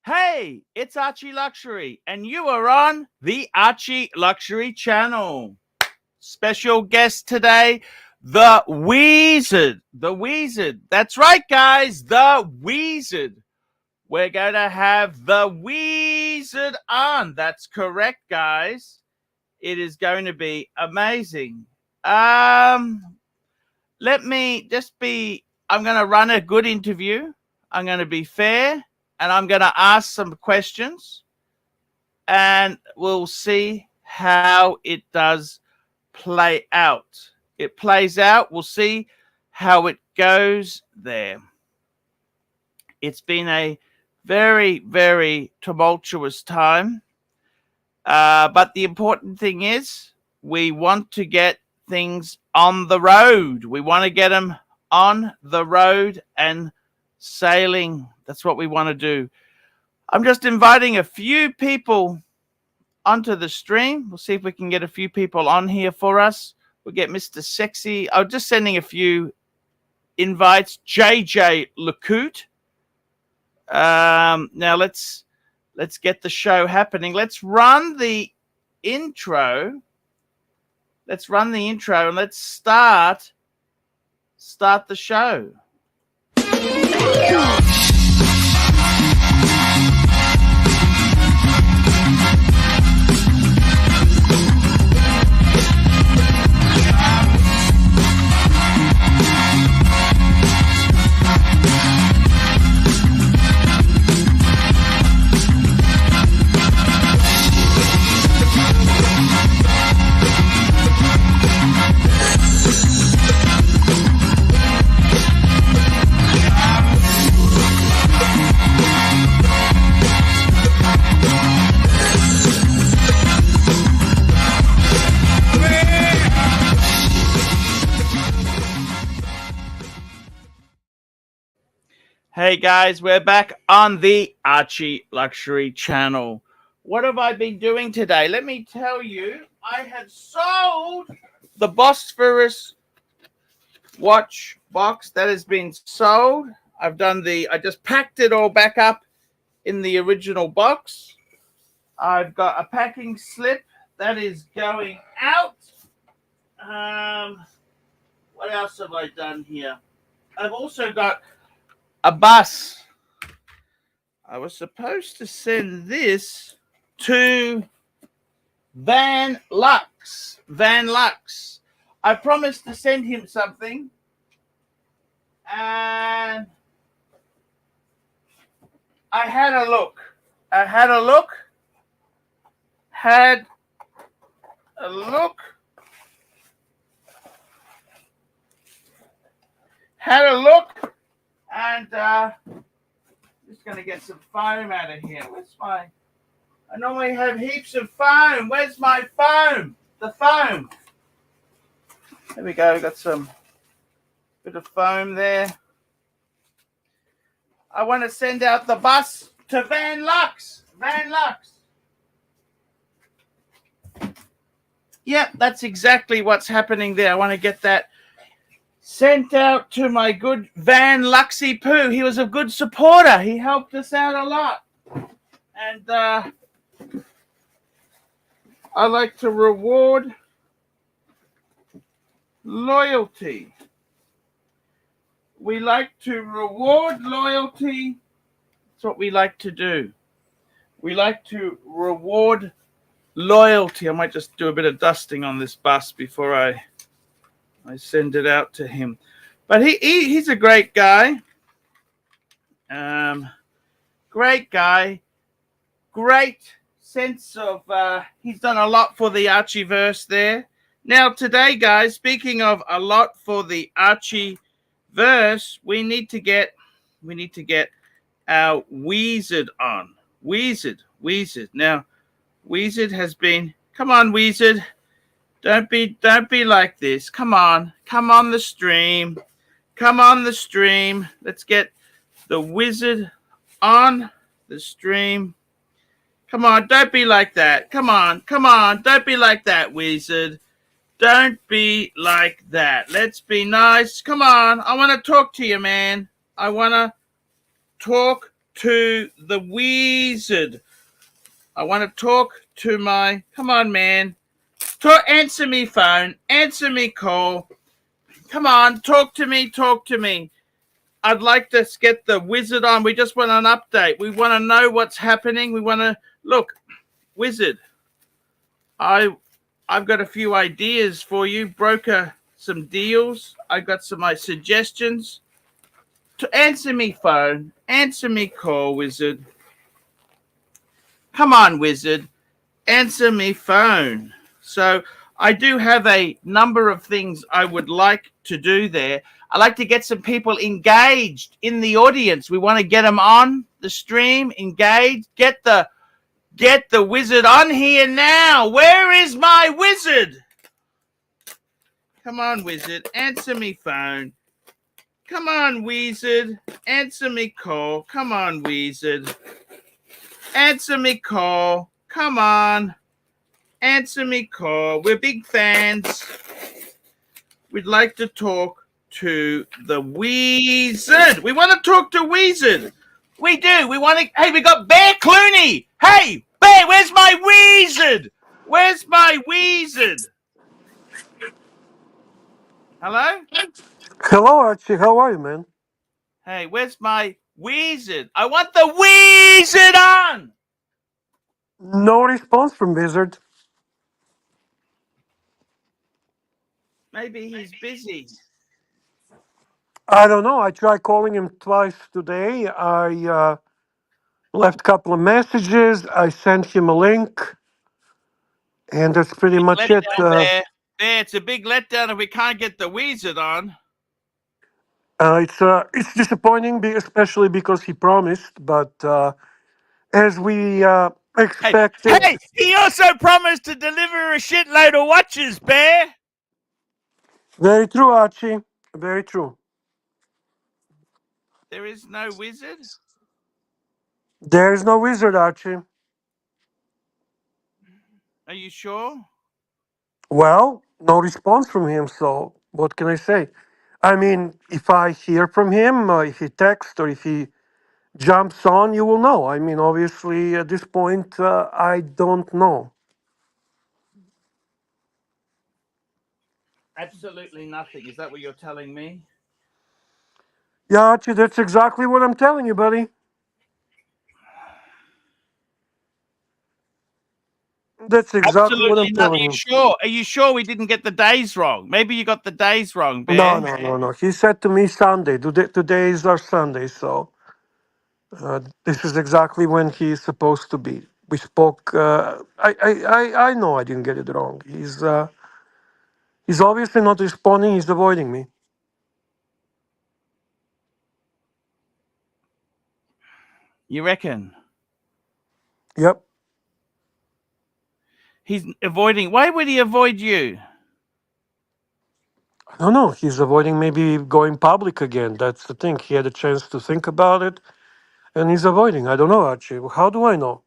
Hey, it's Archie Luxury, and you are on the Archie Luxury channel. Special guest today, the Wizard. The Wizard. That's right, guys, the Wizard. We're going to have the Wizard on. That's correct, guys. It is going to be amazing. Let me just be, I'm going to run a good interview. I'm going to be fair. And I'm going to ask some questions, and we'll see how it does play out. It plays out. We'll see how it goes there. It's been a very, very tumultuous time. But the important thing is we want to get things on the road. We want to get them on the road and sailing. That's what we want to do. I'm just inviting a few people onto the stream. We'll see if we can get a few people on here for us. We'll get Mr. Sexy. I'm just sending a few invites. JJ Lecoute. Now let's get the show happening. Let's run the intro. Let's run the intro and let's start the show. Hey guys, we're back on the Archie Luxury channel. What have I been doing today? Let me tell you, I have sold the Bosphorus watch box. That has been sold. I just packed it all back up in the original box. I've got a packing slip that is going out. What else have I done here? I've also got a bus. I was supposed to send this to Van Lux. I promised to send him something, and I had a look. And just going to get some foam out of here. I normally have heaps of foam. Where's my foam? The foam. There we go. Got some bit of foam there. I want to send out the bus to Van Lux. Yep, that's exactly what's happening there. I want to get that sent out to my good Van Luxy Poo. He was a good supporter. He helped us out a lot. And I like to reward loyalty. We like to reward loyalty. That's what we like to do. We like to reward loyalty. I might just do a bit of dusting on this bus before I send it out to him. But he's a great guy. Great guy. Great sense of, he's done a lot for the Archieverse there. Now today, guys, speaking of a lot for the Archieverse, we need to get our Wizard on. Wizard. Now, Wizard has been, come on, Wizard. Don't be like this. Come on the stream. Let's get the Wizard on the stream. Come on, don't be like that. Come on. Don't be like that, Wizard. Don't be like that. Let's be nice. Come on. I want to talk to you, man. I want to talk to the wizard. I want to talk to my, come on, man. Answer me phone, answer me call. Come on, talk to me, talk to me. I'd like to get the wizard on. We just want an update. We want to know what's happening. We want to, look, wizard, I've got a few ideas for you. Broker some deals. I got some suggestions. To answer me phone, answer me call, wizard. Come on, wizard, answer me phone. So I do have a number of things I would like to do there. I like to get some people engaged in the audience. We want to get them on the stream, engaged. Get the wizard on here now. Where is my wizard? Come on, wizard, answer me phone. Come on, wizard, answer me call. Come on, wizard, answer me call. Come on, answer me call. We're big fans. We'd like to talk to the wizard. We want to talk to wizard. We do. We want to. Hey, we got Bear Clooney. Hey, Bear, where's my wizard? Where's my wizard? Hello? Hello, Archie. How are you, man? Hey, where's my wizard? I want the wizard on. No response from Wizard. Maybe he's busy. I don't know. I tried calling him twice today. I left a couple of messages. I sent him a link, and that's pretty Big much it. letdown, Bear. Bear, it's a big letdown if we can't get the wizard on. It's disappointing, especially because he promised. But as we expected, Hey, he also promised to deliver a shitload of watches, Bear. very true, Archie. Very true. There is no wizard. There is no Wizard, Archie. Are you sure? Well, no response from him. So what can I say? I mean, if I hear from him, if he texts or if he jumps on, you will know. I mean, obviously, at this point, I don't know. Absolutely nothing. Is that what you're telling me? Yeah, Archie, that's exactly what I'm telling you, buddy. That's exactly what I'm Absolutely nothing. telling Are you you. sure? Are you sure we didn't get the days wrong? Maybe you got the days wrong, No, Bear. no, no, no. He said to me Sunday. Today is our Sunday, so this is exactly when he's supposed to be. We spoke. I know I didn't get it wrong. He's obviously not responding. He's avoiding me. You reckon? Yep. He's avoiding. Why would he avoid you? I don't know. He's avoiding maybe going public again. That's the thing. He had a chance to think about it, and he's avoiding. I don't know, Archie. How do I know?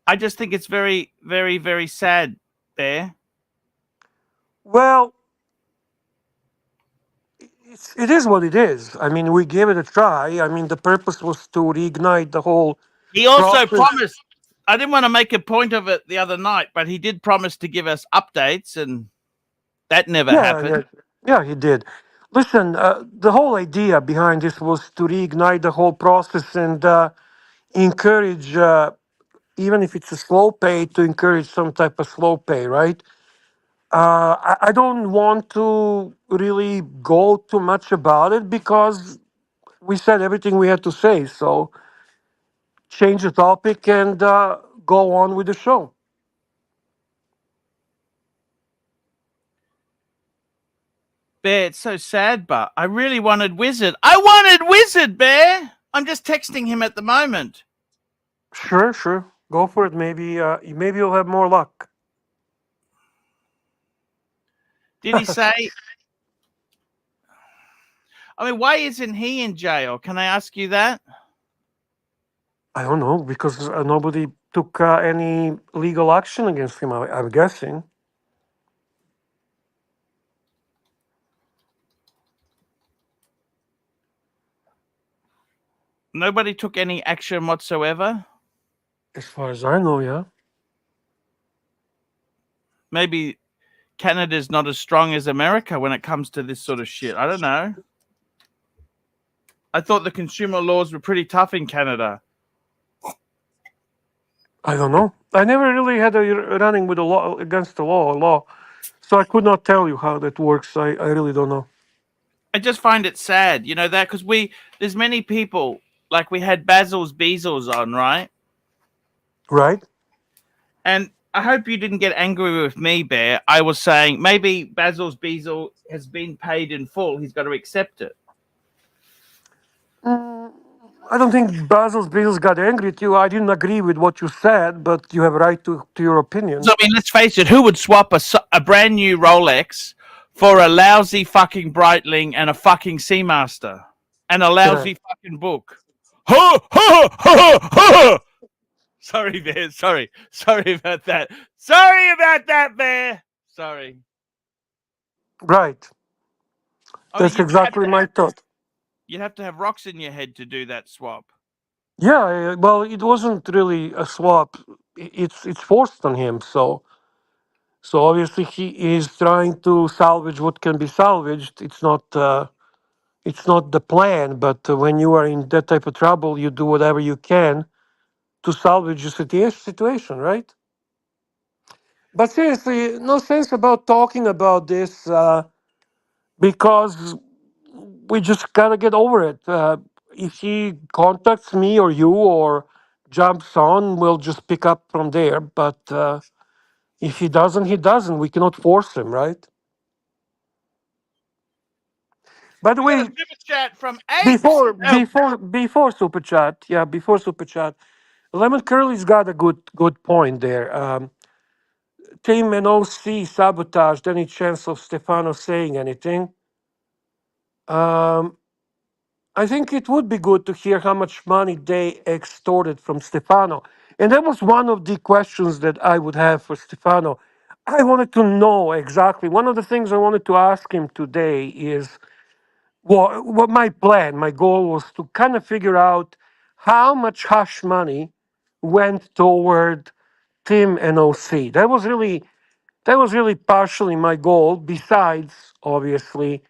I just think it's very, very, very sad, Bear. Well, it is what it is. I mean, we gave it a try. I mean, the purpose was to reignite the whole He also process. promised. I didn't want to make a point of it the other night, but he did promise to give us updates, and that never Yeah, yeah, happened. yeah, he did. Listen, the whole idea behind this was to reignite the whole process and encourage, even if it's a slow pay, to encourage some type of slow pay, right? I don't want to really go too much about it because we said everything we had to say. So change the topic and go on with the show. Bear, it's so sad, but I really wanted Wizard. I wanted Wizard, Bear. I'm just texting him at the moment. Sure, sure. Go for it. Maybe you'll have more luck. Did he say? I mean, why isn't he in jail? Can I ask you that? I don't know because nobody took any legal action against him. I'm guessing. Nobody took any action whatsoever. As far as I know, yeah. Maybe Canada's not as strong as America when it comes to this sort of shit. I don't know. I thought the consumer laws were pretty tough in Canada. I don't know. I never really had a running with the law against the law, so I could not tell you how that works. I really don't know. I just find it sad, you know, that because there's many people, like we had Basil's Beazles on, right? Right? And I hope you didn't get angry with me, Bear. I was saying maybe Basil's Beazle has been paid in full. He's got to accept it. I don't think Basil's Beatles got angry at you. I didn't agree with what you said, but you have a right to your opinion. So, I mean, let's face it, who would swap a brand new Rolex for a lousy fucking Breitling and a fucking Seamaster and a Yeah. lousy fucking book? Ha, ha, ha, ha, ha. Sorry, Bear. Sorry about that. Sorry about that, Bear. Sorry. Right. Only That's exactly my thought. you'd have to have rocks in your head to do that swap. Yeah, well, it wasn't really a swap. It's forced on him. So obviously he is trying to salvage what can be salvaged. It's not the plan. But when you are in that type of trouble, you do whatever you can to salvage the situation, right? But seriously, no sense about talking about this because we just gotta get over it. If he contacts me or you or jumps on, we'll just pick up from there. But if he doesn't, he doesn't. We cannot force him, right? By the We got a way, super chat from Apes. before super chat, yeah, before super chat, Lemon Curly's got a good point there. Team and OC sabotaged any chance of Stefano saying anything. Um, I think it would be good to hear how much money they extorted from Stefano. And that was one of the questions that I would have for Stefano. I wanted to know exactly. One of the things I wanted to ask him today is what my plan, my goal was to kind of figure out how much hush money went toward Tim and OC. That was really partially my goal, besides obviously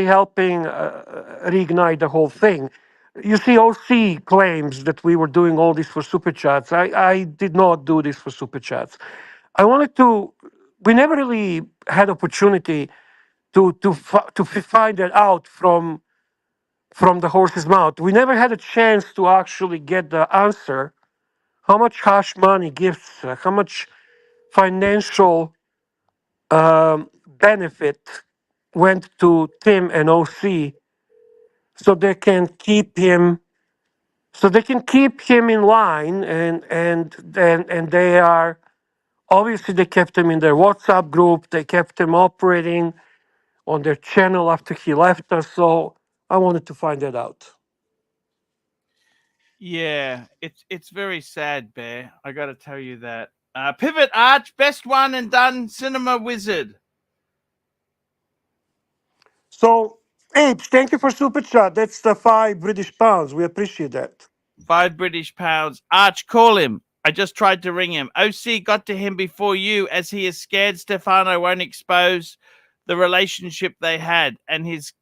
helping reignite the whole thing. You see, OC claims that we were doing all this for super chats. I did not do this for super chats. I wanted to. We never really had opportunity to find that out from the horse's mouth. We never had a chance to actually get the answer. How much hush money gifts? How much financial benefit went to Tim and OC so they can keep him in line and they are obviously they kept him in their WhatsApp group, they kept him operating on their channel after he left us. So I wanted to find that out. Yeah, it's very sad, Bear. I got to tell you that. Pivot Arch, best one and done cinema wizard. So Apes, thank you for super chat. That's the £5 British. We appreciate that. £5 Arch, call him. I just tried to ring him. OC got to him before you, as he is scared Stefano won't expose the relationship they had and his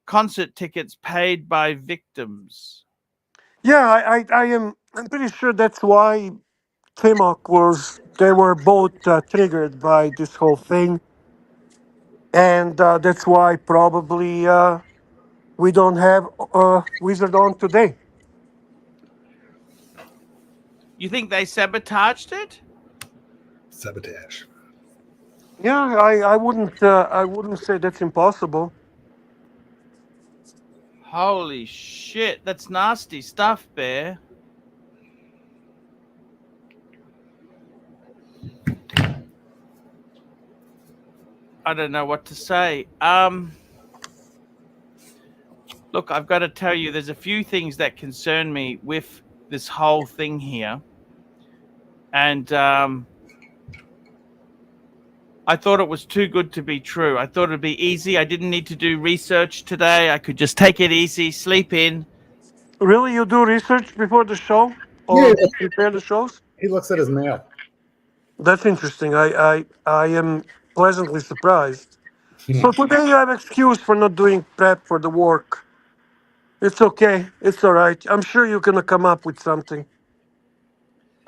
concert tickets paid by victims. Yeah, I'm pretty sure that's why Timok they were both triggered by this whole thing, and that's why probably we don't have Wizard on today. You think they sabotaged it? Sabotage. Yeah, I wouldn't say that's impossible. Holy shit, that's nasty stuff, Bear. I don't know what to say. Look, I've got to tell you, there's a few things that concern me with this whole thing here. And I thought it was too good to be true. I thought it'd be easy. I didn't need to do research today. I could just take it easy, sleep in, Really, you do research before the show Yeah, or prepare the shows? he looks at his mail. That's interesting. I am pleasantly surprised. So today you have excuse for not doing prep for the work. It's okay. It's all right. I'm sure you're gonna come up with something.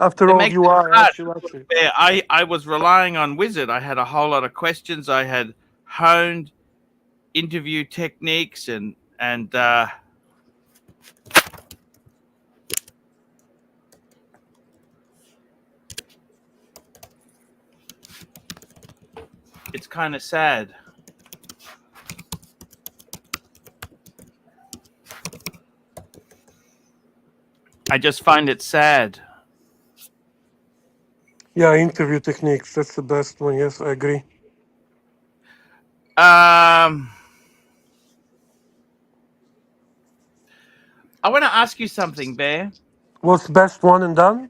After It all, makes you it are hard. ArchieLuxury. Bear. I was relying on Wizard. I had a whole lot of questions. I had honed interview techniques and it's kind of sad. I just find it sad. Yeah, interview techniques. That's the best one. Yes, I agree. I want to ask you something, Bear. What's best one and done?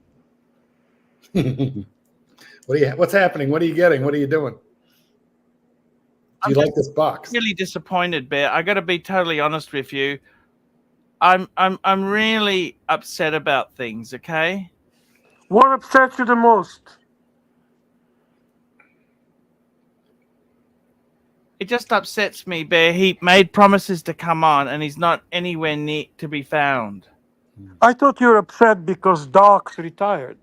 What's happening? What are you getting? What are you doing? Do you I'm just like this box? really disappointed, Bear. I got to be totally honest with you. I'm really upset about things. Okay. What upsets you the most? It just upsets me, Bear. He made promises to come on, and he's not anywhere near to be found. I thought you were upset because Doc's retired.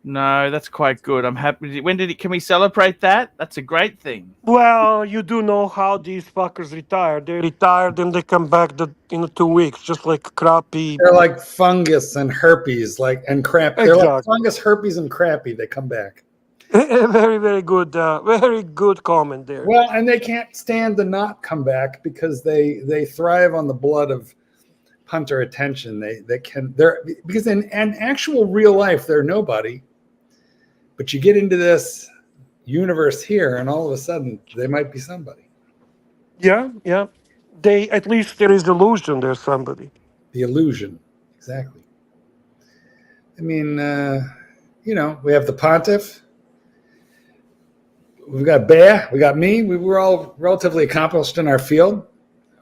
No, that's quite good. I'm happy. When did it? Can we celebrate that? That's a great thing. Well, you do know how these fuckers retire. They retire, then they come back in 2 weeks, just like crappy. They're like fungus and herpes, and crap. They're like Exactly. fungus, herpes, and crappy. They come back. Very, very good comment there. Well, and they can't stand to not come back because they thrive on the blood of punter attention. They're because in actual real life they're nobody, but you get into this universe here, and all of a sudden they might be somebody. Yeah. They at least there is illusion there's somebody. The illusion, exactly. I mean, we have the pontiff. We've got Bear. We got me. We were all relatively accomplished in our field.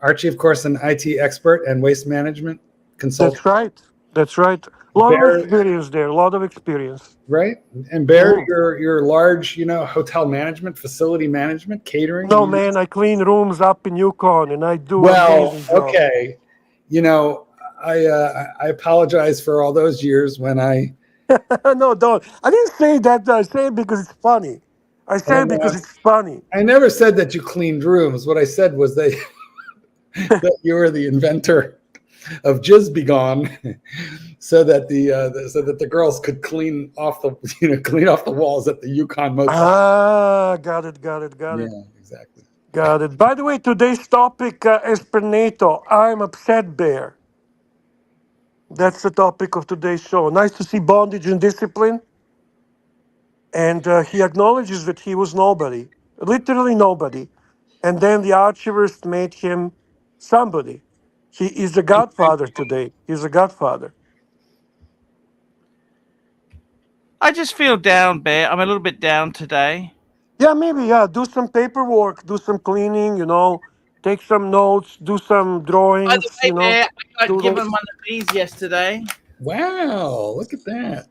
Archie, of course, an IT expert and waste management consultant. That's right. A lot Bear, of experience there. A lot of experience. right? And Bear, Mhm. your large, hotel management, facility management, catering. No, man, I clean rooms up in Yukon, and I do Well, amazing job. okay. I apologize for all those years when I. No, don't. I didn't say that. I say it because it's funny. I say it because it's funny. I never said that you cleaned rooms. What I said was that you were the inventor of Jizz Be Gone, so that the girls could clean off the walls at the Yukon Motel. Ah, got it. Yeah, exactly. Got it. By the way, today's topic, Espernato, I'm upset, Bear. That's the topic of today's show. Nice to see bondage and discipline. And he acknowledges that he was nobody, literally nobody. And then the archivist made him somebody. He is the godfather today. He's a godfather. I just feel down, Bear. I'm a little bit down today. Yeah, maybe, yeah. Do some paperwork, do some cleaning, take some notes, do some By drawings, the way, Bear, I got given doodles. one of these yesterday. Wow, look at that.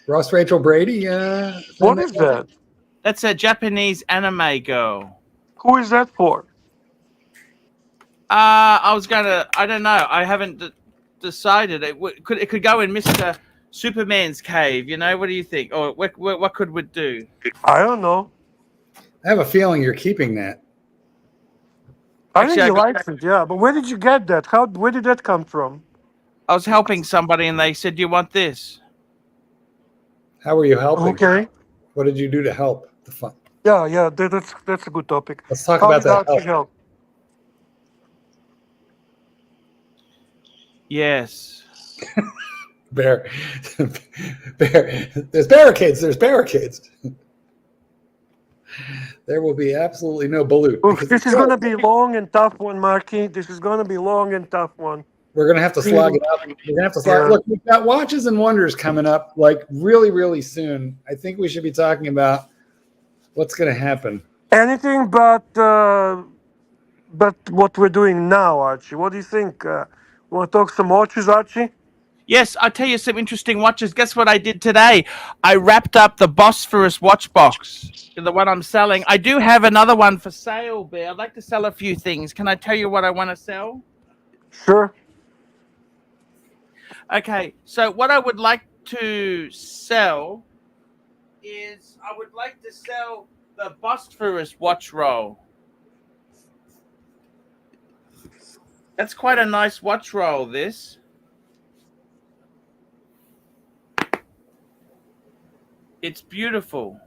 Ross Rachel Brady. What is that? That's a Japanese anime girl. Who is that for? I don't know. I haven't decided. It could go in Mr. Superman's cave. What do you think? Or what could we do? I don't know. I have a feeling you're keeping that. I think Actually, he likes it, yeah. But where did you get that? Where did that come from? I was helping somebody and they said, "Do you want this?" How were you helping? Okay. What did you do to help the fun? Yeah. That's a good topic. Let's talk How about did that Archie help? Yes. Bear. There's barricades. There will be absolutely no balut. Oof, this is going to be long and tough one, Marky. This is going to be long and tough one. We're going to have to slog it up. We're going to have to slog. Yeah. Look, we've got Watches and Wonders coming up like really, really soon. I think we should be talking about what's going to happen. Anything but but what we're doing now, Archie. What do you think? Want to talk some watches, Archie? Yes, I'll tell you some interesting watches. Guess what I did today? I wrapped up the Bosphorus watch box, the one I'm selling. I do have another one for sale, Bear. I'd like to sell a few things. Can I tell you what I want to sell? Sure. Okay, so what I would like to sell is I would like to sell the Bosphorus watch roll. That's quite a nice watch roll, this. It's beautiful.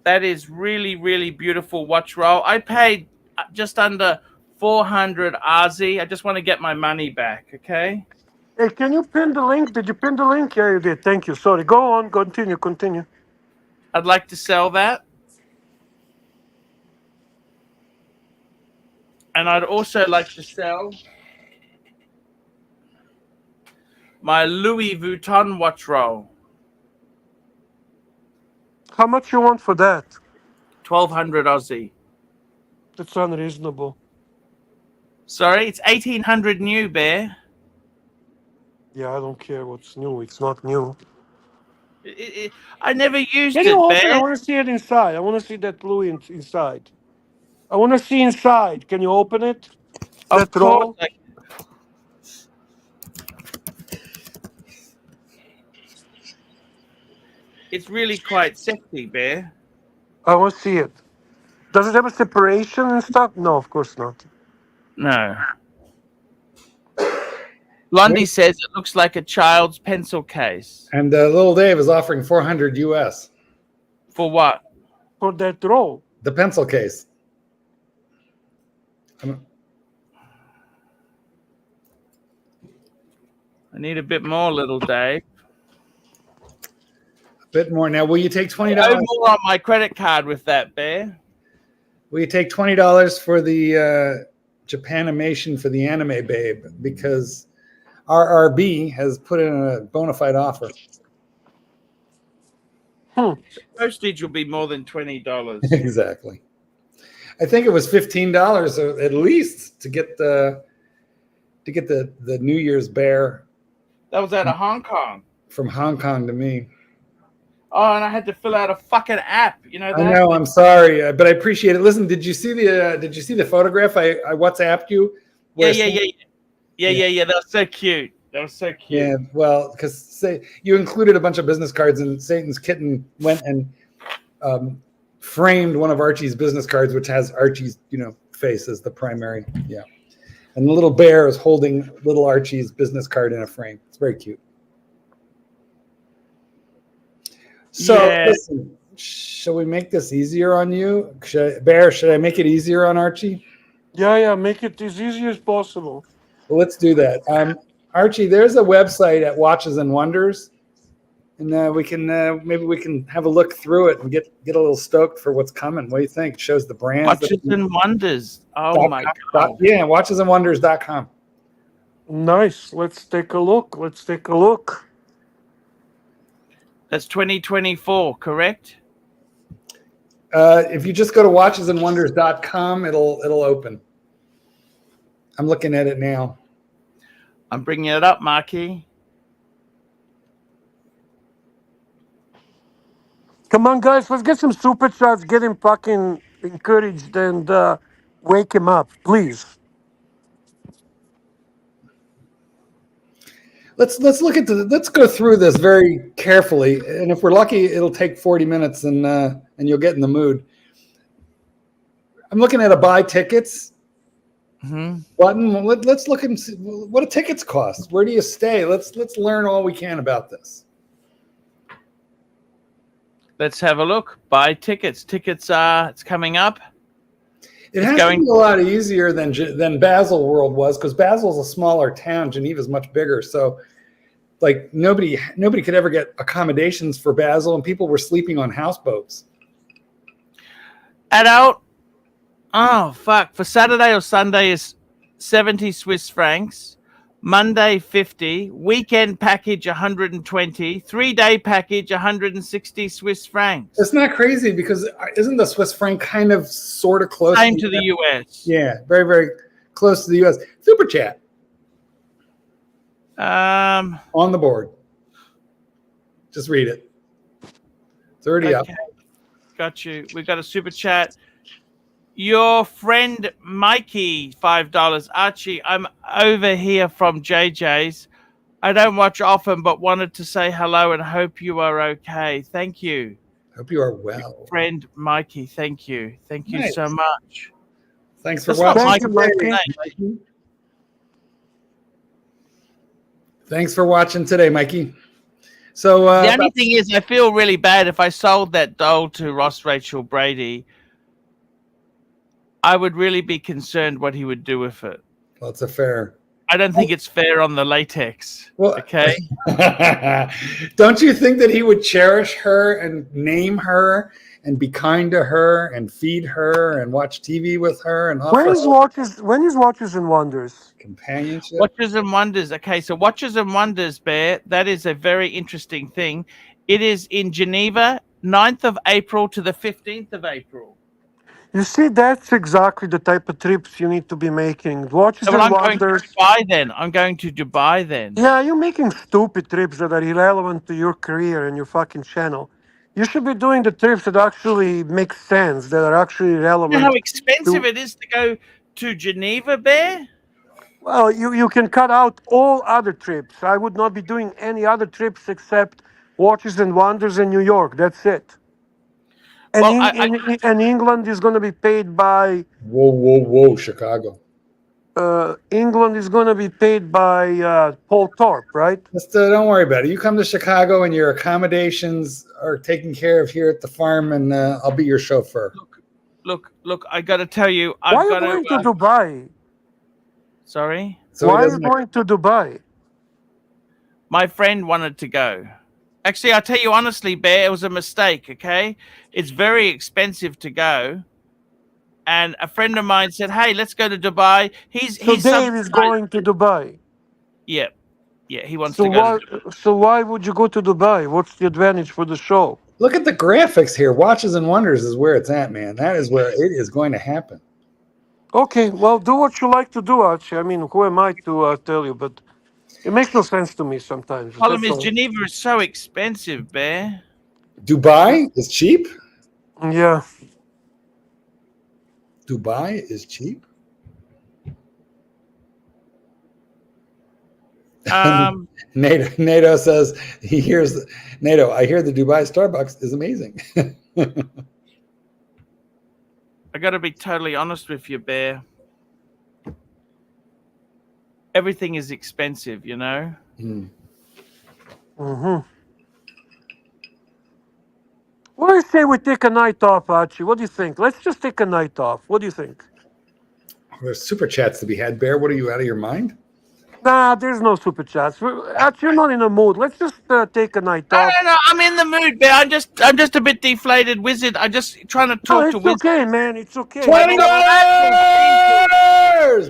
That is really, really beautiful watch roll. I paid just under 400 RZ. I just want to get my money back, okay? Hey, can you pin the link? Did you pin the link? Yeah, you did. Thank you. Sorry. Go on. Continue. Continue. I'd like to sell that. And I'd also like to sell my Louis Vuitton watch roll. How much you want for that? 1,200 Aussie. That's unreasonable. Sorry, it's 1,800 new, Bear. Yeah, I don't care what's new. It's not new. I never used Can you it, open? I Bear. want to see it inside. I want to see that blue inside. I want to see inside. Can you open it? Of That course. roll? It's really quite sexy, Bear. I want to see it. Does it have a separation and stuff? No, of course not. No. Blondie says it looks like a child's pencil case. And little Dave is offering 400 US. For what? For that roll. The pencil case. I need a bit more, little Dave. A bit more. Now, will you take $20? No more on my credit card with that, Bear. Will you take $20 for the Japanimation for the anime babe? Because RRB has put in a bona fide offer. Postage will be more than $20. Exactly. I think it was $15 at least to get the New Year's bear. That was out of Hong Kong. From Hong Kong to me. Oh, and I had to fill out a fucking app. You know that? I know. I'm sorry, but I appreciate it. Listen, did you see the photograph I WhatsApped you? Yeah. That was so cute. That was so cute. Yeah, well, because you included a bunch of business cards, and Satan's Kitten went and framed one of Archie's business cards, which has Archie's, face as the primary. Yeah, and the little bear is holding little Archie's business card in a frame. It's very cute. So, listen, shall we make this easier on you? Bear, should I make it easier on Archie? Yeah, make it as easy as possible. Well, let's do that. Archie, there's a website at Watches and Wonders, and we can maybe we can have a look through it and get a little stoked for what's coming. What do you think? It shows the brands. Watches and Wonders. Oh my God. Yeah, watchesandwonders.com. Nice. Let's take a look. That's 2024, correct? If you just go to watchesandwonders.com, it'll open. I'm looking at it now. I'm bringing it up, Marky. Come on, guys. Let's get some super chats. Get him fucking encouraged and wake him up, please. Let's look at let's go through this very carefully, and if we're lucky, it'll take 40 minutes, and you'll get in the mood. I'm looking at a buy tickets button. Let's look and see what do tickets cost. Where do you stay? Let's learn all we can about this. Let's have a look. Buy tickets. Tickets it's coming up. It has to be a lot easier than Basel World was, because Basel's a smaller town. Geneva's much bigger. So like nobody could ever get accommodations for Basel, and people were sleeping on houseboats. Adult. Oh, fuck. For Saturday or Sunday is 70 Swiss francs. Monday 50, weekend package 120, 3-day package 160 Swiss francs. It's not crazy because isn't the Swiss franc kind of sort of close? Same to the US. Yeah, very, very close to the US. Super chat on the board. Just read it. It's already up. Got you. We got a super chat. Your friend Mikey, $5. Archie, I'm over here from JJ's. I don't watch often, but wanted to say hello and hope you are okay. Thank you. Hope you are well. Your friend Mikey, thank you. Thank you Nice. so much. Thanks for That's not watching. Mikey. Thanks for watching today, Mikey. So the only thing is, I feel really bad if I sold that doll to Ross Rachel Brady. I would really be concerned what he would do with it. Well, it's a fair. I don't think it's fair on the latex. Well, okay. Don't you think that he would cherish her and name her and be kind to her and feed her and watch TV with her and offer when is Watches and Wonders? Companionship? Watches and Wonders. Okay, so Watches and Wonders, Bear, that is a very interesting thing. It is in Geneva, 9th of April to the 15th of April. You see, that's exactly the type of trips you need to be making. Watches So and I'm Wonders. going to Dubai then. I'm going to Dubai then. Yeah, you're making stupid trips that are irrelevant to your career and your fucking channel. You should be doing the trips that actually make sense, that are actually relevant. You know how expensive it is to go to Geneva, Bear? Well, you can cut out all other trips. I would not be doing any other trips except Watches and Wonders in New York. That's it. And, Well, and England is going to be paid by... Whoa, Chicago. England is going to be paid by Paul Thorpe, right? Just don't worry about it. You come to Chicago and your accommodations are taken care of here at the farm, and I'll be your chauffeur. Look, I got to tell you. Why are you going to Dubai? Sorry? So why are you going to Dubai? My friend wanted to go. Actually, I'll tell you honestly, Bear, it was a mistake, okay? It's very expensive to go. And a friend of mine said, hey, let's go to Dubai. So Dave is going to Dubai? Yeah, he wants to go to Dubai. So why would you go to Dubai? What's the advantage for the show? Look at the graphics here. Watches and Wonders is where it's at, man. That is where it is going to happen. Okay, well, do what you like to do, Archie. I mean, who am I to tell you? But it makes no sense to me sometimes. The problem is Geneva is so expensive, Bear. Dubai is cheap? Yeah. Dubai is cheap? NATO says he hears NATO. I hear the Dubai Starbucks is amazing. I got to be totally honest with you, Bear. Everything is expensive, you know. What do you say we take a night off, Archie? What do you think? Let's just take a night off. What do you think? There's super chats to be had, Bear. What are you, out of your mind? Nah, there's no super chats. Archie, you're not in a mood. Let's just take a night off. No, I'm in the mood, Bear. I'm just a bit deflated, Wizard. I'm just trying to talk to Wizard. It's okay, man. It's okay. $20!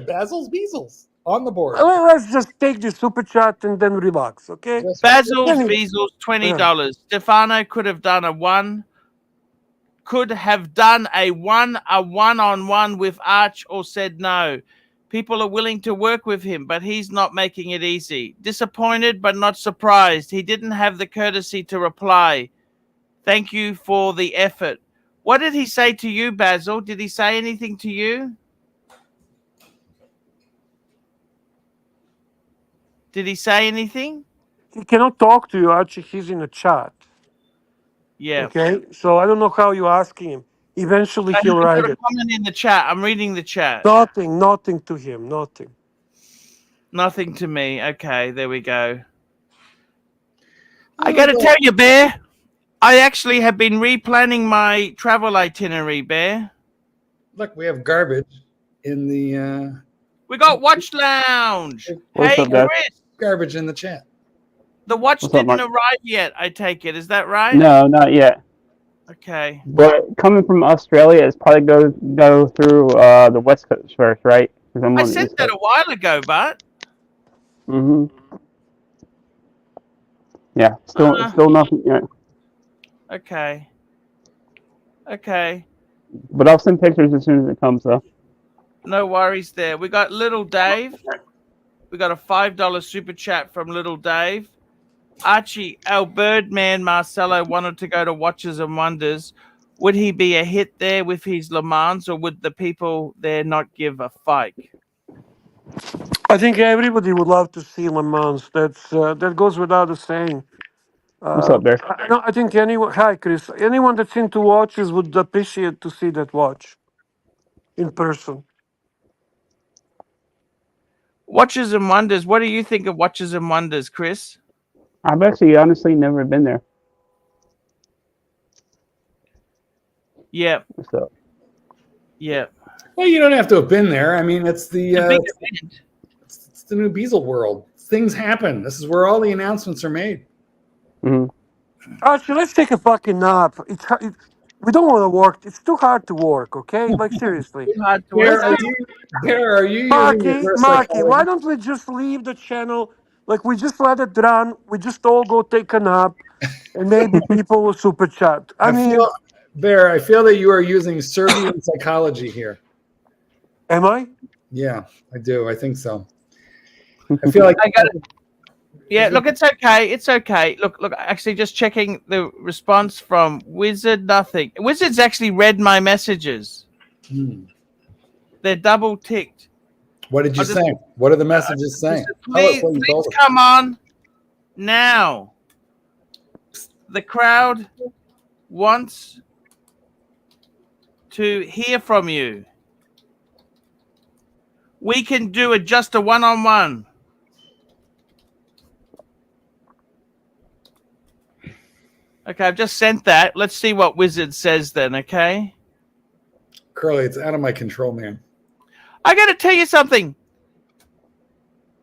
Basil's Beezels on the board. Let's just take the super chat and then relax, okay? Basil's Beezels, $20. Stefano could have done a one-on-one with Arch or said no. People are willing to work with him, but he's not making it easy. Disappointed, but not surprised. He didn't have the courtesy to reply. Thank you for the effort. What did he say to you, Basil? Did he say anything to you? Did he say anything? He cannot talk to you, Archie. He's in a chat. Yeah. Okay, so I don't know how you're asking him. Eventually he'll write it. Comment in the chat. I'm reading the chat. Nothing to him. Nothing. Nothing to me. Okay, there we go. I got to tell you, Bear, I actually have been replanning my travel itinerary, Bear. Look, we have garbage in the... We got Watch Lounge. What's Hey, up, guys? Chris. Garbage in the chat. The watch What's up, didn't Mark? arrive yet, I take it. Is that right? No, not yet. Okay. But coming from Australia, it's probably go through the West Coast first, right? I sent that a while ago, but Mm-hmm. Yeah, still nothing yet. Okay. Okay. But I'll send pictures as soon as it comes, though. No worries there. We got Little Dave. We got a $5 super chat from Little Dave. Archie, our Birdman Marcelo wanted to go to Watches and Wonders. Would he be a hit there with his Le Mans, or would the people there not give a fike? I think everybody would love to see Le Mans. That goes without saying. What's up, Bear? I think anyone. Hi, Chris. Anyone that's into watches would appreciate to see that watch in person. Watches and Wonders. What do you think of Watches and Wonders, Chris? I've actually honestly never been there. Yeah. So Yeah. Well, you don't have to have been there. I mean, it's the A big event. it's the new Beazle world. Things happen. This is where all the announcements are made. mhm. Archie, let's take a fucking nap. We don't want to work. It's too hard to work. Okay, like seriously. Too hard to Bear, work. are you using reverse Marky, why psychology? don't we just leave the channel? Like we just let it run. We just all go take a nap, and maybe people will super chat. I mean, Bear, I feel that you are using Serbian psychology here. am I? Yeah, I do. I think so. I feel like I got it. Yeah, look, it's okay. It's okay. Look, actually just checking the response from Wizard, nothing. Wizard's actually read my messages. They're double ticked. What did you say? What are the messages saying? Please come on now. The crowd wants to hear from you. We can do just a one-on-one. Okay, I've just sent that. Let's see what Wizard says then, okay? Curly, it's out of my control, man. I got to tell you something.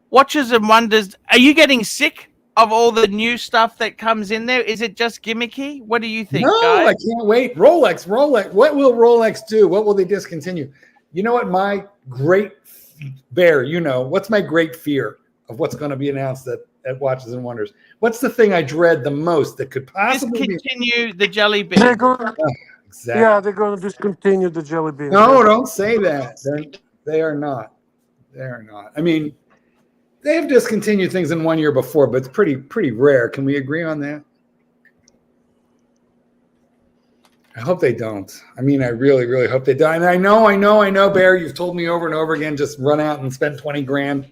Watches and Wonders, are you getting sick of all the new stuff that comes in there? Is it just gimmicky? What do you think, No, guys? I can't wait. Rolex. What will Rolex do? What will they discontinue? You know what my great Bear, what's my great fear of what's going to be announced at Watches and Wonders? What's the thing I dread the most that could possibly discontinue the jelly bean? Exactly. Yeah, they're going to discontinue the jelly bean. No, don't say that. They are not. They are not. I mean, they have discontinued things in 1 year before, but it's pretty rare. Can we agree on that? I hope they don't. I mean, I really, really hope they don't. And I know, Bear, you've told me over and over again, just run out and spend 20 grand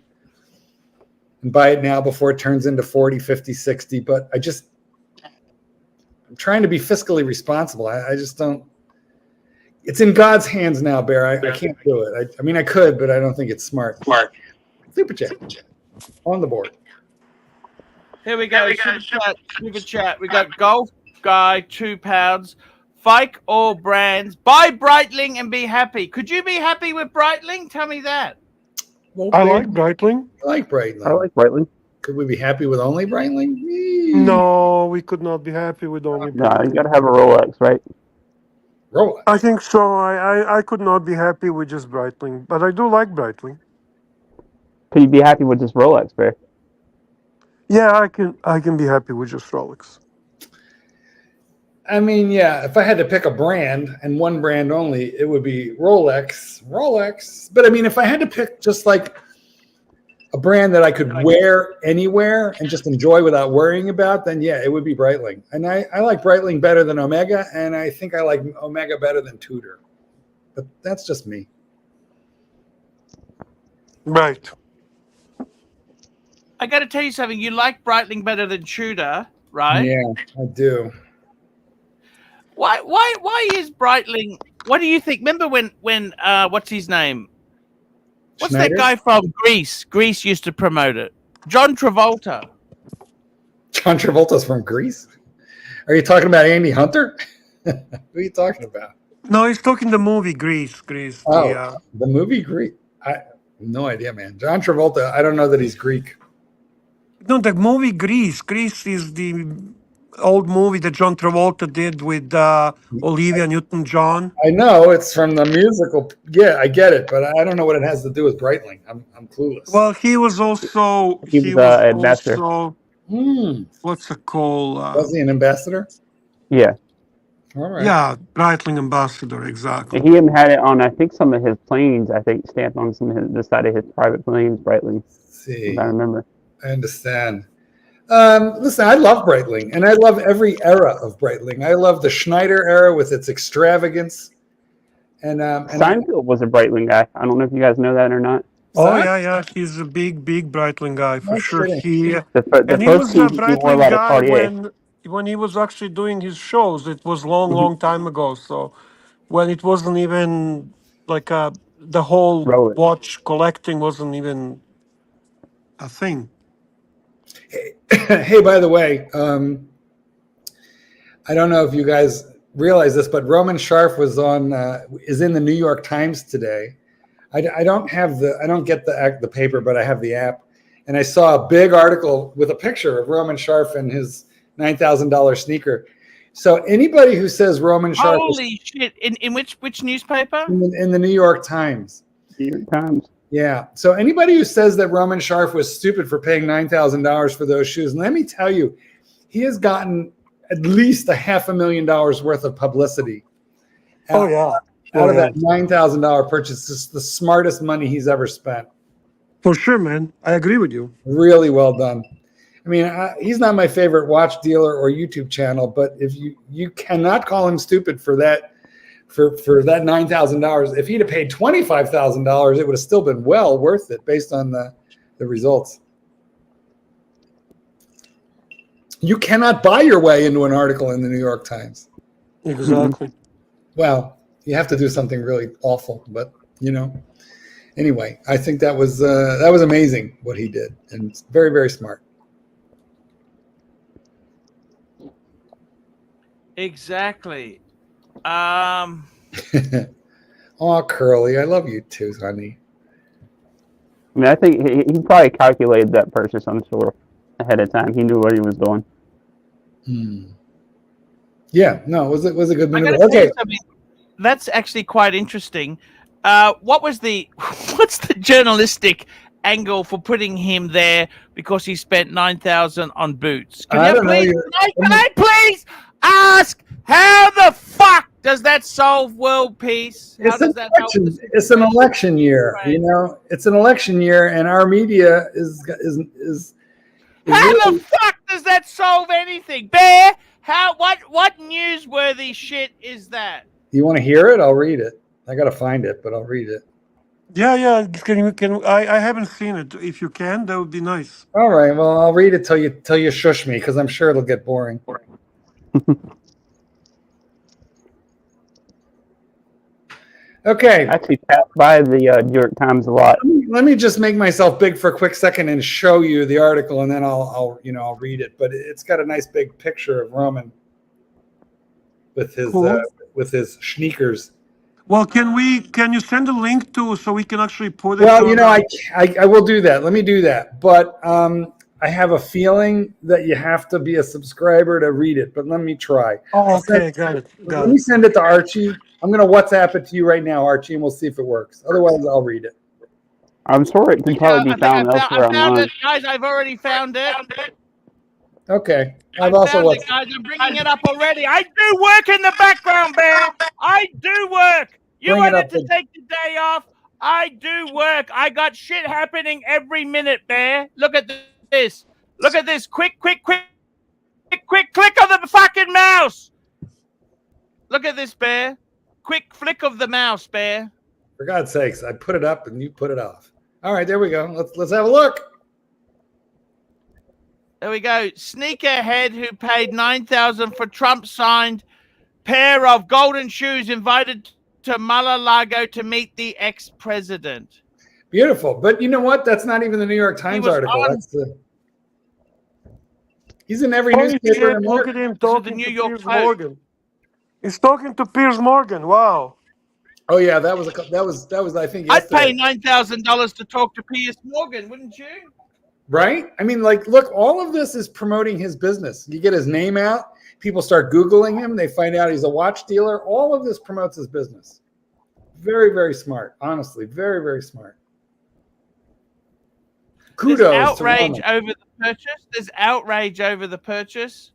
and buy it now before it turns into 40, 50, 60. But I'm trying to be fiscally responsible. I just don't. It's in God's hands now, Bear. I can't do it. I mean, I could, but I don't think it's smart. Super chat on the board. Here we go. Super chat. We got Golf Guy, £2. Fike all brands. Buy Breitling and be happy. Could you be happy with Breitling? Tell me that. Well, I like Breitling. I like Breitling. I like Breitling. Could we be happy with only Breitling? No, we could not be happy with only No, Breitling. you gotta have a Rolex, right? Rolex. I think so. I could not be happy with just Breitling, but I do like Breitling. Could you be happy with just Rolex, Bear? Yeah, I can be happy with just Rolex. I mean, yeah, if I had to pick a brand and one brand only, it would be Rolex. But I mean, if I had to pick just like a brand that I could wear anywhere and just enjoy without worrying about, then yeah, it would be Breitling. And I like Breitling better than Omega, and I think I like Omega better than Tudor. But that's just me. Right. I got to tell you something. You like Breitling better than Tudor, right? Yeah, I do. Why is Breitling? What do you think? Remember when what's his name? What's Schneider? that guy from Greece? Greece used to promote it. John Travolta. John Travolta's from Greece? Are you talking about Andy Hunter? Who are you talking about? No, he's talking the movie Grease. Oh, the movie Greek. I have no idea, man. John Travolta, I don't know that he's Greek. No, the movie Grease. Grease is the old movie that John Travolta did with Olivia Newton-John. I know it's from the musical. Yeah, I get it, but I don't know what it has to do with Breitling. I'm clueless. Well, he was also He was an ambassador. What's it called? Was he an ambassador? Yeah. All right. Yeah, Breitling ambassador, exactly. And he even had it on, I think, some of his planes. I think stamped on some of the side of his private planes, Breitling. Let's see, If I remember. I understand. Listen, I love Breitling, and I love every era of Breitling. I love the Schneider era with its extravagance. And Seinfeld was a Breitling guy. I don't know if you guys know that or not. Oh yeah, he's a big Breitling guy for sure. kidding. The He first was a he wore a Breitling lot of guy Cartier. when he was actually doing his shows. It was long time ago. So when it wasn't even like the whole Rolex. watch collecting wasn't even a thing. Hey, by the way, I don't know if you guys realize this, but Roman Sharf was is in the New York Times today. I don't get the paper, but I have the app, and I saw a big article with a picture of Roman Sharf and his $9,000 sneaker. So anybody who says Roman Sharf, holy shit! In which newspaper? In the New York Times. New York Times. Yeah. So anybody who says that Roman Sharf was stupid for paying $9,000 for those shoes, and let me tell you, he has gotten at least $500,000 worth of publicity. Out of that $9,000 purchase. It's the smartest money he's ever spent. For sure, man. I agree with you. Really well done. I mean, he's not my favorite watch dealer or YouTube channel, but if you cannot call him stupid for that. For that $9,000, if he'd have paid $25,000, it would have still been well worth it based on the results. You cannot buy your way into an article in the New York Times. Exactly. Well, you have to do something really awful, but Anyway, I think that was amazing what he did, and it's very, very smart. Exactly. Oh, Curly, I love you too, honey. I mean, I think he probably calculated that purchase, I'm sure, ahead of time. He knew what he was doing. Yeah, no, it was a good maneuver. I gotta tell you something. That's actually quite interesting. What's the journalistic angle for putting him there because he spent $9,000 on boots? Can I please ask how the fuck does that solve world peace? How does that help? It's an election year, It's an election year, and our media is how the fuck does that solve anything, Bear? What newsworthy shit is that? You want to hear it? I'll read it. I gotta find it, but I'll read it. Yeah. I haven't seen it. If you can, that would be nice. All right. Well, I'll read it till you shush me, because I'm sure it'll get boring. Okay. I actually passed by the New York Times a lot. Let me just make myself big for a quick second and show you the article, and then I'll read it. But it's got a nice big picture of Roman with his sneakers. Well, can you send a link so we can actually put it? Well, I will do that. Let me do that. But I have a feeling that you have to be a subscriber to read it. But let me try. Oh, okay, got it. Let me send it to Archie. I'm going to WhatsApp it to you right now, Archie, and we'll see if it works. Otherwise, I'll read it. I'm sure it can probably be found elsewhere online. It, guys. I've already found it. Okay. I've found it, guys. I'm bringing it up already. I do work in the background, Bear. I do work. You wanted to take the day off. I do work. I got shit happening every minute, Bear. Look at this. Look at this. Quick click of the fucking mouse. Look at this, Bear. Quick flick of the mouse, Bear. For God's sakes, I put it up and you put it off. All right, there we go. Let's have a look. There we go. Sneakerhead who paid $9,000 for Trump-signed pair of golden shoes invited to Mar-a-Lago to meet the ex-president. Beautiful. But you know what? That's not even the New York Times article. He's in every newspaper. Look at him talking to Piers Morgan. He's talking to Piers Morgan. Wow. Oh yeah, that was I think yesterday. I'd pay $9,000 to talk to Piers Morgan, wouldn't you? Right? I mean, like, look, all of this is promoting his business. You get his name out, people start Googling him, they find out he's a watch dealer. All of this promotes his business. Very, very smart. Honestly, very, very smart. Kudos There's outrage to Roman. over the purchase. There's outrage over the purchase.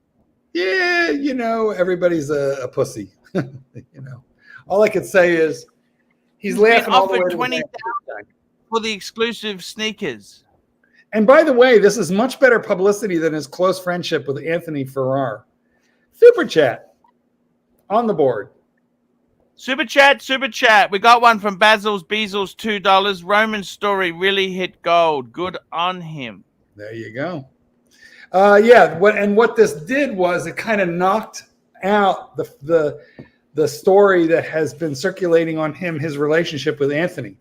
Yeah, everybody's a pussy. All I could say is he's laughing all the way offered to the 20,000 bank. for the exclusive sneakers. And by the way, this is much better publicity than his close friendship with Anthony Farrar. Super chat on the board. Super chat. We got one from Basil's Beazles, $2. Roman's story really hit gold. Good on him. There you go. What this did was it kind of knocked out the story that has been circulating on his relationship with Anthony.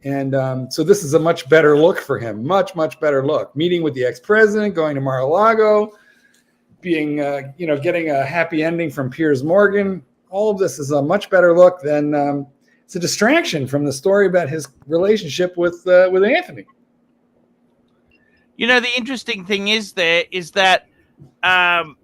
And so this is a much better look for him. Much, much better look. Meeting with the ex-president, going to Mar-a-Lago, being, getting a happy ending from Piers Morgan. All of this is a much better look than it's a distraction from the story about his relationship with Anthony. The interesting thing is that I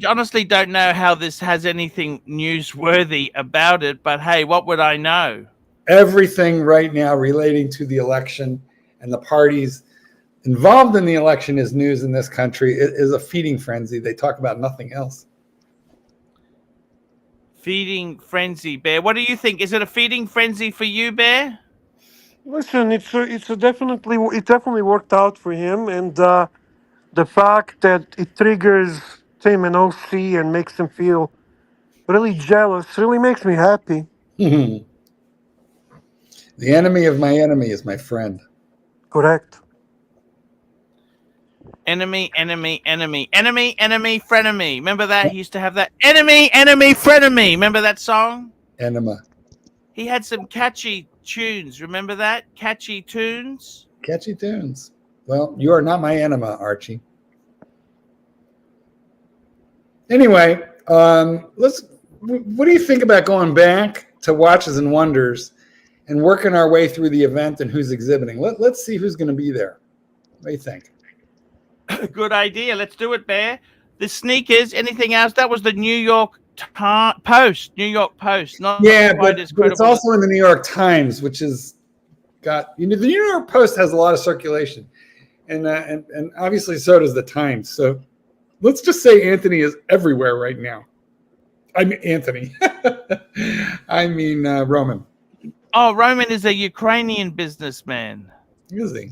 honestly don't know how this has anything newsworthy about it, but hey, what would I know? Everything right now relating to the election and the parties involved in the election is news in this country. It is a feeding frenzy. They talk about nothing else. Feeding frenzy, Bear. What do you think? Is it a feeding frenzy for you, Bear? Listen, it definitely worked out for him, and the fact that it triggers Tim and OC and makes him feel really jealous really makes me happy. The enemy of my enemy is my friend. Correct. Enemy, frenemy. Remember that? He used to have that enemy, frenemy. Remember that song? Enema. He had some catchy tunes. Remember that? Catchy tunes? Catchy tunes. Well, you are not my enema, Archie. Anyway, what do you think about going back to Watches and Wonders and working our way through the event and who's exhibiting? Let's see who's going to be there. What do you think? Good idea. Let's do it, Bear. The sneakers, anything else? That was the New York Post. Not but it's also in the New York Times, which is the New York Post has a lot of circulation, and obviously so does the Times. So let's just say Anthony is everywhere right now. I mean Anthony. I mean Roman. Oh, Roman is a Ukrainian businessman. Is he?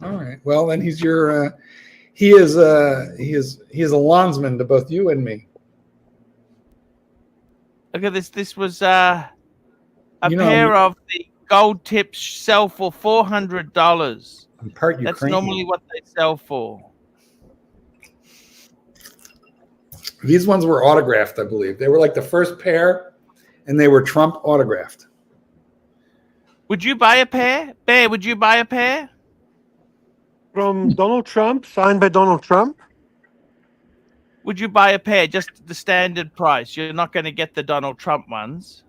All right. Well, then he's your. He is a lawnsman to both you and me. Look at this. This was a pair of the gold tips sell for $400. I'm part Ukrainian. That's normally what they sell for. These ones were autographed, I believe. They were like the first pair, and they were Trump autographed. Would you buy a pair? Bear, would you buy a pair? From Donald Trump, signed by Donald Trump? Would you buy a pair, just the standard price? You're not going to get the Donald Trump ones.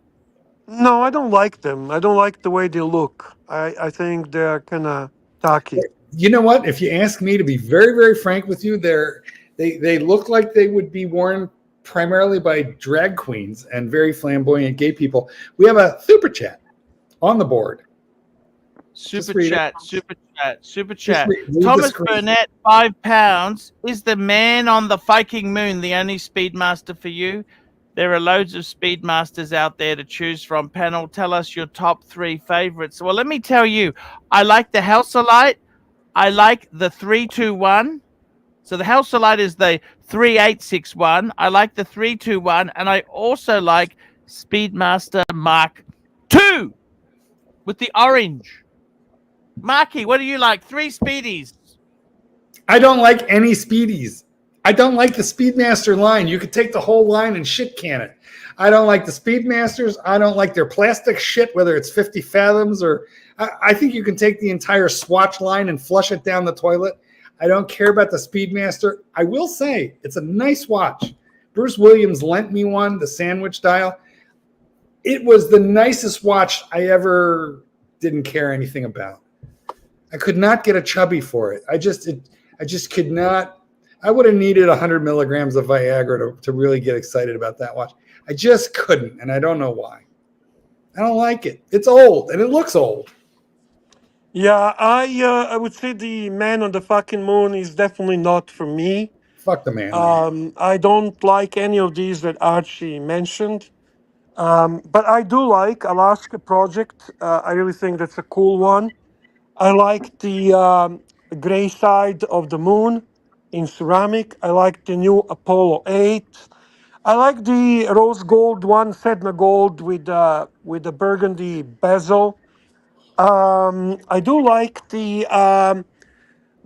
No, I don't like them. I don't like the way they look. I think they're kind of tacky. You know what? If you ask me to be very, very frank with you, they look like they would be worn primarily by drag queens and very flamboyant gay people. We have a super chat on the board. Super chat. Thomas Burnett, £5. Is the man on the Viking moon the only Speedmaster for you? There are loads of Speedmasters out there to choose from. Panel, tell us your top 3 favorites. Well, let me tell you, I like the Hauserlite. I like the 321. So the Hauserlite is the 3861. I like the 321. And I also like Speedmaster Mark II with the orange. Marky, what do you like? 3 Speedies. I don't like any Speedies. I don't like the Speedmaster line. You could take the whole line and shit can it. I don't like the Speedmasters. I don't like their plastic shit, whether it's 50 fathoms or I think you can take the entire Swatch line and flush it down the toilet. I don't care about the Speedmaster. I will say it's a nice watch. Bruce Williams lent me one, the sandwich dial. It was the nicest watch I ever didn't care anything about. I could not get a chubby for it. I just could not. I would have needed 100 milligrams of Viagra to really get excited about that watch. I just couldn't, and I don't know why. I don't like it. It's old, and it looks old. Yeah, I would say the Man on the Fucking Moon is definitely not for me. Fuck the man. I don't like any of these that Archie mentioned. But I do like Alaska Project. I really think that's a cool one. I like the gray side of the moon in ceramic. I like the new Apollo 8. I like the rose gold one, Sedna gold with the burgundy bezel. I do like the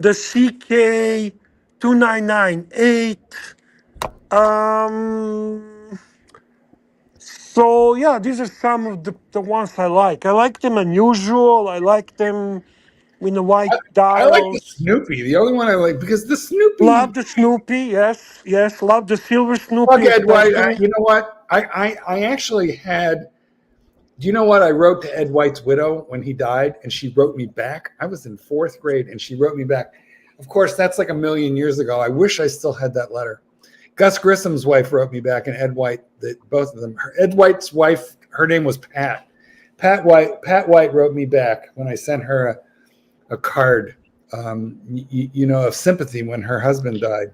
CK 2998. So yeah, these are some of the ones I like. I like them unusual. I like them with the white I like the dials. Snoopy. The only one I like because the Snoopy. Love the Snoopy, yes, yes. Love the silver Fuck Snoopy Ed White. especially. You know what? I actually had. Do you know what I wrote to Ed White's widow when he died, and she wrote me back? I was in 4th grade, and she wrote me back. Of course, that's like a million years ago. I wish I still had that letter. Gus Grissom's wife wrote me back, and Ed White. Both of them. Ed White's wife. Her name was Pat. Pat White wrote me back when I sent her a card, of sympathy when her husband died.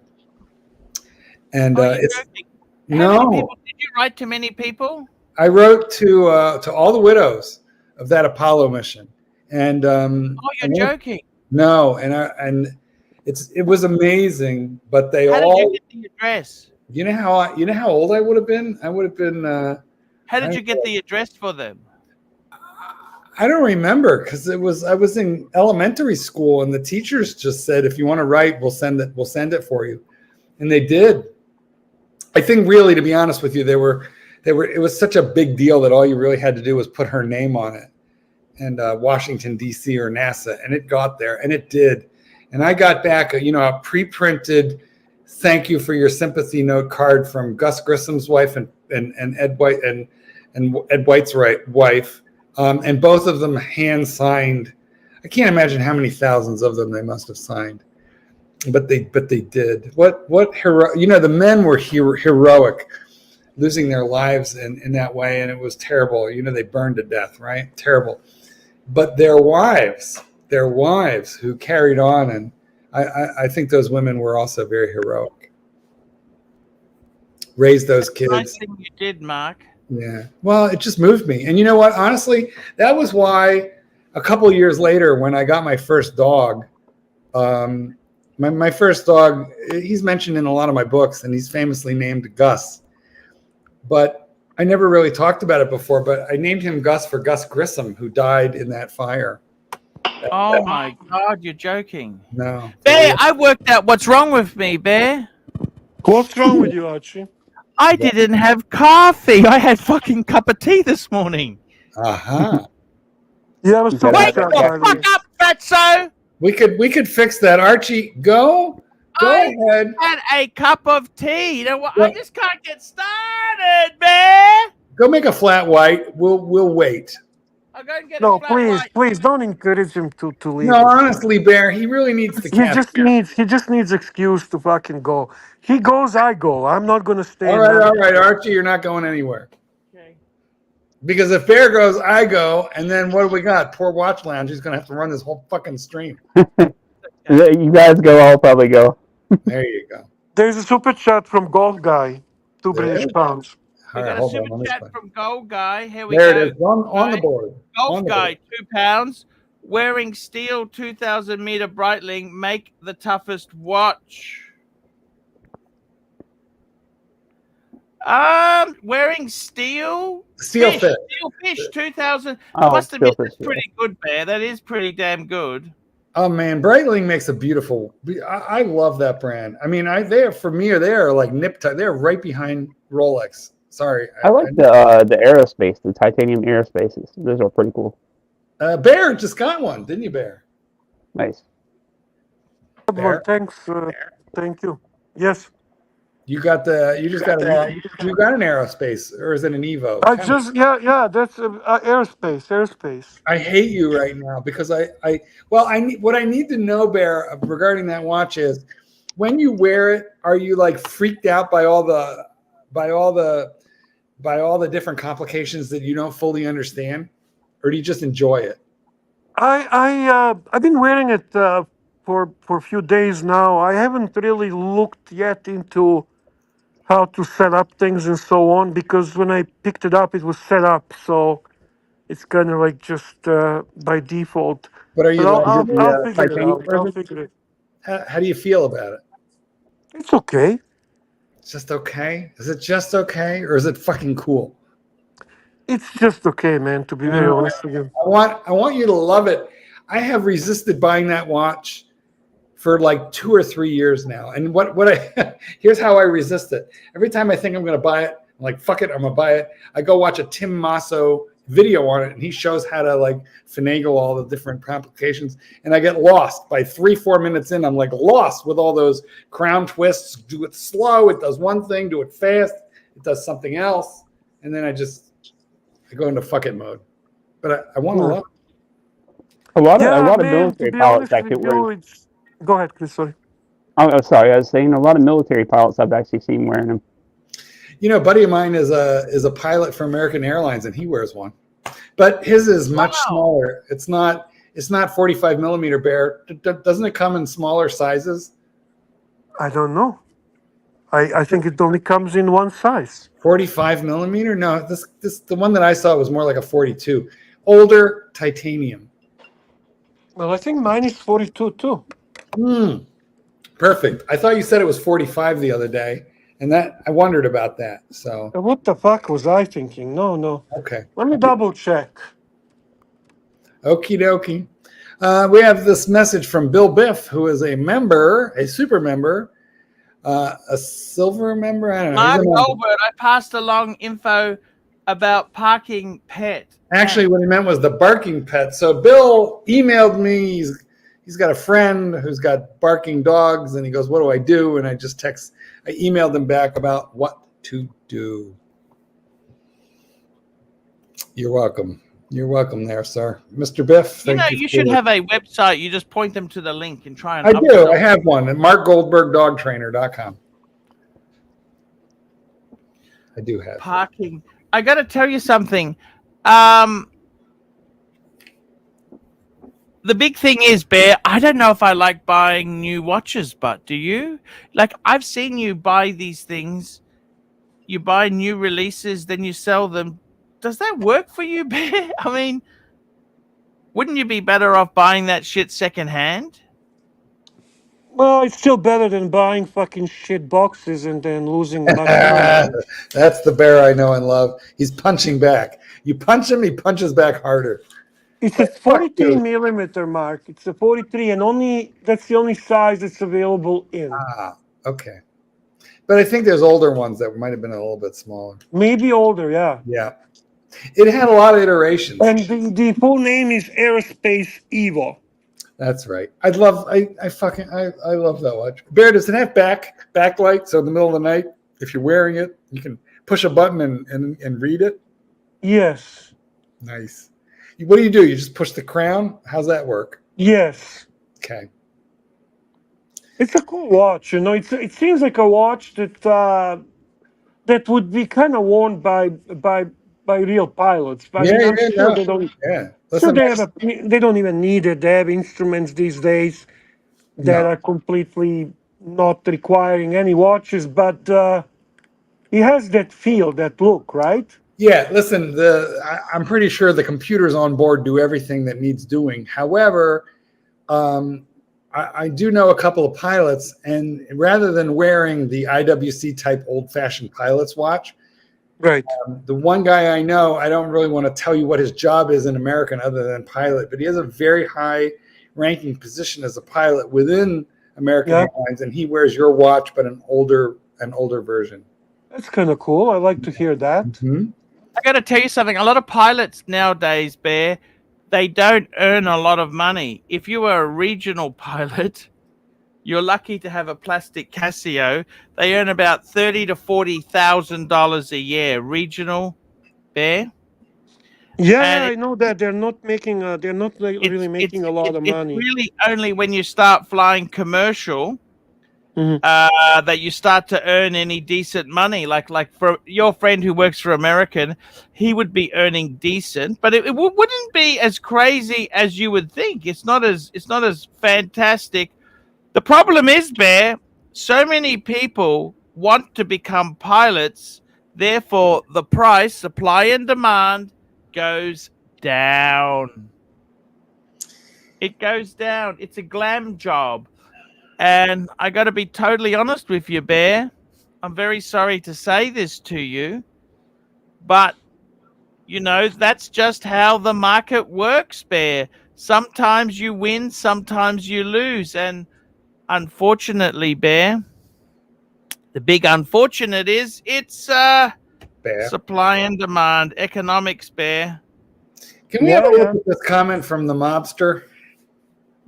And it's joking? no. How many people did you write to? Many people? I wrote to all the widows of that Apollo mission, and You're joking. No, and it was amazing. But they How all. did you get the address? You know how old I would have been? I would have been. How did you get the address for them? I don't remember because I was in elementary school, and the teachers just said, "If you want to write, we'll send it for you," and they did. I think really, to be honest with you, it was such a big deal that all you really had to do was put her name on it, and Washington D.C. or NASA, and it got there, and it did, and I got back a pre-printed thank you for your sympathy note card from Gus Grissom's wife and Ed White and Ed White's wife, and both of them hand signed. I can't imagine how many thousands of them they must have signed, but they did. What hero? The men were heroic, losing their lives in that way, and it was terrible. They burned to death, right? Terrible. But their wives who carried on, and I think those women were also very heroic. Raised those kids. Nice thing you did, Mark. Yeah. Well, it just moved me. And you know what? Honestly, that was why a couple of years later, when I got my first dog, my first dog, he's mentioned in a lot of my books, and he's famously named Gus. But I never really talked about it before, but I named him Gus for Gus Grissom, who died in that fire. Oh my God, you're joking. No. Bear, I worked out what's wrong with me, Bear. What's wrong with you, Archie? I didn't have coffee. I had fucking cup of tea this morning. Uh-huh. You have a super Wake chat, the by the way. fuck up, fatso. We could fix that. Archie, go ahead. Had a cup of tea. You know what? Yeah. I just can't get started, Bear. Go make a flat white. We'll wait. I'll go and get No, a flat please don't encourage him to leave. No, honestly, Bear, he really needs the He just needs excuse to fucking go. He goes, I go. I'm not gonna stay. All right, Archie, you're not going anywhere. Okay. Because if Bear goes, I go, and then what do we got? Poor Watch Lounge. He's gonna have to run this whole fucking stream. You guys go. I'll probably go. There you go. There's a super chat from Golf Guy, 2 There British is. pounds. We All right, got a hold on, super let me chat find- from Gold Guy. Here we There go. it is on the board. Golf On the Guy, board. £2. Wearing steel 2,000 meter Breitling. Make the toughest watch. Wearing steel. Steel fish. Steel fish 2,000. Oh, Must admit, steel that's fish, pretty good, Bear. That is pretty damn good. Oh man, Breitling makes a beautiful. I love that brand. I mean, they are like nip tuck. They're right behind Rolex. Sorry, I like the aerospace, the titanium aerospaces. Those are pretty cool. Bear just got one, didn't you, Bear? Nice. There. Thanks. Thank you. Yes. You got the. You just got a. You got an aerospace, or is it an Evo? I just yeah. That's airspace. I hate you right now because I need what I need to know, Bear, regarding that watch is when you wear it, are you like freaked out by all the different complications that you don't fully understand, or do you just enjoy it? I've been wearing it for a few days now. I haven't really looked yet into how to set up things and so on because when I picked it up, it was set up, so it's kind of like just by default. But are But you like? Is it I'll the figure it titanium out. I'll version? figure it. How do you feel about it? It's okay. It's just okay. Is it just okay, or is it fucking cool? It's just okay, man. To be very honest with you. I want you to love it. I have resisted buying that watch for like 2 or 3 years now. And what I here's how I resist it. Every time I think I'm going to buy it, I'm like, fuck it, I'm going to buy it. I go watch a Tim Masso video on it, and he shows how to like finagle all the different complications. And I get lost by 3-4 minutes in. I'm like lost with all those crown twists. Do it slow. It does one thing. Do it fast. It does something else. And then I go into fuck it mode. But I want to love it. A lot of Man. To military be pilots honest actually with wear. you, it's. Go ahead, Chris. Sorry. Oh, sorry. I was saying a lot of military pilots I've actually seen wearing them. You know, a buddy of mine is a pilot for American Airlines, and he wears one. But his is much smaller. It's not 45 millimeter, Bear. Doesn't it come in smaller sizes? I don't know. I think it only comes in one size. 45 millimeter? No, this the one that I saw was more like a 42. Older titanium. Well, I think mine is 42 too. Perfect. I thought you said it was 45 the other day, and that I wondered about that. So What the fuck was I thinking? No. okay. Let me double check. Okie dokie. We have this message from Bill Biff, who is a member, a super member, a silver member. I don't know. Mark Goldberg, I passed along info about parking pet. Actually, what he meant was the barking pet. So Bill emailed me. He's got a friend who's got barking dogs, and he goes, "What do I do?" And I emailed him back about what to do. You're welcome. You're welcome there, sir. Mr. Biff. You should have a website. You just point them to the link and try and I do. I have one at markgoldbergdogtrainer.com. I do have parking. I got to tell you something. The big thing is, Bear, I don't know if I like buying new watches, but do you? Like, I've seen you buy these things. You buy new releases, then you sell them. Does that work for you, Bear? I mean, wouldn't you be better off buying that shit secondhand? Well, it's still better than buying fucking shit boxes and then losing money. That's the Bear I know and love. He's punching back. You punch him, he punches back harder. It's a 43 millimeter, Mark. It's a 43, and that's the only size that's available in. Okay. But I think there's older ones that might have been a little bit smaller. Maybe older, yeah. Yeah. It had a lot of iterations. And the full name is Aerospace Evo. That's right. I love that watch. Bear, does it have backlight? So in the middle of the night, if you're wearing it, you can push a button and read it? Yes. Nice. What do? You just push the crown? How's that work? Yes. Okay. It's a cool watch, It seems like a watch that would be kind of worn by real pilots. But I'm sure they don't. Yeah. Listen, they don't even need it. They have instruments these days that are completely not requiring any watches, but it has that feel, that look, right? Yeah, listen, I'm pretty sure the computers on board do everything that needs doing. However, I do know a couple of pilots, and rather than wearing the IWC type old-fashioned pilot's watch, right? The one guy I know, I don't really want to tell you what his job is in American other than pilot, but he has a very high-ranking position as a pilot within American Airlines, and he wears your watch, but an older version. That's kind of cool. I like to hear that. Mm-hmm. I got to tell you something. A lot of pilots nowadays, Bear, they don't earn a lot of money. If you were a regional pilot, you're lucky to have a plastic Casio. They earn about $30,000 to $40,000 a year. Regional, Bear. Yeah, yeah, And I know that they're not making. They're not really making a lot of it's money. really only when you start flying commercial Mhm. that you start to earn any decent money. Like for your friend who works for American, he would be earning decent, but it wouldn't be as crazy as you would think. It's not as fantastic. The problem is, Bear, so many people want to become pilots, therefore the price, supply and demand, goes down. It goes down. It's a glam job. And I got to be totally honest with you, Bear. I'm very sorry to say this to you, but that's just how the market works, Bear. Sometimes you win, sometimes you lose. And unfortunately, Bear, the big unfortunate is it's Bear. supply and demand, economics, Bear. Can we have Yeah, a look yeah. at this comment from the mobster?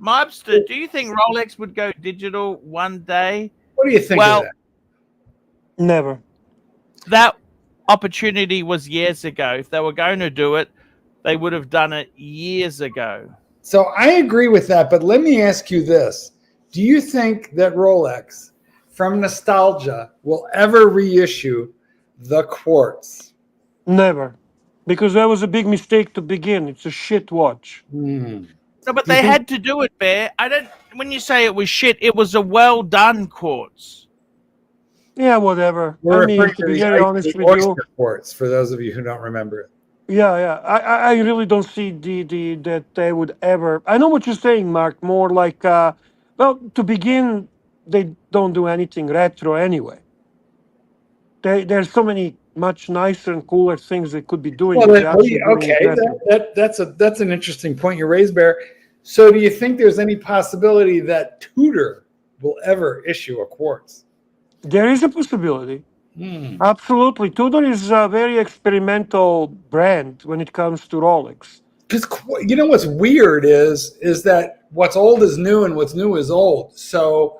Mobster, do you think Rolex would go digital one day? What do you think of Well, that? Never. that opportunity was years ago. If they were going to do it, they would have done it years ago. So I agree with that, but let me ask you this. Do you think that Rolex, from nostalgia, will ever reissue the quartz? Never. Because that was a big mistake to begin. It's a shit watch. Hmm. No, but Do you they think? had to do it, Bear. I don't. When you say it was shit, it was a well done quartz. Yeah, whatever. We're I referring mean, to to be the very honest icy with you, oyster quartz, for those of you who don't remember it. yeah, yeah. I really don't see the that they would ever. I know what you're saying, Mark. More like, well, to begin, they don't do anything retro anyway. There's so many much nicer and cooler things they could be doing Well, if then, they're actually doing it okay, retro. that's an interesting point you raised, Bear. So, do you think there's any possibility that Tudor will ever issue a quartz? There is a possibility. Hmm. Absolutely. Tudor is a very experimental brand when it comes to Rolex. Because you know what's weird is that what's old is new and what's new is old. So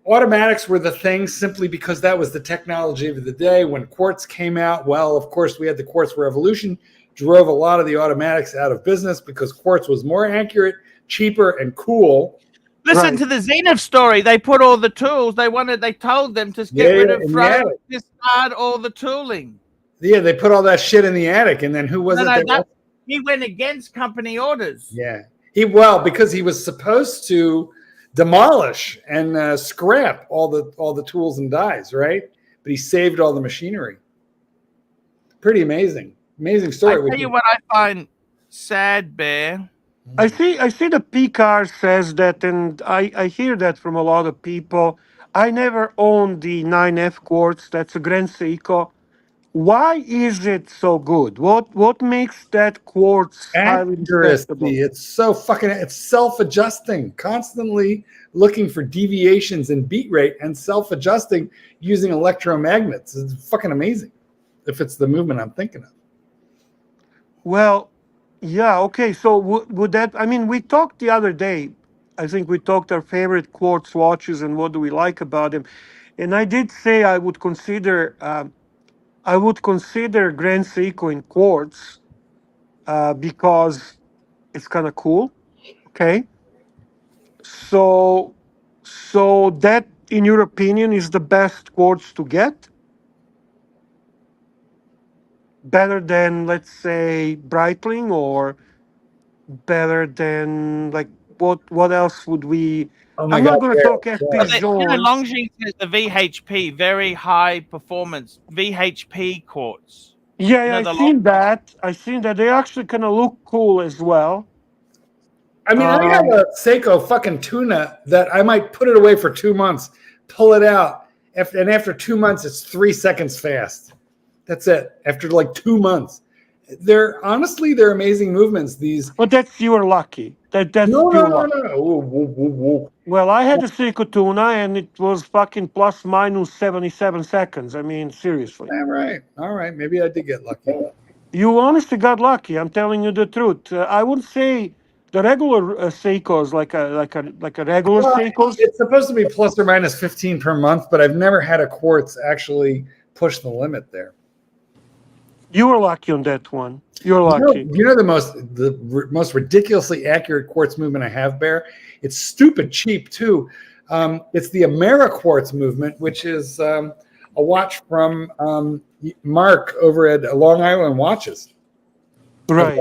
automatics were the thing simply because that was the technology of the day. When quartz came out, well, of course, we had the quartz revolution, drove a lot of the automatics out of business because quartz was more accurate, cheaper, and cool. Listen Right. to the Zenith story. They put all the tools they wanted. They told them to Yeah, get rid of, in the throw, attic. discard all the tooling. Yeah, they put all that shit in the attic, and then who was No, it no, that? he went against company orders. Yeah, because he was supposed to demolish and scrap all the tools and dies, right? But he saved all the machinery. Pretty amazing I story. tell you what I find sad, Bear. I see the PCAR says that, and I hear that from a lot of people. I never owned the 9F quartz. That's a Grand Seiko. Why is it so good? What makes that quartz highly respectable? Accuracy. It's self-adjusting, constantly looking for deviations in beat rate and self-adjusting using electromagnets. It's fucking amazing. If it's the movement I'm thinking of. Well, yeah, okay. So would that? I mean, we talked the other day. I think we talked our favorite quartz watches and what do we like about them. And I did say I would consider Grand Seiko in quartz because it's kind of cool. Okay, so that, in your opinion, is the best quartz to get, better than, let's say, Breitling, or better than, like, what else would we? Oh my I'm God, not going to talk FP yeah. Jones. Longines has the VHP, very high performance VHP quartz. Yeah, You yeah, know I the seen that. I seen that. They actually kind of look cool as well. I mean, I have Um, a Seiko fucking tuna that I might put it away for 2 months, pull it out, and after 2 months, it's 3 seconds fast. That's it. After like 2 months, they're amazing movements. These but that's, you were lucky. That's no, no, pure no, luck. no. Whoa, whoa, whoa, whoa. Well, I had a Seiko tuna, and it was fucking plus minus 77 seconds. I mean, seriously. All right. Maybe I did get lucky. You honestly got lucky. I'm telling you the truth. I wouldn't say The regular Seikos, like a regular Well, Seikos. it's supposed to be plus or minus 15 per month, but I've never had a quartz actually push the limit there. You were lucky on that one. You're lucky. You know the most ridiculously accurate quartz movement I have, Bear? It's stupid cheap too. It's the AmeriQuartz movement, which is a watch from Mark over at Long Island Watches. Right.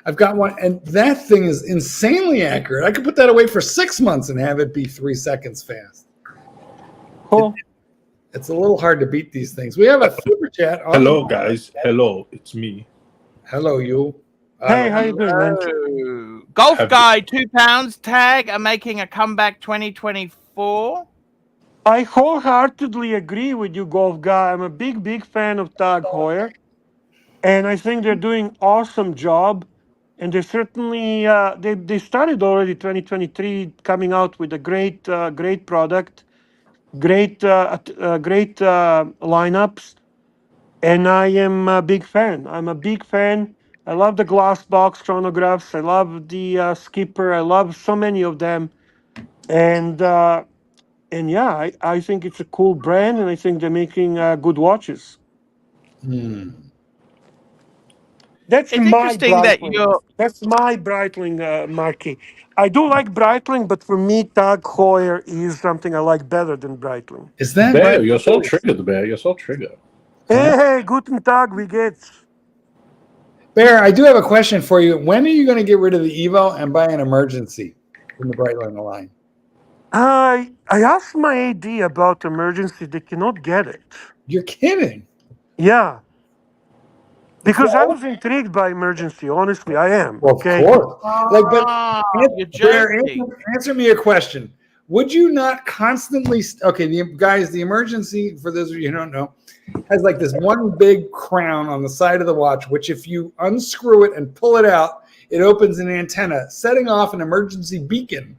I've got one, and that thing is insanely accurate. I could put that away for 6 months and have it be 3 seconds fast. Cool. It's a little hard to beat these things. We have a super chat. Hello, guys. Hello, it's me. Hello, you. Hey, how you doing, man? Oh, Golf Guy, £2 tag are making a comeback 2024. I wholeheartedly agree with you, Golf Guy. I'm a big fan of Tag Heuer, and I think they're doing awesome job. And they certainly they started already 2023 coming out with a great product, great lineups, and I am a big fan. I'm a big fan. I love the glass box chronographs. I love the Skipper. I love so many of them, and yeah, I think it's a cool brand, and I think they're making good watches. That's It's my interesting that Breitling. you're. That's my Breitling marquee. I do like Breitling, but for me, Tag Heuer is something I like better than Breitling. Is that Bear, right? you're so triggered, Bear. You're so triggered. Hey, guten Tag, wie geht's? Bear, I do have a question for you. When are you going to get rid of the Evo and buy an Emergency from the Breitling line? I asked my AD about Emergency. They cannot get it. You're kidding. Yeah. Because I was intrigued by Emergency. Honestly, I am. Well, Okay. of course. Like, but You're Bear, joking. answer me a question. Would you not constantly? Okay, the Emergency, for those of you who don't know, has like this one big crown on the side of the watch, which if you unscrew it and pull it out, it opens an antenna, setting off an emergency beacon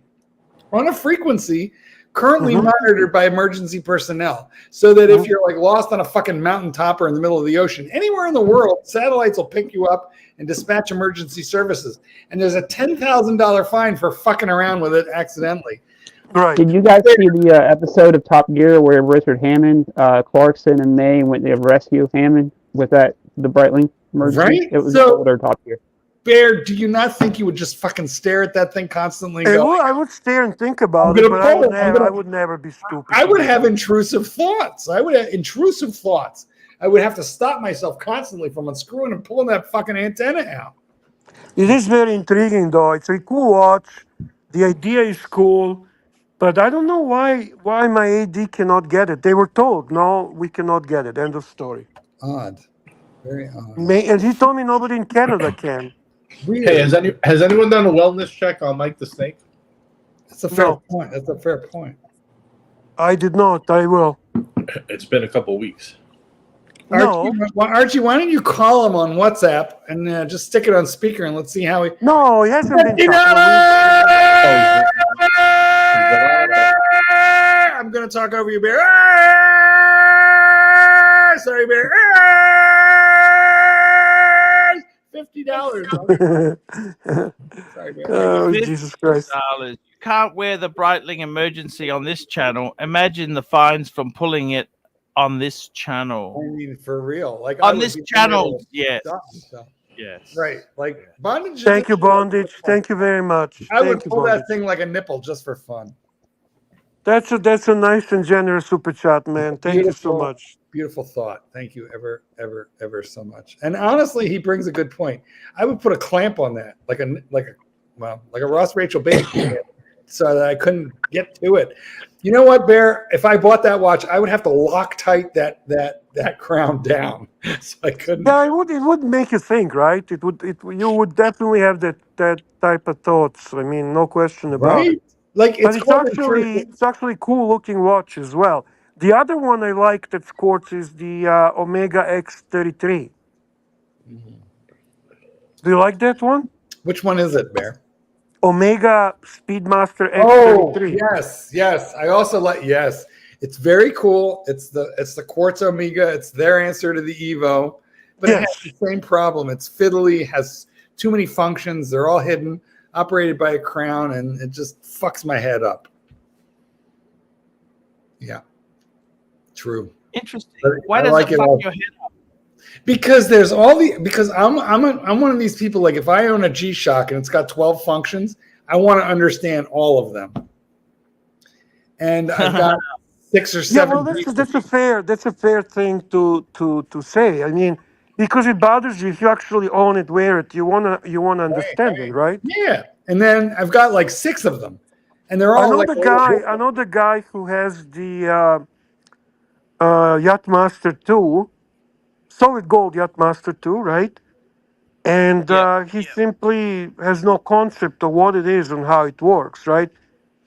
on a frequency currently monitored by emergency personnel, so that if you're like lost on a fucking mountaintop or in the middle of the ocean, anywhere in the world, satellites will pick you up and dispatch emergency services. And there's a $10,000 fine for fucking around with it accidentally. Right. Did you guys see the episode of Top Gear where Richard Hammond, Clarkson, and May went to rescue Hammond with the Breitling Emergency? Right? It was So- older Top Gear. Bear, do you not think you would just fucking stare at that thing constantly? And Hey, go, well, I would stare and think about I'm it, gonna but pull it. I would never be stupid. I would have intrusive thoughts. I would have intrusive thoughts. I would have to stop myself constantly from unscrewing and pulling that fucking antenna out. It is very intriguing, though. It's a cool watch. The idea is cool, but I don't know why my AD cannot get it. They were told, no, we cannot get it. End of story. Odd. Very odd. And he told me nobody in Canada can. Weird. Hey, has anyone done a wellness check on Mike the Snake? That's a fair No. point. That's a fair point. I did not. I will. It's been a couple weeks. No. Archie, why don't you call him on WhatsApp and just stick it on speaker and let's see how he. No, he hasn't been. I'm gonna talk over you, Bear. Sorry, Bear. $50. Sorry, Bear. Oh, Jesus Christ. $50. You can't wear the Breitling Emergency on this channel. Imagine the fines from pulling it on this channel. I mean, for real. Like On this channel, yes. So. Yes. Right. Like bondage. Thank you, Bondage. Thank you very much. I would Thank you, pull Bondage. that thing like a nipple just for fun. That's a nice and generous super chat, man. Thank you so much. Beautiful thought. Thank you ever so much. And honestly, he brings a good point. I would put a clamp on that, like a Ross Rachel baby, so that I couldn't get to it. You know what, Bear? If I bought that watch, I would have to lock tight that crown down, so I couldn't. Yeah, it would make you think, right? You would definitely have that type of thoughts. I mean, no question about it. Like But it's actually cool looking watch as well. The other one I like that's quartz is the Omega X33. Do you like that one? Which one is it, Bear? Omega Speedmaster X33. Oh, yes. I also like It's very cool. It's the Quartz Omega. It's their answer to the Evo, but it has the same problem. It's fiddly, has too many functions. They're all hidden. operated by a crown, and it just fucks my head up. Yeah, true. Interesting. But Why I does like it it fuck all. your head up? Because there's all the because I'm one of these people, like if I own a G-Shock and it's got 12 functions, I want to understand all of them. And I've got 6 or Yeah, 7. well, that's a fair thing to say. I mean, because it bothers you if you actually own it, wear it. You wanna understand it, right? Yeah. And then I've got like 6 of them. And they're I all know like the guy. I know the guy who has the Yachtmaster 2, solid gold Yachtmaster 2, right? And he simply has no concept of what it is and how it works, right?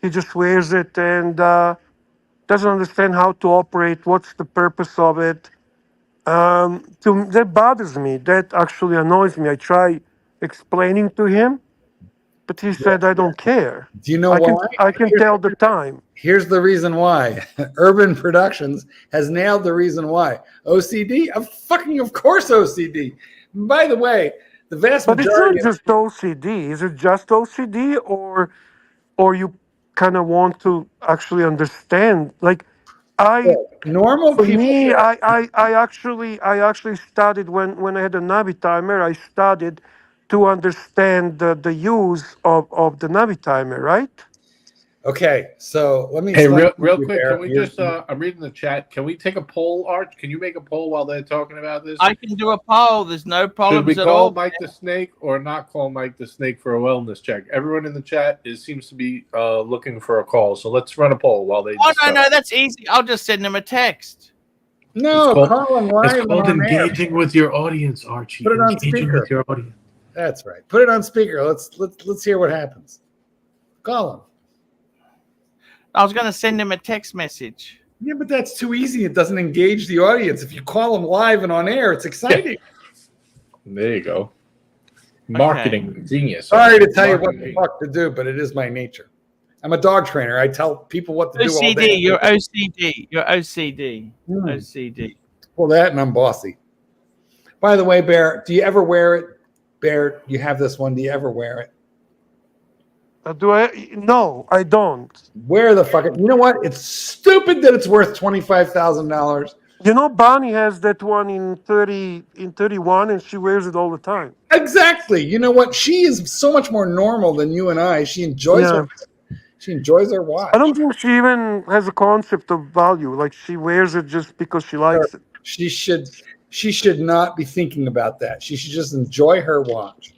He just wears it and doesn't understand how to operate. What's the purpose of it? That bothers me. That actually annoys me. I try explaining to him, but he said, "I don't care. Do you know I can why? I can tell the time." Here's the reason why. Urban Productions has nailed the reason why. OCD? Of course OCD. By the way, the vast But it's not majority of just OCD. Is it just OCD, or you kind of want to actually understand? Like, I normal for people, me, I actually studied when I had a Navi timer. I studied to understand the use of the Navi timer, right? okay, so let me Hey, explain real to you quick, there. can we just? I'm reading the chat. Can we take a poll, Arch? Can you make a poll while they're talking about this? I can do a poll. There's no Should problems we at call all. Mike the Snake or not call Mike the Snake for a wellness check? Everyone in the chat seems to be looking for a call, so let's run a poll while they. Oh discuss. no, that's easy. I'll just send him a text. No, call them live It's called on air. engaging with your audience, Archie. Put it on Engaging speaker. with your audience. That's right. Put it on speaker. Let's hear what happens. Call him. I was going to send him a text message. Yeah, but that's too easy. It doesn't engage the audience. If you call them live and on air, it's exciting. There you go. Marketing genius. Sorry to tell you what the fuck to do, but it is my nature. I'm a dog trainer. I tell people what to do all day. You're OCD. You're OCD. OCD. Well, that and I'm bossy. By the way, Bear, do you ever wear it? Bear, you have this one. Do you ever wear it? Do I? No, I don't. Where the fuck? You know what? It's stupid that it's worth $25,000. You know, Bonnie has that one in 31, and she wears it all the time. Exactly. You know what? She is so much more normal than you and I. She enjoys her. She enjoys her watch. I don't think she even has a concept of value. Like, she wears it just because she likes it. She should not be thinking about that. She should just enjoy her watch.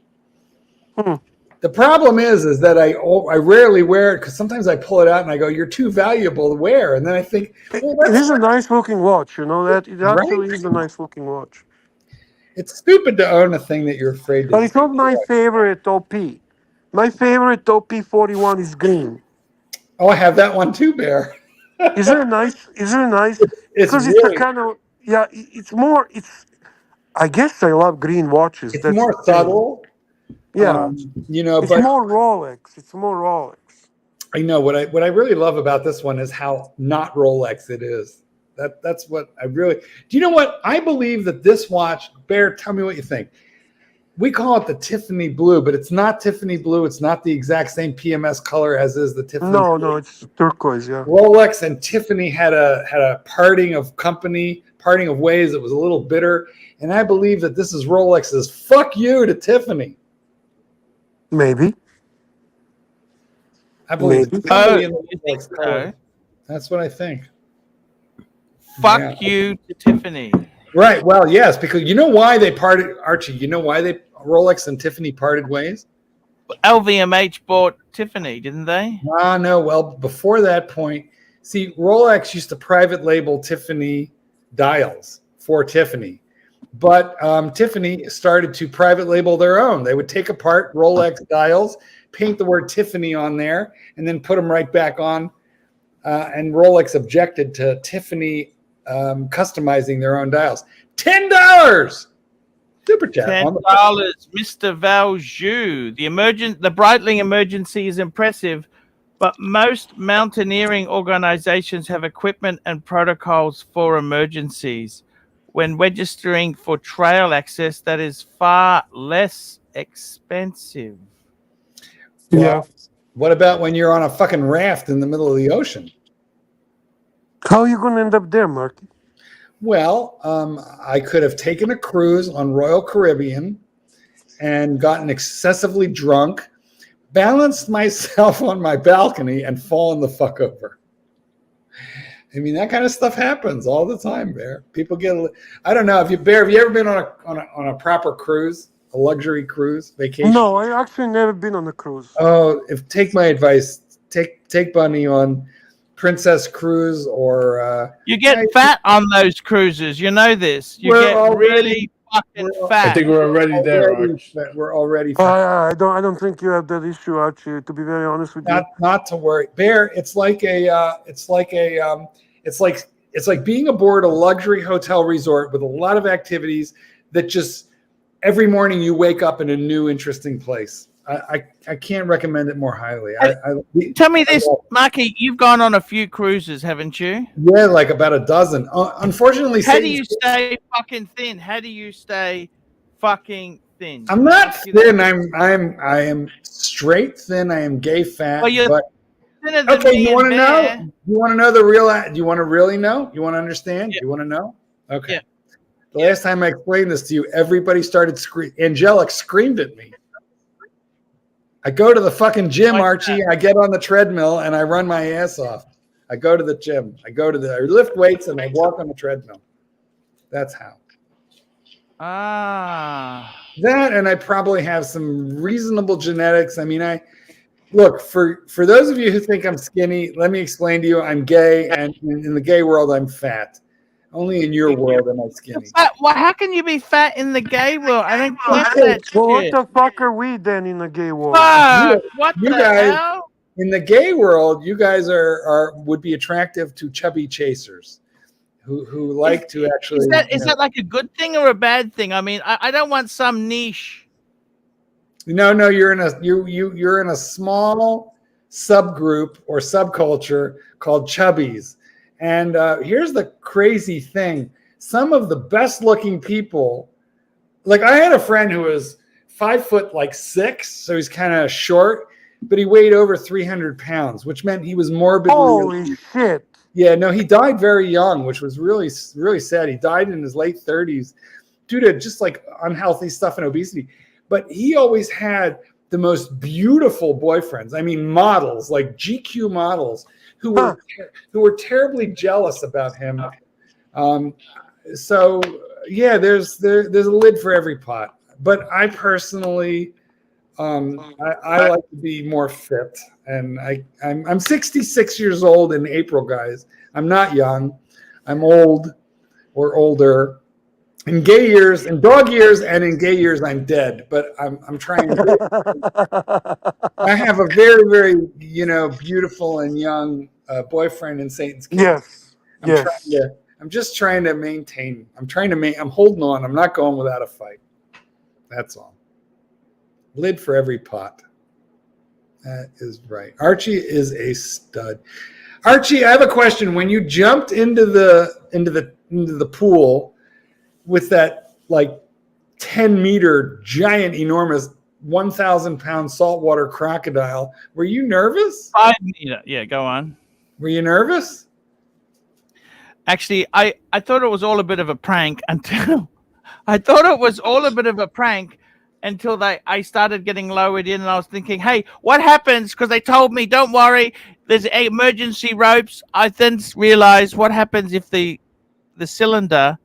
The problem is that I rarely wear it because sometimes I pull it out and I go, "You're too valuable to wear," and then I think, well, it is a nice looking watch. You know that it actually is a nice looking watch. It's stupid to own a thing that you're afraid to. But it's not my favorite OP. My favorite OP 41 is green. Oh, I have that one too, Bear. Is it nice? Because really, it's a kind of It's more. I guess I love green watches. It's more subtle. Yeah, you know, it's but more Rolex. It's more Rolex. I know what I really love about this one is how not Rolex it is. That's what I really. Do you know what I believe that this watch? Bear, tell me what you think. We call it the Tiffany blue, but it's not Tiffany blue. It's not the exact same PMS color as is the Tiffany. No, it's turquoise. Yeah. Rolex and Tiffany had a parting of ways that was a little bitter, and I believe that this is Rolex's "fuck you" to Tiffany. Maybe. I believe it's somebody in the Rolex color. That's what I think. Fuck you to Tiffany. Right. Well, yes, because you know why they parted, Archie. You know why Rolex and Tiffany parted ways? LVMH bought Tiffany, didn't they? No. Well, before that point, see, Rolex used to private label Tiffany dials for Tiffany, but Tiffany started to private label their own. They would take apart Rolex dials, paint the word Tiffany on there, and then put them right back on. And Rolex objected to Tiffany customizing their own dials. $10 super chat. $10, Mr. Valjoux. The Breitling Emergency is impressive, but most mountaineering organizations have equipment and protocols for emergencies. When registering for trail access, that is far less expensive. Yeah. What about when you're on a fucking raft in the middle of the ocean? How are you going to end up there, Marky? Well, I could have taken a cruise on Royal Caribbean and gotten excessively drunk, balanced myself on my balcony, and fallen the fuck over. I mean, that kind of stuff happens all the time, Bear. People get. I don't know if you, Bear. Have you ever been on a proper cruise, a luxury cruise vacation? No, I actually never been on a cruise. Oh, take my advice. Take Bunny on Princess Cruise or. You get fat on those cruises. You know this. You get really fucking fat. I think we're already there, Arch. We're already fat. I don't think you have that issue, Archie. To be very honest with you. Not to worry, Bear. It's like being aboard a luxury hotel resort with a lot of activities that just every morning you wake up in a new interesting place. I can't recommend it more highly. Tell me this, Marky, you've gone on a few cruises, haven't you? Yeah, like about a dozen. Unfortunately, how do you stay fucking thin? How do you stay fucking thin? I'm not thin. I am straight thin. I am gay fat. Well, you're thinner than okay, me. you want to know? You want to know the real? Do you want to really know? You want to understand? Yeah. You want to know? Okay. Yeah. The last time I explained this to you, everybody started screaming. Angelic screamed at me. I go to the fucking gym, Archie. I get on the treadmill and I run my ass off. I go to the gym. I lift weights and I walk on the treadmill. That's how. That, and I probably have some reasonable genetics. I mean, look, for those of you who think I'm skinny, let me explain to you, I'm gay, and in the gay world, I'm fat. Only in your world am I skinny. Well, how can you be fat in the gay world? I don't get that shit. Well, what the fuck are we then in the gay world? What you the guys, hell? In the gay world, you guys would be attractive to chubby chasers who like to actually. Is that like a good thing or a bad thing? I mean, I don't want some niche. No, you're in a small subgroup or subculture called chubbies. And here's the crazy thing. Some of the best looking people, like I had a friend who was 5'6", so he's kind of short, but he weighed over 300 pounds, which meant he was morbidly. Holy shit. Yeah, no, he died very young, which was really, really sad. He died in his late 30s due to just like unhealthy stuff and obesity. But he always had the most beautiful boyfriends. I mean, models, like GQ models, who were terribly jealous about him. So yeah, there's a lid for every pot. But I personally, I like to be more fit, and I'm 66 years old in April, guys. I'm not young. I'm old or older. In gay years, in dog years, and in gay years, I'm dead. But I'm trying. I have a very, very beautiful and young boyfriend in Satan's Kingdom. Yes. I'm just trying to maintain. I'm holding on. I'm not going without a fight. That's all. Lid for every pot. That is right. Archie is a stud. Archie, I have a question. When you jumped into the pool with that like 10-meter giant, enormous 1,000-pound saltwater crocodile, were you nervous? 5 meter. Yeah, go on. Were you nervous? Actually, I thought it was all a bit of a prank until I started getting lowered in, and I was thinking, hey, what happens? Because they told me, don't worry, there's emergency ropes. I then realized what happens if the cylinder,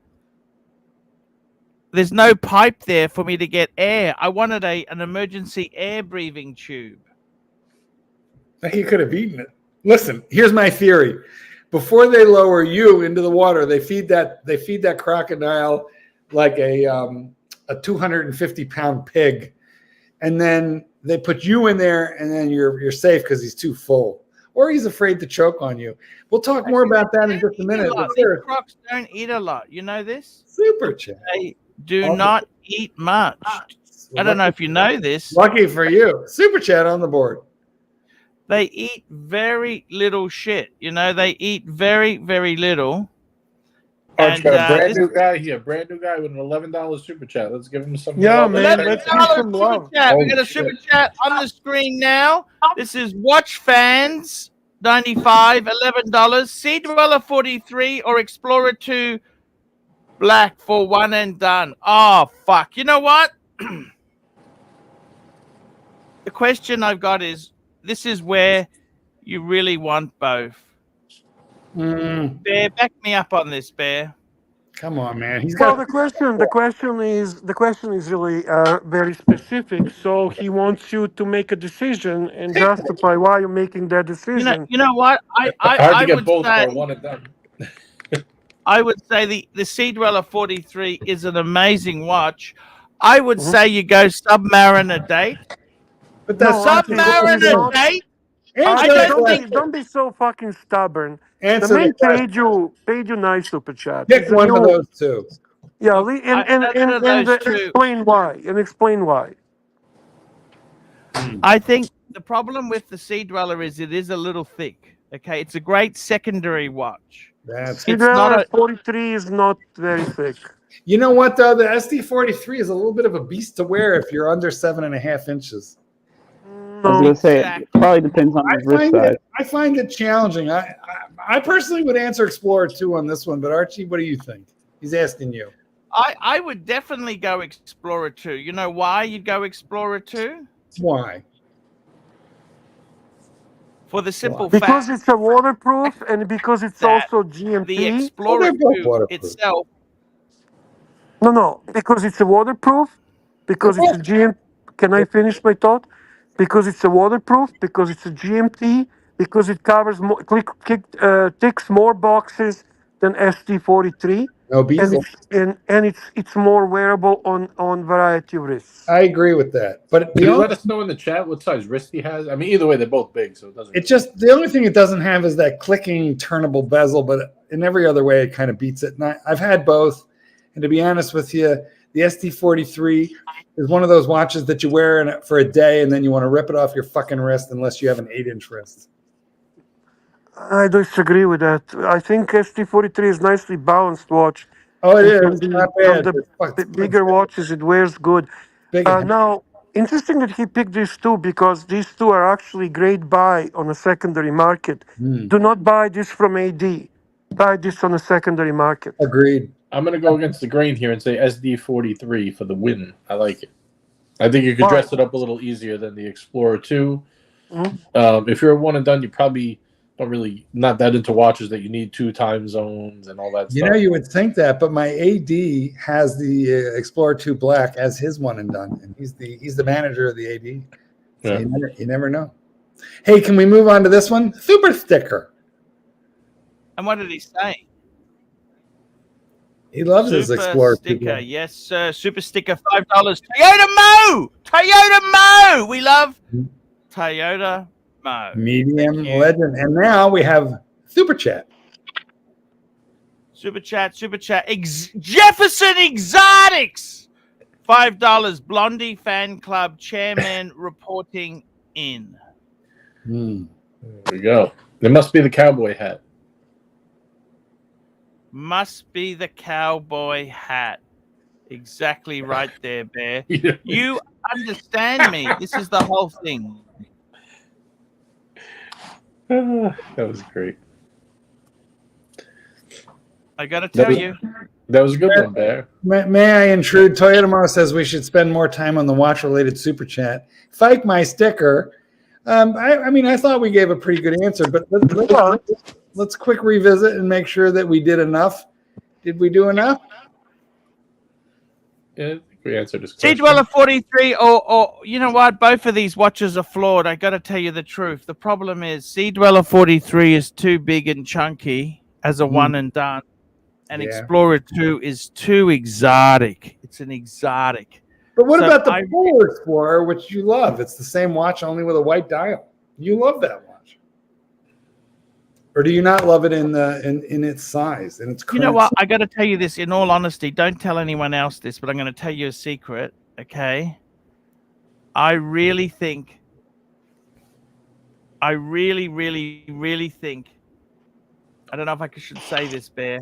there's no pipe there for me to get air. I wanted an emergency air breathing tube. You could have eaten it. Listen, here's my theory. Before they lower you into the water, they feed that crocodile like a 250-pound pig, and then they put you in there, and then you're safe because he's too full, or he's afraid to choke on you. We'll talk more about that in just a minute. These crocs don't eat a lot. You know this? Super chat. They do not eat much. I don't know if you know this. Lucky for you. Super chat on the board. They eat very little shit. They eat very, very little. Arch And, got a brand this- new guy here, brand new guy with an $11 super chat. Let's give him some Yeah, love. man, $11 let's give some love. super chat. We Holy got a shit. super chat on the screen now. This is Watch Fans 95, $11. Sea Dweller 43 or Explorer 2 Black for one and done. Oh fuck! You know what? The question I've got is: this is where you really want both. Bear, back me up on this, Bear. Come on, man. He's Well, got. the question is really very specific. So he wants you to make a decision and justify why you're making that decision. You know what? Hard to I get would both say for one and done. I would say the Sea Dweller 43 is an amazing watch. I would say you go Submariner date. But that's No, Archie, this is Submariner not. date. Answer Archie, the don't think- question. don't be so fucking stubborn. The Answer man the question. paid you nice super chat. Pick He's a one of new- those two. Yeah, Look, out of those two- explain why. And explain why. I think the problem with the Sea Dweller is it is a little thick. Okay, it's a great secondary watch. That's. It's not a 43 is not very thick. You know what though? The SD43 is a little bit of a beast to wear if you're under 7.5 inches. I was No, gonna say Exactly. it probably depends on the wrist size. I find it challenging. I personally would answer Explorer 2 on this one, but Archie, what do you think? He's asking you. I would definitely go Explorer 2. You know why you'd go Explorer 2? Why? For the simple because fact it's a waterproof and because it's that also the GMT. Explorer they're both 2 waterproof. itself. No, because it's a waterproof, because it's a GMT. Can I finish my thought? Because it's a waterproof, because it's a GMT, because it covers more, ticks more boxes than ST43, No and bezel. it's more wearable on variety of wrists. I agree with that. But Can you let us know in the chat what size wrist he has? I mean, either way, they're both big, so it doesn't. It's just the only thing it doesn't have is that clicking turnable bezel, but in every other way, it kind of beats it. And I've had both. And to be honest with you, the ST43 is one of those watches that you wear for a day and then you want to rip it off your fucking wrist unless you have an 8-inch wrist. I disagree with that. I think ST43 is nicely balanced watch. Oh, it And is. from Not from bad. the bigger watches, it wears good. Big. Now, interesting that he picked these two because these two are actually great buy on a secondary market. Do not buy this from AD. Buy this on a secondary market. Agreed. I'm going to go against the grain here and say SD43 for the win. I like it. I think you could Why? dress it up a little easier than the Explorer 2. Mhm. If you're a one and done, you probably not that into watches that you need 2 time zones and all that You stuff. know, you would think that, but my AD has the Explorer 2 Black as his one and done, and he's the manager of the AD. So Yeah. you never know. Hey, can we move on to this one? Super sticker. And what did he say? He loves his Super Explorer 2 sticker, Black. yes, sir. Super sticker, $5. Toyota Mo! Toyota Mo! We love Toyota Mo. Medium Thank you. legend. And now we have Super Chat. Super chat. Jefferson Exotics, $5. Blondie fan club chairman reporting in. Hmm. There we go. There must be the cowboy hat. Must be the cowboy hat. Exactly right there, Bear. Yeah. You understand me. This is the whole thing. That was great. I got to tell you. That was a good one, Bear. May I intrude? Toyota Mo says we should spend more time on the watch-related Super Chat. Fike my sticker. I mean, I thought we gave a pretty good answer, but let's quick revisit and make sure that we did enough. Did we do enough? Yeah, I think we answered this Sea question. Dweller 43 or you know what? Both of these watches are flawed. I got to tell you the truth. The problem is Sea Dweller 43 is too big and chunky as a one and done. And Yeah. Explorer 2 is too exotic. It's an exotic. But what So about the I- Polar Explorer, which you love? It's the same watch, only with a white dial. You love that watch, or do you not love it in its size and its? You know current what? size? I got to tell you this in all honesty. Don't tell anyone else this, but I'm going to tell you a secret. Okay. I really think. I really think. I don't know if I should say this, Bear.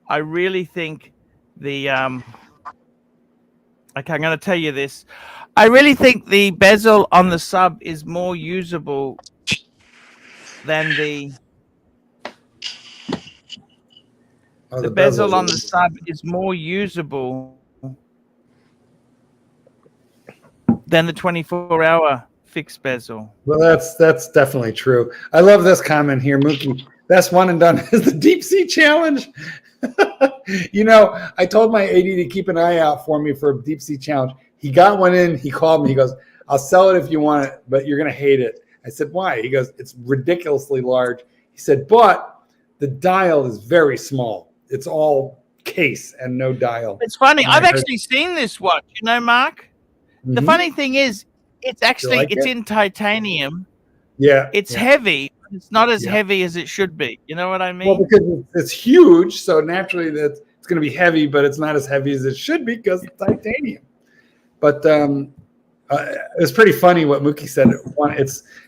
I really think the okay, I'm going to tell you this. I really think the bezel on the sub is more usable than Oh, the the bezel. bezel on the sub is more usable than the 24-hour fixed bezel. Well, that's definitely true. I love this comment here, Mookie. Best one and done is the deep sea challenge. You know, I told my AD to keep an eye out for me for a deep sea challenge. He got one in. He called me. He goes, "I'll sell it if you want it, but you're gonna hate it." I said, "Why?" He goes, "It's ridiculously large." He said, "But the dial is very small. It's all case and no dial." It's funny. And I've I heard- actually seen this watch. You know, Mark. The Mhm. funny thing is, it's actually like it's it? in titanium. Yeah, It's yeah. heavy, but it's not as Yeah. heavy as it should be. You know what I Well, mean? because it's huge, so naturally that it's going to be heavy, but it's not as heavy as it should be because it's titanium. But it's pretty funny what Mookie said.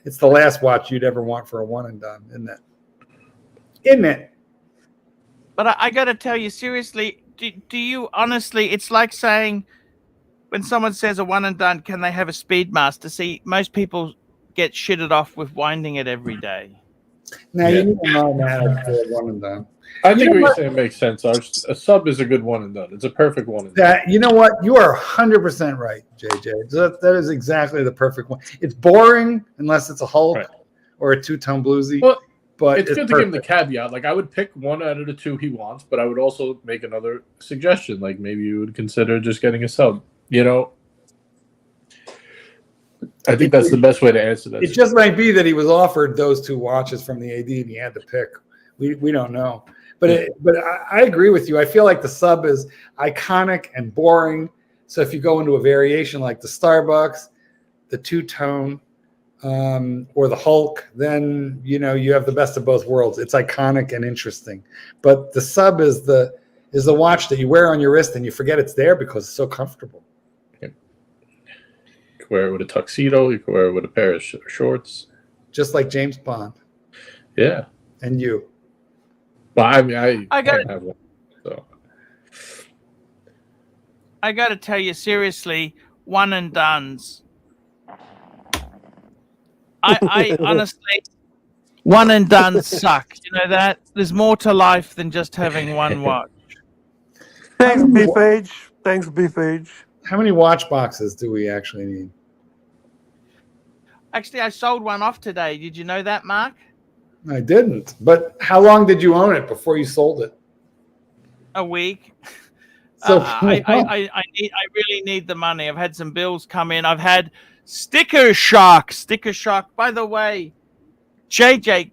It's the last watch you'd ever want for a one and done, isn't it? Isn't it? But I got to tell you seriously. Do you honestly? It's like saying when someone says a one and done, can they have a Speedmaster? See, most people get shitted off with winding it every day. Now Yeah. you need an automatic for a one and done. I think know what you're what? saying makes sense. A sub is a good one and done. It's a perfect one and done. That you know what? You are 100% right, JJ. That is exactly the perfect one. It's boring unless it's a Hulk Right. or a two-tone bluesy. Well, But it's good to give him the caveat. Like, I would pick one out of the two he wants, but I would also make another suggestion. Like, maybe you would consider just getting a sub. You know, I think that's the best way to answer that. It just might be that he was offered those two watches from the AD and he had to pick. We don't know. But I agree with you. I feel like the sub is iconic and boring. So if you go into a variation like the Starbucks, the two-tone, or the Hulk, then you know you have the best of both worlds. It's iconic and interesting. But the sub is the watch that you wear on your wrist and you forget it's there because it's so comfortable. You can wear it with a tuxedo. You can wear it with a pair of shorts. Just like James Bond. Yeah. And you. Well, I mean, I got can't have one. So I got to tell you seriously, one and dones. I honestly, one and done suck. You know that? There's more to life than just having one watch. Thanks, Beef Age. Thanks, Beef Age. How many watch boxes do we actually need? Actually, I sold one off today. Did you know that, Mark? I didn't. But how long did you own it before you sold it? A week. So I really need the money. I've had some bills come in. I've had sticker shock. By the way, JJ,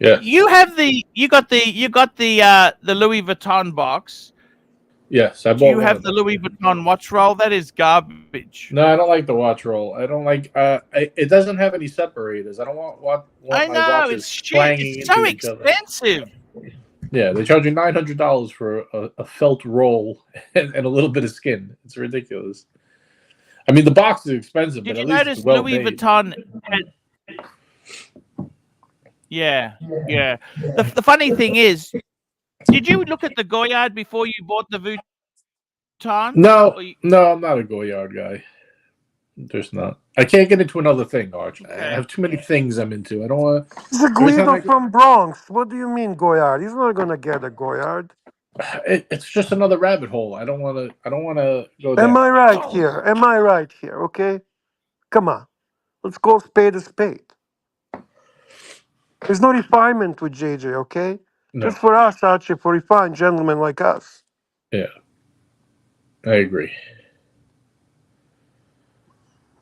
yeah, you got the Louis Vuitton box. yes, I bought. Do you one have of the them. Louis Vuitton watch roll? That is garbage. No, I don't like the watch roll. I don't like. It doesn't have any separators. I don't want I my know watches it's shit. clanging It's so into each other. expensive. Yeah, they charge you $900 for a felt roll and a little bit of skin. It's ridiculous. I mean, the box is expensive, Did but you at least notice it's well Louis made. Vuitton had? Yeah. The funny thing is, did you look at the Goyard before you bought the Vuitton? No, Or you- no, I'm not a Goyard guy. There's not. I can't get into another thing, Arch. I Okay. have too many things I'm into. I don't want to. He's a Guido from Bronx. What do you mean, Goyard? He's not going to get a Goyard. It's just another rabbit hole. I don't want to. I don't want to go there. Am I right here? Am I right here? Okay? Come on. Let's go spade a spade. There's no refinement with JJ, okay? No. Just for us, Archie, for refined gentlemen like us. Yeah, I agree.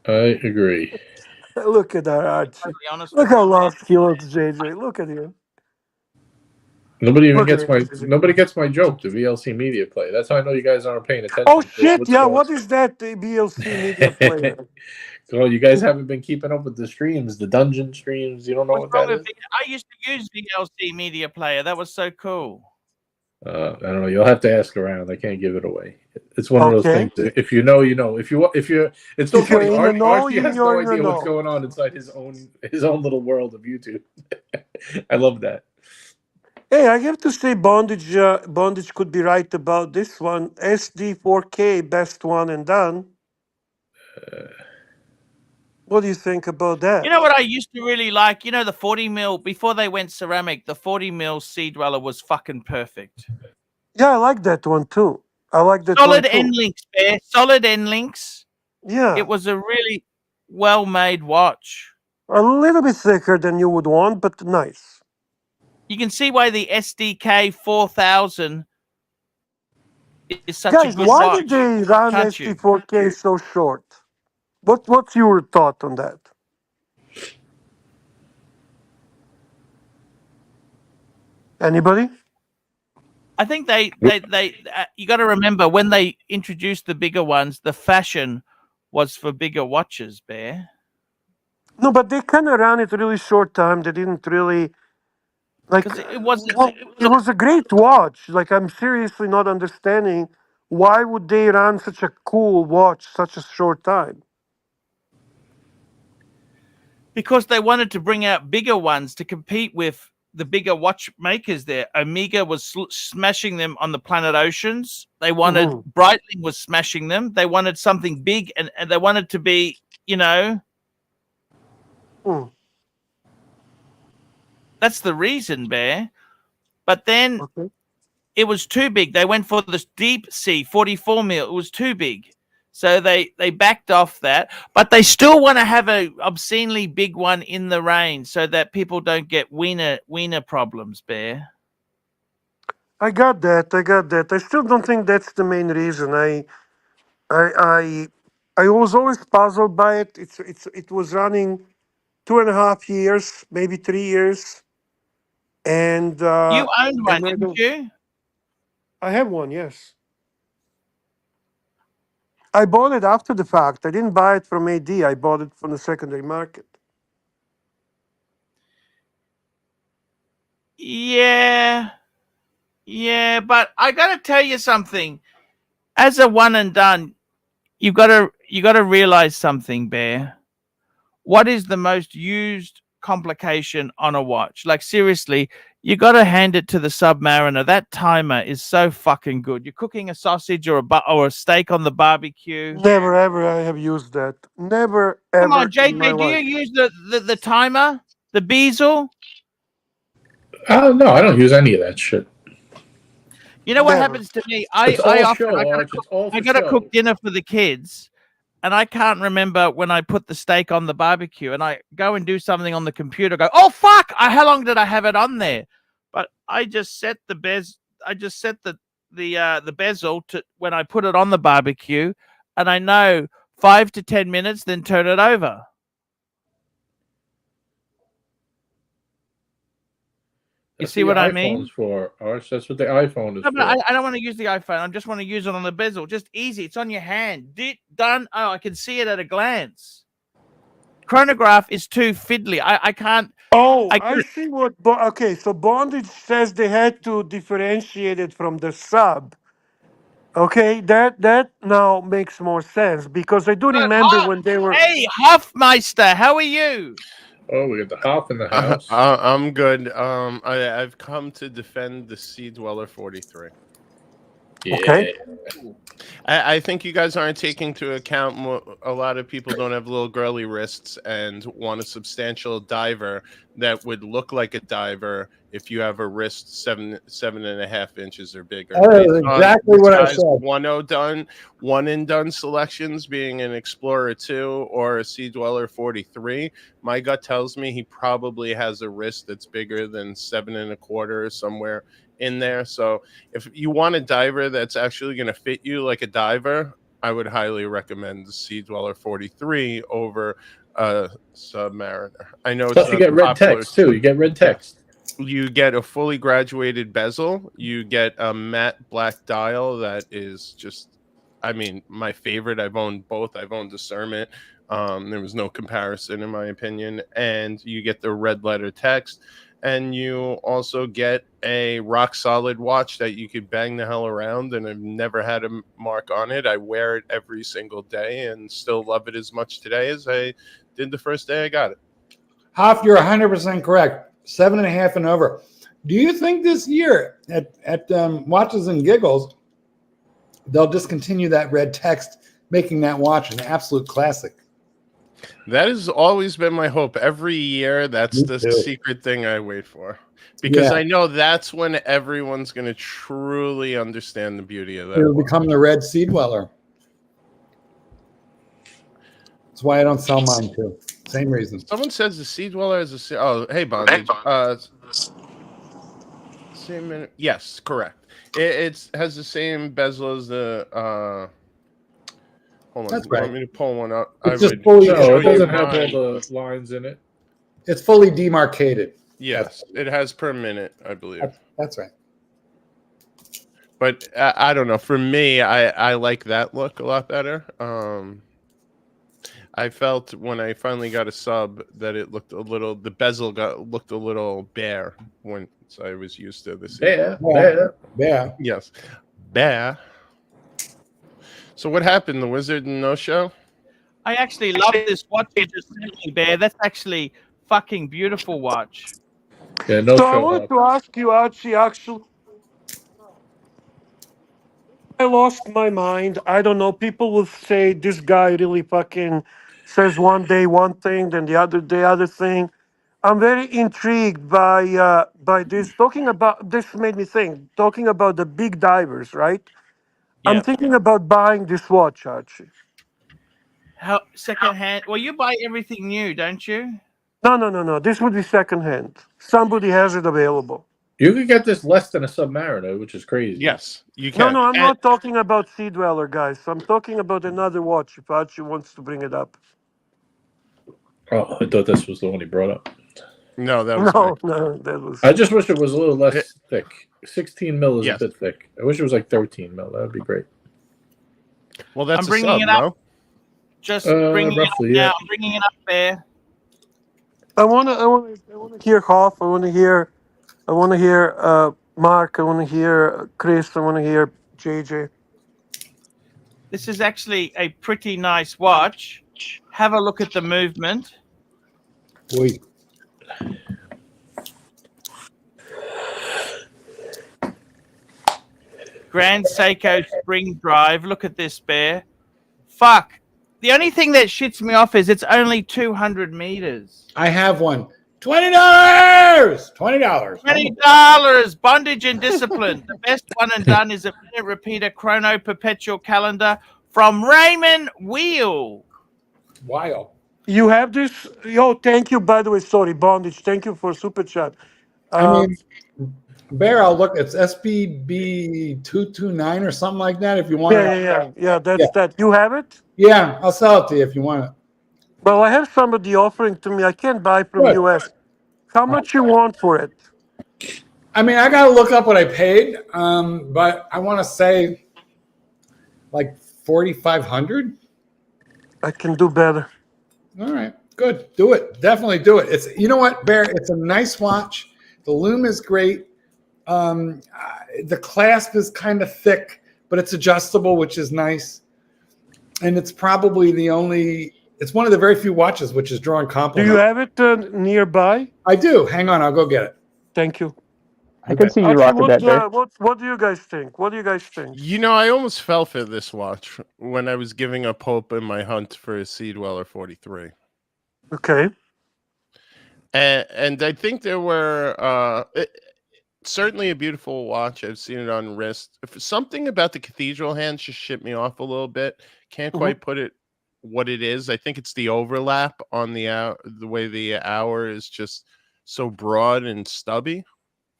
I agree. Look at that, Archie. To be honest Look with how you, lost he looks, JJ. Look at him. Nobody even Look at gets it. nobody gets my joke. The VLC media play. That's how I know you guys aren't paying attention. Oh, to shit. what's Yeah, going what is that BLC media player? So you guys haven't been keeping up with the streams, the dungeon streams. You don't know what's what wrong that with is. I used to use VLC Media Player. That was so cool. I don't know. You'll have to ask around. I can't give it away. It's one of those Okay. things. If you know, you know. If you're, it's so If you're funny. in the know, Archie has no you're in the idea what's know. going on inside his own little world of YouTube. I love that. Hey, I have to say, Bondage could be right about this one. SD 4K, best one and done. What do you think about that? You know what I used to really like? You know, the 40 mil, before they went ceramic, the 40 mil Sea Dweller was fucking perfect. Yeah, I like that one too. I like that one Solid too. end links, Bear. Solid end links. Yeah, It was a really well made watch. a little bit thicker than you would want, but nice. You can see why the SDK 4000 is such a Guys, good why did watch, they run can't you? SD4K so short? What's your thought on that? Anybody? I think you got to remember when they introduced the bigger ones, the fashion was for bigger watches, Bear. No, but they kind of ran it really short time. They didn't really like. Because it wasn't. Well, it was a great watch. Like, I'm seriously not understanding why would they run such a cool watch such a short time. Because they wanted to bring out bigger ones to compete with the bigger watchmakers there. Omega was smashing them on the planet Oceans. They wanted Breitling was smashing them. They wanted something big, and they wanted to be, you know. That's the reason, Bear. But then it was too big. They went for the deep sea 44 mil. It was too big. So they backed off that, but they still want to have a obscenely big one in the range so that people don't get wiener problems, Bear. I got that. I still don't think that's the main reason. I was always puzzled by it. It was running 2.5 years, maybe 3 years, and You owned one, I didn't don't. you? I have one, yes. I bought it after the fact. I didn't buy it from AD. I bought it from the secondary market. Yeah, but I gotta tell you something. As a one and done, you gotta realize something, Bear. What is the most used complication on a watch? Like, seriously, you got to hand it to the Submariner. That timer is so fucking good. You're cooking a sausage or a steak on the barbecue. Never ever I have used that. Never ever. Come on, in my JJ, do you life. use the timer, the bezel? No, I don't use any of that shit. You know what Never. happens to me? It's all show, Arch. It's all for I gotta show. cook dinner for the kids. And I can't remember when I put the steak on the barbecue, and I go and do something on the computer. Go, oh fuck! How long did I have it on there? But I just set the the bezel to when I put it on the barbecue, and I know 5 to 10 minutes, then turn it over. You see what I mean? For Arch. That's what the iPhone is No, for. but I don't want to use the iPhone. I just want to use it on the bezel. Just easy. It's on your hand. Done. Oh, I can see it at a glance. Chronograph is too fiddly. I can't. Oh, I see what. Okay, so Bondage says they had to differentiate it from the sub. Okay, that now makes more sense because I do remember when they were. Hey, Hofmeister, how are you? Oh, we got the Hop in the house. I'm good. I've come to defend the Sea Dweller 43. Yeah. Okay. I think you guys aren't taking into account a lot of people don't have little girly wrists and want a substantial diver that would look like a diver if you have a wrist 7.5 inches or bigger. That is exactly what I said. One and done selections being an Explorer 2 or a Sea Dweller 43. My gut tells me he probably has a wrist that's bigger than 7.25 or somewhere in there. So if you want a diver that's actually going to fit you like a diver, I would highly recommend the Sea Dweller 43 over Submariner. I know Plus, you get red text too. You get red text. You get a fully graduated bezel. You get a matte black dial that is just, I mean, my favorite. I've owned both. I've owned Discernment. There was no comparison in my opinion. And you get the red letter text. And you also get a rock solid watch that you could bang the hell around, and I've never had a mark on it. I wear it every single day and still love it as much today as I did the first day I got it. Hoff, you're 100% correct. 7.5 and over. Do you think this year at Watches and Giggles, they'll discontinue that red text, making that watch an absolute classic? That has always been my hope. Every year, that's Me the too. secret thing I wait for. Because Yeah. I know that's when everyone's going to truly understand the beauty of that It'll watch. become the red Sea Dweller. That's why I don't sell mine too. Same reason. Someone says the Sea Dweller is a... Oh, hey, Bondage. Same. Yes, correct. It has the same bezel as the... hold on. That's You right. want me to pull one up? It's just fully. No, it doesn't mine. have all the lines in it. It's fully demarcated. Yes, it has per minute, I believe. That's right. But I don't know. For me, I like that look a lot better. I felt when I finally got a sub that it looked a little, the bezel looked a little bare once I was used to this. Yeah. Yes, bare. So what happened? The Wizard no show? I actually love this watch you just sent me, Bear. That's actually fucking beautiful watch. Yeah, no So I show. wanted to ask you, Archie, actually, I lost my mind. I don't know. People will say this guy really fucking says one day one thing, then the other day other thing. I'm very intrigued by this. Talking about this made me think. Talking about the big divers, right? I'm Yeah. thinking about buying this watch, Archie. How secondhand? Well, you buy everything new, don't you? No. This would be secondhand. Somebody has it available. You could get this less than a Submariner, which is crazy. Yes, you can. No, I'm not talking about Sea Dweller, guys. I'm talking about another watch. If Archie wants to bring it up. Oh, I thought this was the one he brought up. No, that was No, that was. I just wish it was a little less thick. 16 mil is Yes. a bit thick. I wish it was like 13 mil. That would be great. Well, that's I'm bringing a sub, it up. no? Just bringing roughly, it up yeah. now. I'm bringing it up, Bear. I wanna hear Hoff. I wanna hear Mark. I wanna hear Chris. I wanna hear JJ. This is actually a pretty nice watch. Have a look at the movement. Boy. Grand Seiko spring drive. Look at this, Bear. Fuck. The only thing that shits me off is it's only 200 meters. I have one. $20. $20. Bondage and discipline. The best one and done is a minute repeater chrono perpetual calendar from Raymond Wheel. Wild. You have this? Yo, thank you. By the way, sorry, Bondage. Thank you for super chat. I mean, Bear, I'll look. It's SBB 229 or something like that. If you want yeah. That's that. You have it? Yeah, I'll sell it to you if you want it. Well, I have somebody offering to me. I can't buy from Good. US. How much you want for it? I mean, I got to look up what I paid, but I want to say like 4,500. I can do better. All right, good. Do it. Definitely do it. It's, you know what, Bear? It's a nice watch. The lume is great. The clasp is kind of thick, but it's adjustable, which is nice. And it's probably it's one of the very few watches which is drawing Do compliments. you have it nearby? I do. Hang on, I'll go get it. Thank you. I can see you Archie, rocking that there. what do you guys think? What do you guys think? You know, I almost fell for this watch when I was giving up hope in my hunt for a Sea Dweller 43. Okay. And I think there were certainly a beautiful watch. I've seen it on wrist. If something about the cathedral hands just shipped me off a little bit. Can't quite put it what it is. I think it's the overlap on the hour, the way the hour is just so broad and stubby.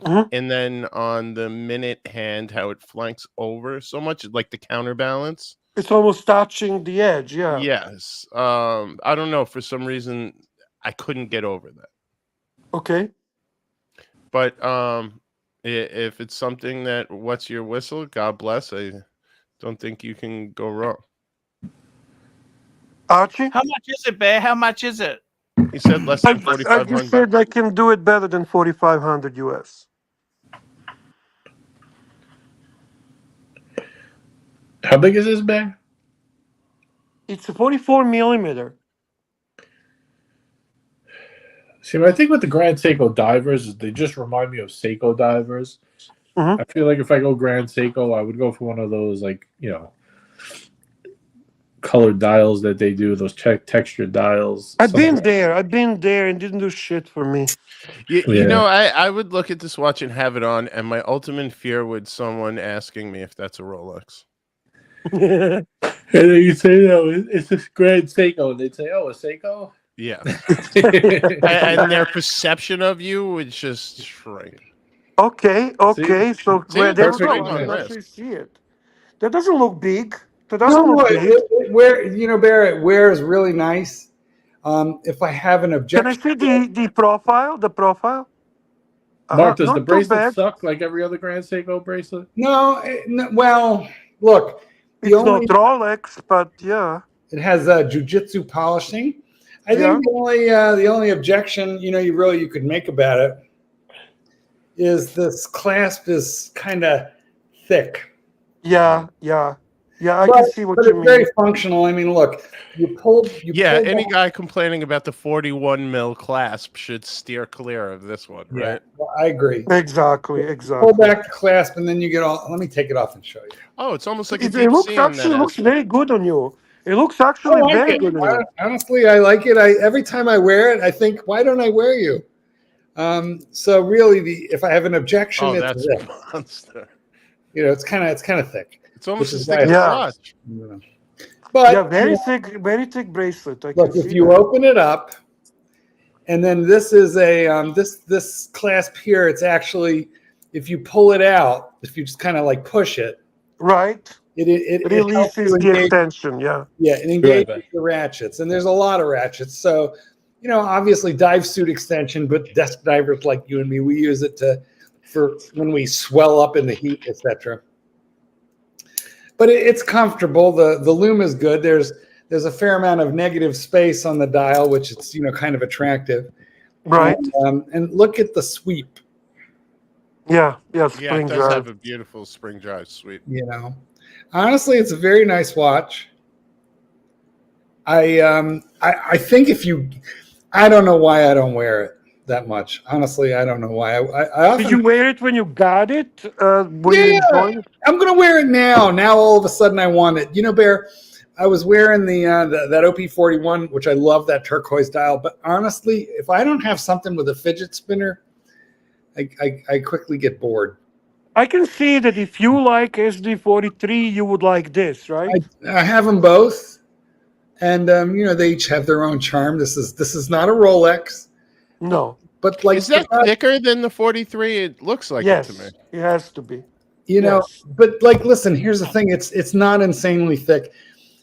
And then on the minute hand, how it flanks over so much, like the counterbalance. It's almost touching the edge, yeah. Yes. I don't know. For some reason, I couldn't get over that. Okay. But if it's something that what's your whistle, God bless. I don't think you can go wrong. Archie? How much is it, Bear? How much is it? He said less than I 4,500. just said I can do it better than 4,500 US. How big is this bag? It's a 44 millimeter. See, I think with the Grand Seiko divers, is they just remind me of Seiko divers. Mhm. I feel like if I go Grand Seiko, I would go for one of those, like, colored dials that they do, those textured dials. I've been there. I've been there and didn't do shit for me. You know, I would look at this watch and have it on, and my ultimate fear would someone asking me if that's a Rolex. And then you say, no, it's a Grand Seiko. And they'd say, oh, a Seiko? Yeah. And their perception of you would just shrink. Okay. So See, there we perfect go. I on can wrist. actually see it. That doesn't look big. That No, doesn't look big. Barrett, it wears really nice. If I have an Can I objection, see the profile? The profile? Mark, does the Not too bracelet bad. suck like every other Grand Seiko bracelet? no, well, look, It's not Rolex, but yeah. it has jujitsu polishing. I Yeah. think the only objection you could make about it is this clasp is kind of thick. Yeah. I can see what but you it's mean. very functional. I mean, look, you pull. Any guy complaining about the 41 mil clasp should steer clear of this one, right? Well, I agree. Exactly. Pull back the clasp, and then you get all. Let me take it off and show you. Oh, it's almost like a It deep looks sea on actually that looks aspect. very good on you. It looks actually I like very it. good on you. Honestly, I like it. Every time I wear it, I think, why don't I wear you? So really, if I have an objection, Oh, it's that's this. a monster. It's kind of thick. It's almost Which as is thick why as a Yeah. watch. But Yeah, very thick bracelet. I can look, if see you that. open it up, and then this is a this clasp here. It's actually, if you pull it out, if you just kind of like push it, Right. it helps Releases you the engage. extension. Yeah. Yeah, it engages the ratchets, and there's a lot of ratchets. So, obviously dive suit extension, but desk divers like you and me, we use it for when we swell up in the heat, etc. But it's comfortable. The loom is good. There's a fair amount of negative space on the dial, which it's kind of attractive. Right. And look at the sweep. Yeah. Yeah, Spring it does drive. have a beautiful spring drive sweep. Honestly, it's a very nice watch. I think I don't know why I don't wear it that much. Honestly, I don't know why. I often, Did you wear it when you got it? Were you enjoying it? I'm gonna wear it now. Now all of a sudden I want it. Bear, I was wearing that OP41, which I love, that turquoise dial. But honestly, if I don't have something with a fidget spinner, I quickly get bored. I can see that if you like SD43, you would like this, right? I have them both, and they each have their own charm. This is not a Rolex. No. But like, is that thicker than the 43? It looks like yes, it to me. It has to be. Yes. But like, listen, here's the thing. It's not insanely thick.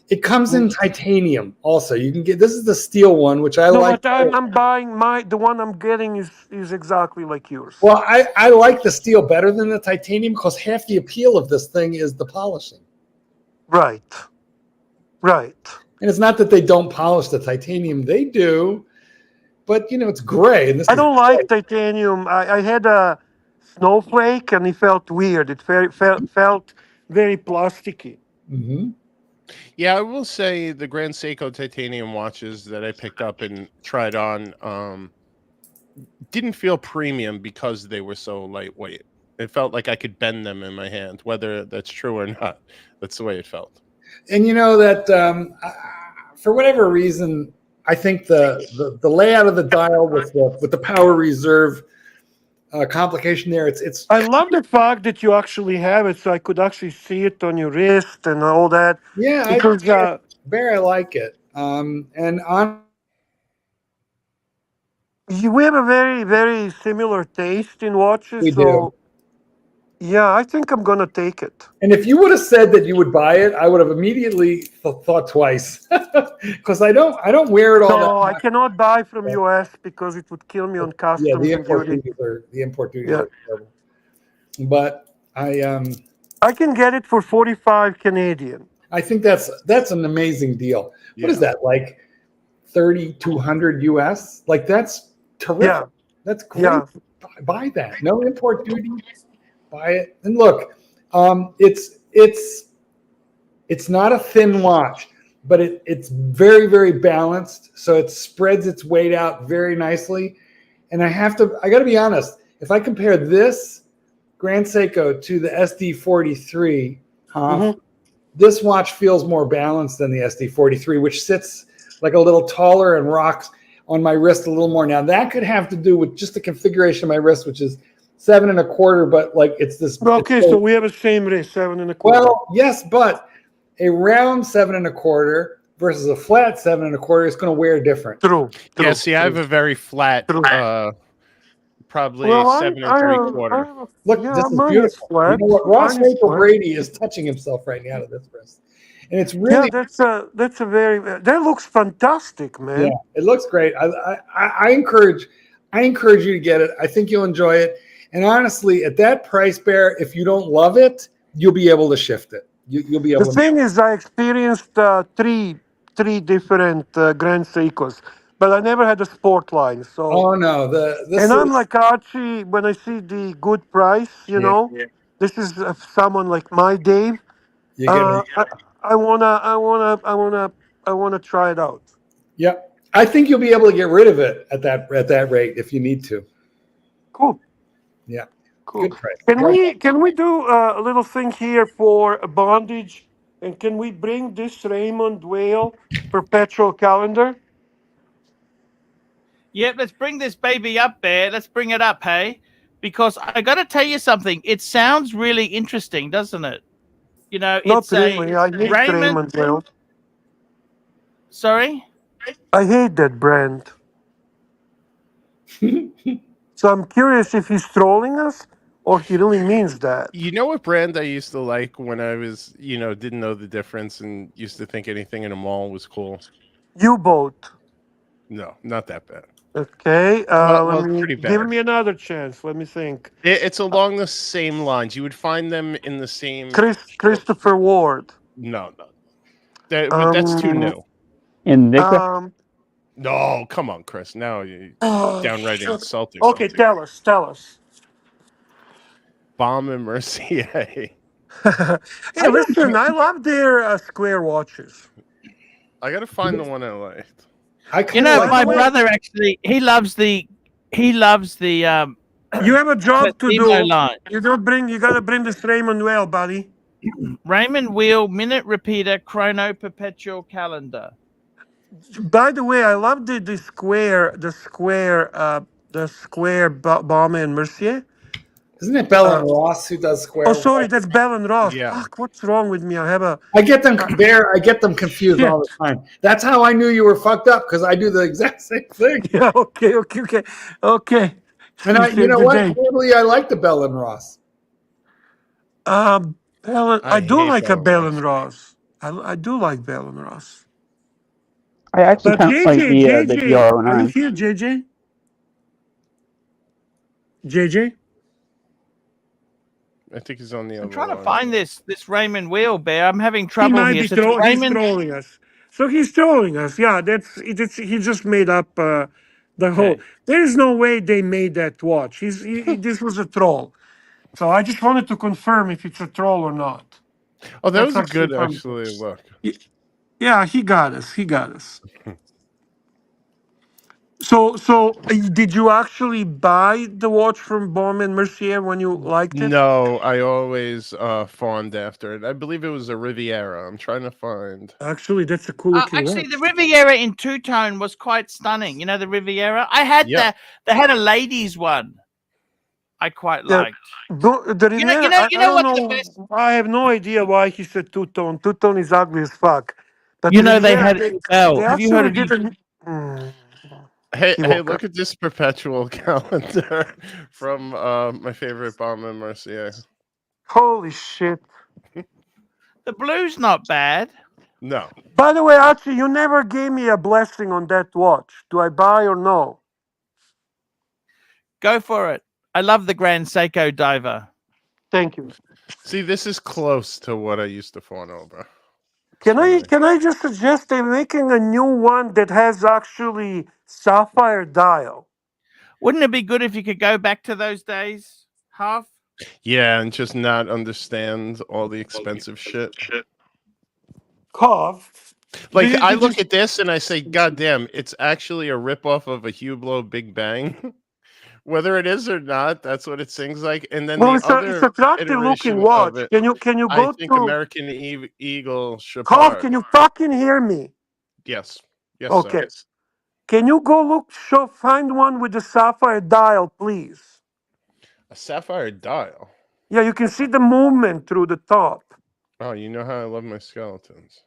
It comes in titanium also. You can get, this is the steel one, which I like. But I'm buying the one I'm getting is exactly like yours. Well, I like the steel better than the titanium because half the appeal of this thing is the polishing. Right. And it's not that they don't polish the titanium. They do. But, it's gray. And I don't like titanium. I had a snowflake and it felt weird. It felt very plasticky. Mm-hmm. Yeah, I will say the Grand Seiko titanium watches that I picked up and tried on didn't feel premium because they were so lightweight. It felt like I could bend them in my hand, whether that's true or not. That's the way it felt. And that for whatever reason, I think the layout of the dial with the power reserve complication there, it's. I love the fact that you actually have it, so I could actually see it on your wrist and all that. Yeah, because I like it. And on. We have a very, very similar taste in watches. We do. Yeah, I think I'm gonna take it. And if you would have said that you would buy it, I would have immediately thought twice, because I don't wear it all. No, I cannot buy from US because it would kill me on customs. Yeah, the import duties are terrible. But I can get it for 45 Canadian. I think that's an amazing deal. Yeah. What is that, like 3,200 US? Like, that's terrific. Yeah. That's great. Yeah. Buy that. No import duty. Buy it. And look, it's not a thin watch, but it's very, very balanced. So it spreads its weight out very nicely. And I got to be honest. If I compare this Grand Seiko to the SD43, this watch feels more balanced than the SD43, which sits like a little taller and rocks on my wrist a little more. Now that could have to do with just the configuration of my wrist, which is 7 1/4, but like it's this. Okay, so we have the same wrist, 7 1/4. Well, yes, but a round 7 1/4 versus a flat 7 1/4 is going to wear different. True. Yeah, see, I have a very flat, probably 7 3/4. Look, yeah, this is mine beautiful. flat. You know what? Ross Mine is Rachel flat. Brady is touching himself right now to this wrist, and it's Yeah, really that's a very that looks fantastic, man. yeah, it looks great. I encourage you to get it. I think you'll enjoy it. And honestly, at that price, Bear, if you don't love it, you'll be able to shift it. You'll be able The to. thing is, I experienced three different Grand Seikos, but I never had a sport line. So, Oh no, and I'm like Archie. When I see the good price, you Yeah. know, this is someone like my Dave. you get I wanna try it out. Yep. I think you'll be able to get rid of it at that rate if you need to. Cool. Yeah. Cool. Good price. Can we do a little thing here for a bondage? And can we bring this Raymond Whale perpetual calendar? Yep, let's bring this baby up there. Let's bring it up, hey? Because I got to tell you something. It sounds really interesting, doesn't it? You know, Not it's really. I hate Raymond Whale. Sorry? I hate that brand. So I'm curious if he's trolling us or he really means that. You know what brand I used to like when I was, didn't know the difference and used to think anything in a mall was cool? U-boat. No, not that bad. Okay. Well, pretty bad. Give me another chance. Let me think. It's along the same lines. You would find them in the same. Christopher Ward. No. That's too new. Invicta? No, come on, Chris. Now you downright insulting. Okay, tell us. Bomb and Mercier. Hey, listen, I love their square watches. I gotta find the one I liked. My brother actually he loves the You have a job to do. line. You gotta bring this Raymond Whale, buddy. Raymond Wheel Minute Repeater Chrono Perpetual Calendar. By the way, I love the square Balmain and Mercier. Isn't it Bell and Ross who does square? Oh, sorry, that's Bell and Ross. Yeah. Fuck, what's wrong with me? I get them confused all the time. That's how I knew you were fucked up because I do the exact same thing. Yeah. Okay. And you know what? Probably I like the Bell and Ross. I do like a Bell and Ross. I do like Bell and Ross. I actually kind of like the DR09. Are you here, JJ? JJ? I think he's on the other I'm trying to line. find this Raymond Wheel, Bear. I'm having trouble He might here. be he's trolling us. So he's trolling us. Yeah, he just made up the whole. There is no way they made that watch. This was a troll. So I just wanted to confirm if it's a troll or not. Oh, that was a good actually look. Yeah, he got us. So did you actually buy the watch from Baume & Mercier when you liked it? No, I always fawned after it. I believe it was a Riviera. I'm trying to find. Actually, that's a cool looking watch. The Riviera in two-tone was quite stunning. You know the Riviera? I had they had a ladies one. I quite liked. The Riviera, I have no idea why he said two-tone. Two-tone is ugly as fuck. But they had Bell. Have you heard of it? Hey, look at this perpetual calendar from my favorite Baume & Mercier. Holy shit. The blue's not bad. No. By the way, Archie, you never gave me a blessing on that watch. Do I buy or no? Go for it. I love the Grand Seiko diver. Thank you. See, this is close to what I used to fawn over. Can I just suggest they're making a new one that has actually sapphire dial? Wouldn't it be good if you could go back to those days, Half? Yeah, and just not understand all the expensive shit. Half. Like, I look at this and I say, God damn, it's actually a ripoff of a Hublot Big Bang. Whether it is or not, that's what it sings like. And then Well, the it's other attractive looking iteration of watch. it, Can you I go think to American Eagle Cough? Chapard. Can you fucking hear me? Yes. Yes, sir. Okay. Can you go find one with the sapphire dial, please? A sapphire dial. Yeah, you can see the movement through the top. Oh, you know how I love my skeletons.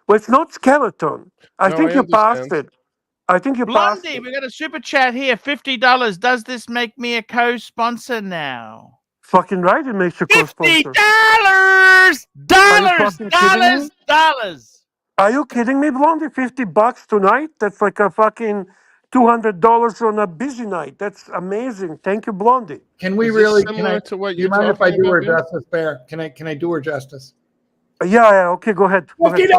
Well, it's not skeleton. I No, think I you passed understand. it. I think you passed Blondie, it. we got a super chat here, $50. Does this make me a co-sponsor now? Fucking right, it makes you $50! co-sponsor. Are you Dollars! fucking kidding me? Dollars! Dollars! Are you kidding me, Blondie? $50 tonight? That's like a fucking $200 on a busy night. That's amazing. Thank you, Blondie. Can we Is this really? Can I? similar to what Do you you're mind if I talking do about, her Bear? justice, Bear? Can I do her justice? Yeah, okay, go ahead. Go ahead. $50.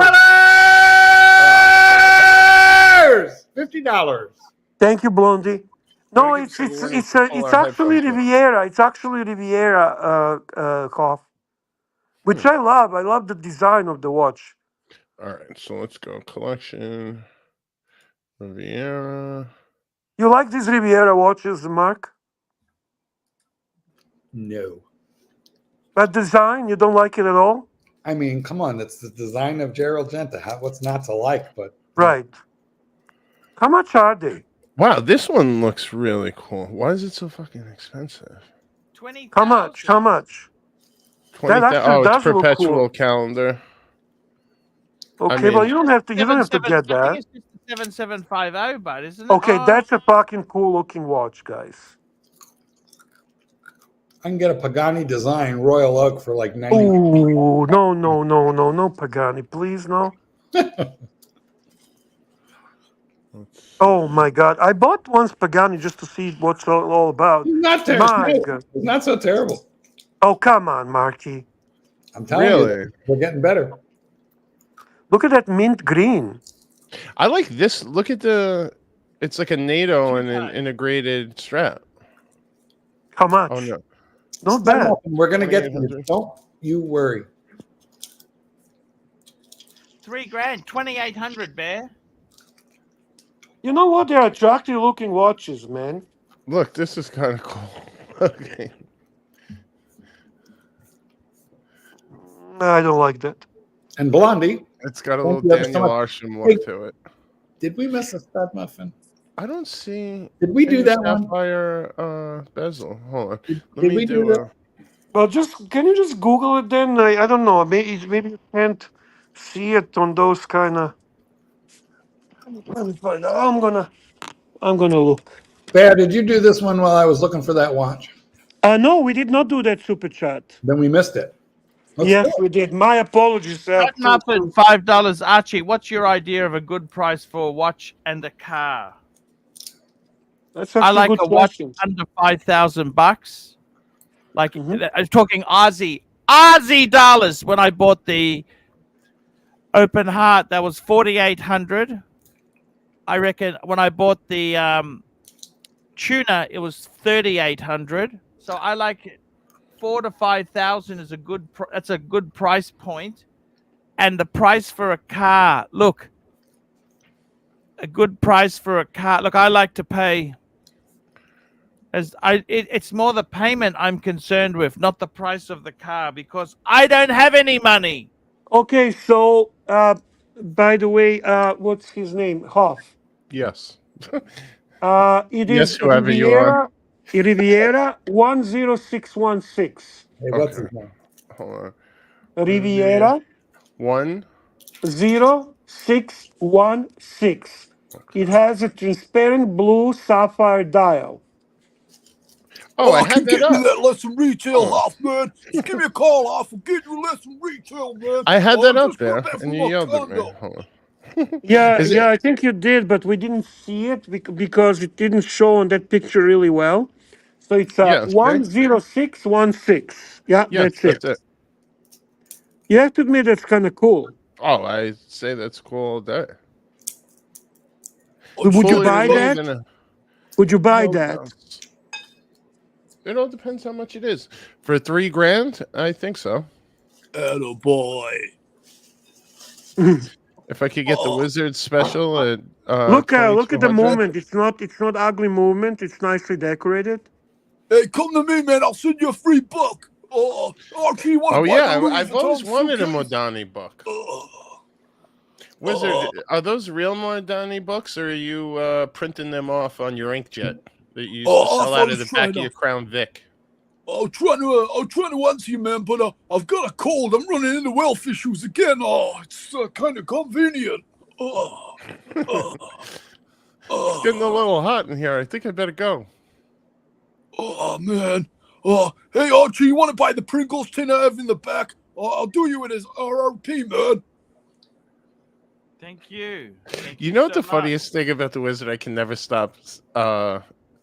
Sorry. $50. Thank you, Blondie. No, Gotta give it's someone it's to pull it's our actually headphones up. Riviera. It's actually Riviera Cough, which I love. I love the design of the watch. All right, so let's go. Collection. Riviera. You like these Riviera watches, Mark? No. That design, you don't like it at all? I mean, come on. That's the design of Gerald Genta. What's not to like? But Right. How much are they? Wow, this one looks really cool. Why is it so fucking expensive? 20,000. How much? How much? 20,000. actually Oh, it's does look perpetual cool. calendar. Okay, mean- well you don't have to. You don't have to 77 get I think that. it's just a 7750, but isn't it? Okay, Oh, that's a fucking cool looking watch, guys. I can get a Pagani design Royal Oak for like 90. Ooh, no, Pagani, please, no. Oh my God, I bought once Pagani just to see what's all about. Not My terrible. God. It's not so terrible. Oh, come on, Marky. I'm telling Really? you, we're getting better. Look at that mint green. I like this. Look at the. It's like a NATO and an Two-tone. integrated strap. How much? Oh no. Not bad. We're gonna get to you. 2800. Don't you worry. $3,000, 2,800, Bear. You know what? They're attractive looking watches, man. Look, this is kind of cool. Okay. I don't like that. And Blondie, It's got a Thank little you ever so Daniel much. Arsham look to it. did we miss a stud muffin? I don't see. Did we do any that one? sapphire bezel. Hold on. Did Let me we do do a. that? Well, can you just Google it then? I don't know. Maybe you can't see it on those kind of. Let me find out. I'm gonna look. Bear, did you do this one while I was looking for that watch? No, we did not do that super chat. Then we missed it. Let's Yes, do it. we did. My apologies. Red Muffin, $5. Archie, what's your idea of a good price for a watch and a car? That's I actually like good a watch question. under $5,000. Like Mhm. I'm talking Aussie dollars. When I bought the Open Heart, that was 4,800. I reckon when I bought the Tuna, it was 3,800. So I like it. 4,000 to 5,000 is a good. That's a good price point. And the price for a car. Look, a good price for a car. Look, I like to pay. It's more the payment I'm concerned with, not the price of the car, because I don't have any money. Okay, so by the way, what's his name? Hoff. Yes. It Yes, is whoever you are. Riviera 10616. Hey, what's Okay. his name? Hold on. Riviera 10616. It has a transparent blue sapphire dial. Oh, I had that up. Listen retail, Hoff, man. Just give me a call, Hoff. I'll get you listen retail, man. I had that up just got there, back and from you my yelled at me. condo. Hold on. Yeah, Is yeah, it? I think you did, but we didn't see it because it didn't show on that picture really well. So it's Yes. Okay. 10616. Yeah, Yes, that's it. You have to admit that's kind of cool. Oh, I say that's cool all day. Would you Fully buy believe that? in it. Would you buy No, that? no. It all depends how much it is. For $3,000, I think so. Attaboy. If If I could get the wizard special at Look at the 2200. movement. It's not ugly movement. It's nicely decorated. Hey, come to me, man. I'll send you a free book. Archie, you want to Oh buy yeah, the Louis I've always Vuitton wanted a suitcase? Modani book. Uh, Wizard, are those real Modani books, or are you printing them off on your inkjet that you used to sell out of the back of your Crown Vic? I'm trying to answer you, man, but I've got a cold. I'm running into health issues again. It's kind of convenient. It's getting a little hot in here. I think I better go. Oh, man. Hey, Archie, you want to buy the Pringles tin I have in the back? I'll do you it as RRP, man. Thank you. You know what so the funniest thing about the Wizard I can never stop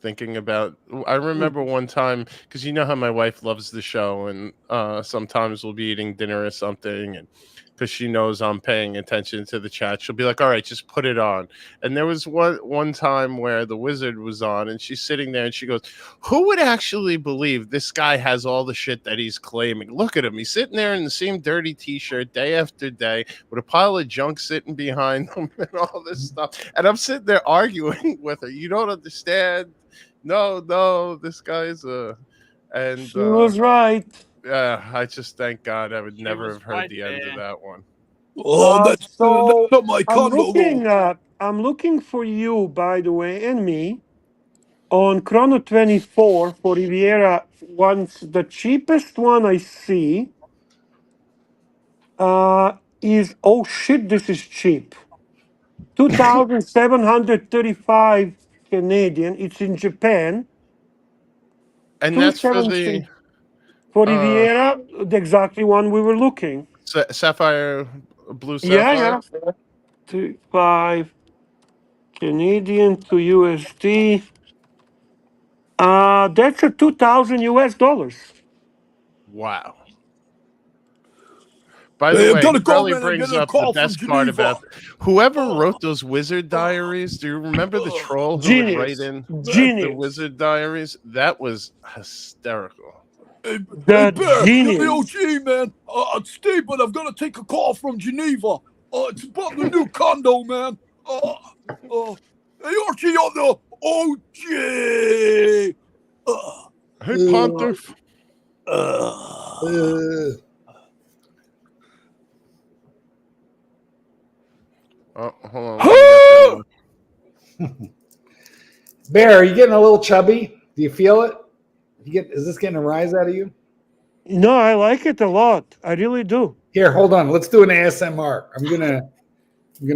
thinking about? I remember one time, because you know how my wife loves the show, and sometimes we'll be eating dinner or something, and because she knows I'm paying attention to the chat, she'll be like, all right, just put it on. And there was one time where the Wizard was on, and she's sitting there and she goes, who would actually believe this guy has all the shit that he's claiming? Look at him. He's sitting there in the same dirty t-shirt day after day with a pile of junk sitting behind him and all this stuff. And I'm sitting there arguing with her. You don't understand. No, this guy's and She was right. I just thank God I would never was have heard right the end there. of that one. That's So not my I'm condo. I'm looking for you, by the way, and me on Chrono 24 for Riviera. Once the cheapest one I see is, oh shit, this is cheap. 2,735 Canadian. It's in Japan. And that's for the 276 for Riviera, the exactly one we were looking. sapphire, blue Yeah. sapphire. 35 Canadian to USD. That's a 2,000 US dollars. Wow. By the Hey, I'm way, gonna it go, probably man. I'm brings getting a up the call from best part Geneva. about whoever wrote those Wizard Diaries. Do you remember the troll who would write in the Wizard Diaries? That was hysterical. Hey, The Bear, genius. you're the OG, man. I'd stay, but I'm gonna take a call from Geneva. It's about the new condo, man. Hey, Archie, you're the OG. Hey, Pontiff. Oh, hold on. Bear, are you getting a little chubby? Do you feel it? Is this getting a rise out of you? No, I like it a lot. I really do. Here, hold on. Let's do an ASMR. I'm gonna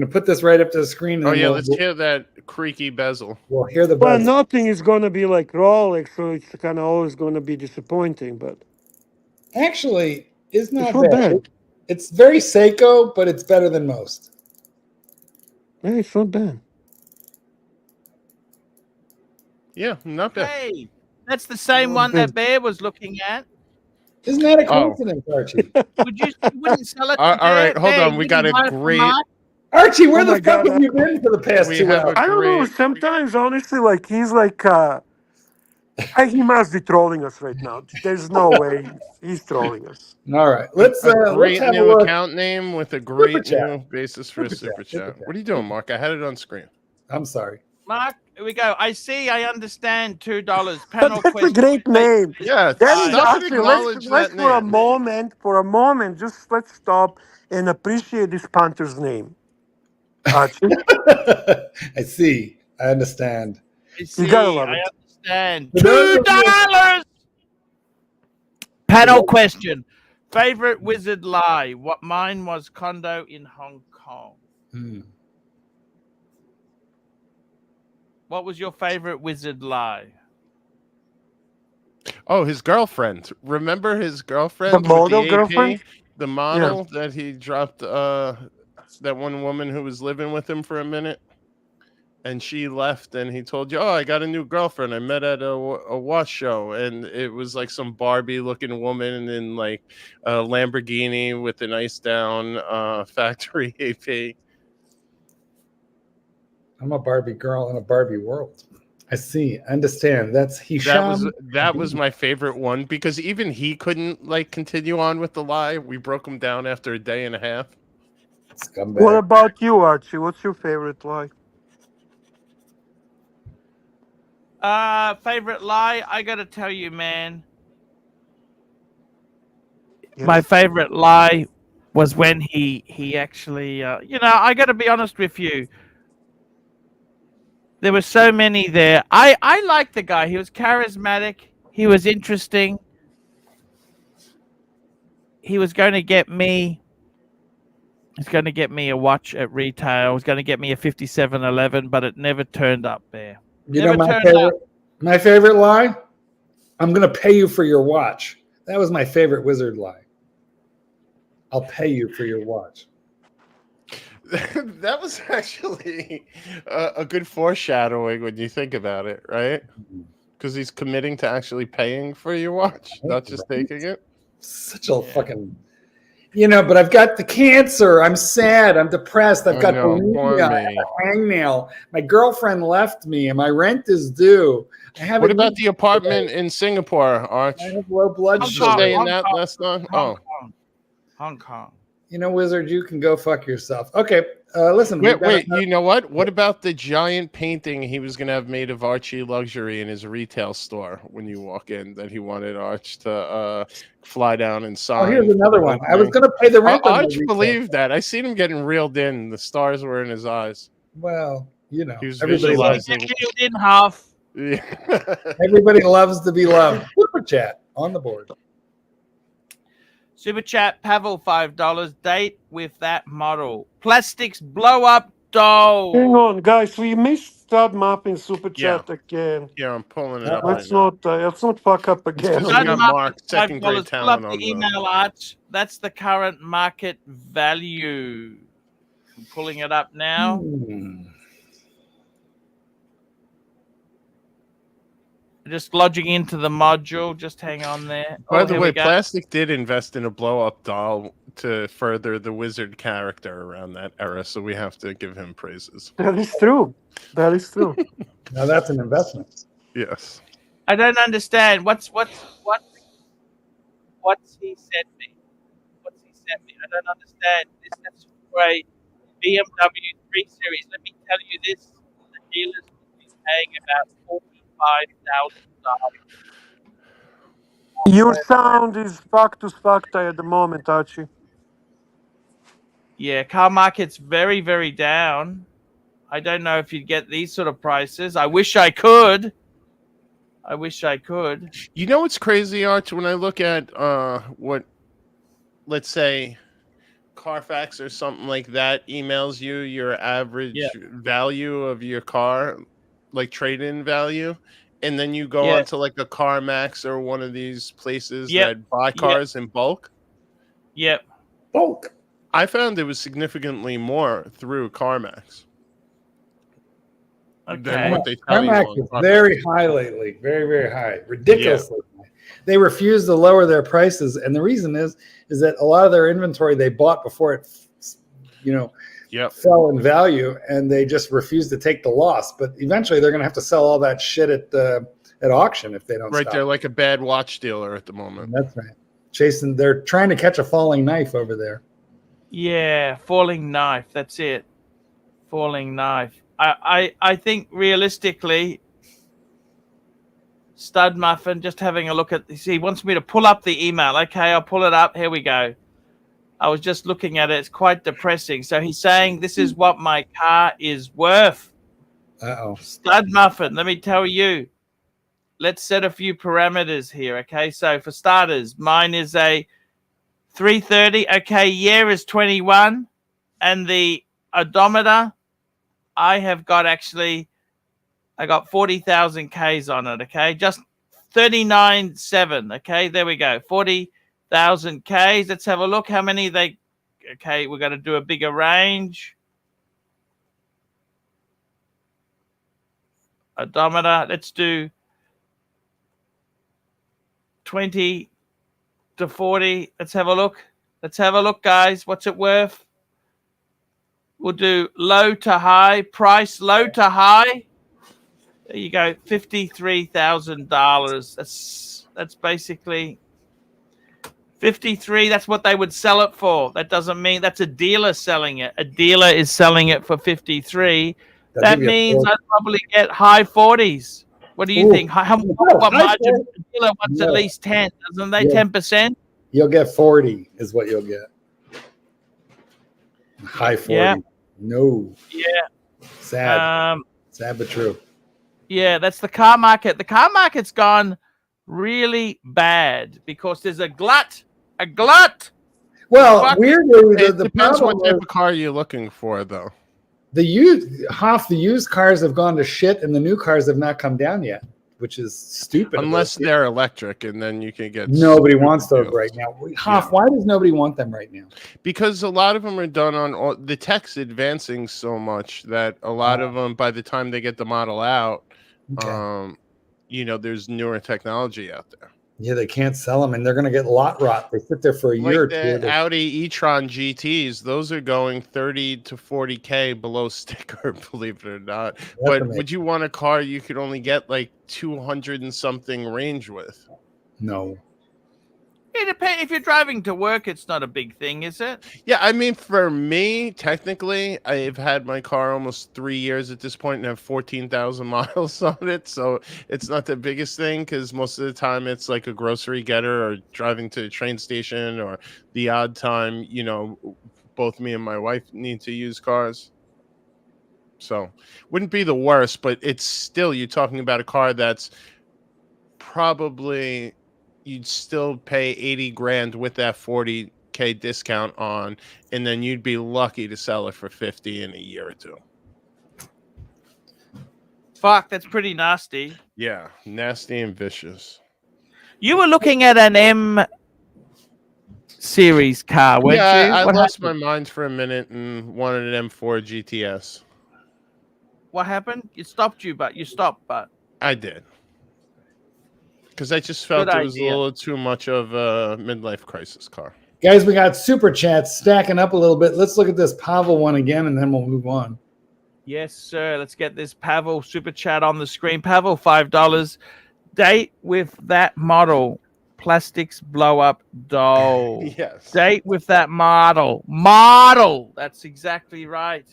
put this right up to the screen. And Oh yeah, let's hear that creaky bezel. We'll hear the Well, buzz. nothing is going to be like Rolex, so it's kind of always going to be disappointing. But actually, it's not not bad. It's very Seiko, but it's better than most. Yeah, it's not bad. Yeah, not bad. Hey, that's the same one that Bear was looking at. Isn't that a coincidence, Archie? You wouldn't sell it? All right, hold on. We got a great. Archie, where the fuck have you been for the past 2 hours? I don't know. Sometimes, honestly, like he's like, he must be trolling us right now. There's no way he's trolling us. All right, let's great have new a look. account name with a great new basis for a super chat. What are you doing, Mark? I had it on screen. I'm sorry, Mark. Here we go. I see. I understand. $2. Panel That's a great name. Yeah, That is stop and actually. acknowledge Let's that for a name. moment, just let's stop and appreciate this punter's name. Archie. I see. I understand. I see. You gotta love it. I understand. $2. Panel question. Favorite wizard lie? What mine was condo in Hong Kong. What was your favorite wizard lie? Oh, his girlfriend. Remember his girlfriend? The model with the girlfriend? The model that he dropped, that one woman who was living with him for a minute. And she left and he told you, oh, I got a new girlfriend. I met at a wash show. And it was like some Barbie looking woman in like a Lamborghini with a nice down factory AP. I'm a Barbie girl in a Barbie world. I see. I understand. That's Hisham. That was my favorite one because even he couldn't like continue on with the lie. We broke him down after a day and a half. Scumbag. What about you, Archie? What's your favorite lie? Favorite lie? I gotta tell you, man. Yes. My favorite lie was when he actually, I gotta be honest with you. There were so many there. I liked the guy. He was charismatic. He was interesting. He was going to get me. He's going to get me a watch at retail. He was going to get me a 5711, but it never turned up there. You Never know turned up. my favorite lie? I'm going to pay you for your watch. That was my favorite wizard lie. I'll pay you for your watch. That was actually a good foreshadowing when you think about it, right? Because he's committing to actually paying for your watch, not just taking it. Such a fucking, but I've got the cancer. I'm sad. I'm depressed. I've got bulimia. I have a hangnail. My girlfriend left me and my rent is due. What about the apartment in Singapore, Arch? I have low blood Did you sugar. stay in that last time? Oh. Hong Kong. Wizard, you can go fuck yourself. Okay, listen. Wait. You know what? What about the giant painting he was going to have made of ArchieLuxury in his retail store when you walk in that he wanted Arch to fly down and sign? Oh, here's another one. I was going to pay the rent. Arch believed that. I seen him getting reeled in. The stars were in his eyes. Well, he was everybody loves reeled in half. Yeah. Everybody loves to be loved. Super chat on the board. Super chat, Pavel, $5. Date with that model. Plastics blow up doll. Hang on, guys. We missed Stud Muffin super chat again. Yeah, I'm pulling it up. Let's not fuck up again. We got Mark, second grade talent pull up on the email art. That's the current market value. I'm pulling it up now. Just lodging into the module. Just hang on there. By the way, Plastic did invest in a blow-up doll to further the wizard character around that era, so we have to give him praises. That is true. That is true. Now that's an investment. Yes. I don't understand. What's he sent me? What's he sent me? I don't understand. This is for a BMW 3 Series. Let me tell you this: the dealers will be paying about $45,000. Your sound is factus facta at the moment, Archie. Yeah, car market's very, very down. I don't know if you'd get these sort of prices. I wish I could. You know what's crazy, Arch? When I look at what, let's say, Carfax or something like that emails you your average value of your car, like trade-in value, and then you go onto like a CarMax or one of these places that buy cars in bulk. Yep. Bulk. I found it was significantly more through CarMax. Okay. What they tell CarMax you is very high lately. Very, very high. Ridiculously high. They refuse to lower their prices, and the reason is that a lot of their inventory they bought before it, fell in value, and they just refuse to take the loss. But eventually, they're going to have to sell all that shit at auction if they don't. Right, stop. they're like a bad watch dealer at the moment. That's right. They're trying to catch a falling knife over there. Yeah, falling knife. That's it. Falling knife. I think realistically, Stud Muffin, just having a look at this. He wants me to pull up the email. Okay, I'll pull it up. Here we go. I was just looking at it. It's quite depressing. So he's saying this is what my car is worth. Uh-oh. Stud Muffin, let me tell you. Let's set a few parameters here. Okay, so for starters, mine is a 330. Okay, year is 21. And the odometer, I got 40,000 Ks on it, okay? Just 39.7, okay? There we go, 40,000 Ks. Let's have a look how many okay, we're going to do a bigger range. Odometer, let's do 20 to 40. Let's have a look. Let's have a look, guys. What's it worth? We'll do low to high. Price low to high. There you go, $53,000. That's basically 53, that's what they would sell it for. That doesn't mean that's a dealer selling it. A dealer is selling it for 53. They'll That give you a means 40. I'd probably get high 40s. What do you Ooh. think? No, What high margin? 40. The dealer wants No. at least 10, doesn't they? Yeah. 10%? You'll get 40 is what you'll get. High 40. Yeah. No. Yeah. Sad. Sad but true. Yeah, that's the car market. The car market's gone really bad because there's a glut. A glut. Well, Fuck. weirdly, It the depends problem what type is of car you're looking for, though. the used cars have gone to shit, and the new cars have not come down yet, which is stupid. Unless they're electric, and then you can get. Nobody wants those deals. right now. Why does nobody want them right now? Because a lot of them are done on the tech's advancing so much that a lot of them, by the time they get the model out, Okay. There's newer technology out there. Yeah, they can't sell them, and they're going to get lot rot. They sit there for a year or Like two. the Audi e-tron GTs, those are going 30 to 40K below sticker, believe it or not. But amazing. would you want a car you could only get like 200 and something range with? No. It depends. If you're driving to work, it's not a big thing, is it? Yeah, I mean, for me, technically, I've had my car almost 3 years at this point and have 14,000 miles on it. So it's not the biggest thing because most of the time it's like a grocery getter or driving to a train station, or the odd time, both me and my wife need to use cars. So wouldn't be the worst, but it's still, you're talking about a car that's probably, you'd still pay 80 grand with that 40K discount on, and then you'd be lucky to sell it for 50 in a year or two. Fuck, that's pretty nasty. Yeah, nasty and vicious. You were looking at an M series car, weren't you? I What lost happened? my mind for a minute and wanted an M4 GTS. What happened? You stopped, but I did. Because I just felt Good it was idea. a little too much of a midlife crisis car. Guys, we got super chats stacking up a little bit. Let's look at this Pavel one again, and then we'll move on. yes, sir. Let's get this Pavel super chat on the screen. Pavel, $5. Date with that model. Plastics blow up doll. Yes. Date with that model. Model. That's exactly right.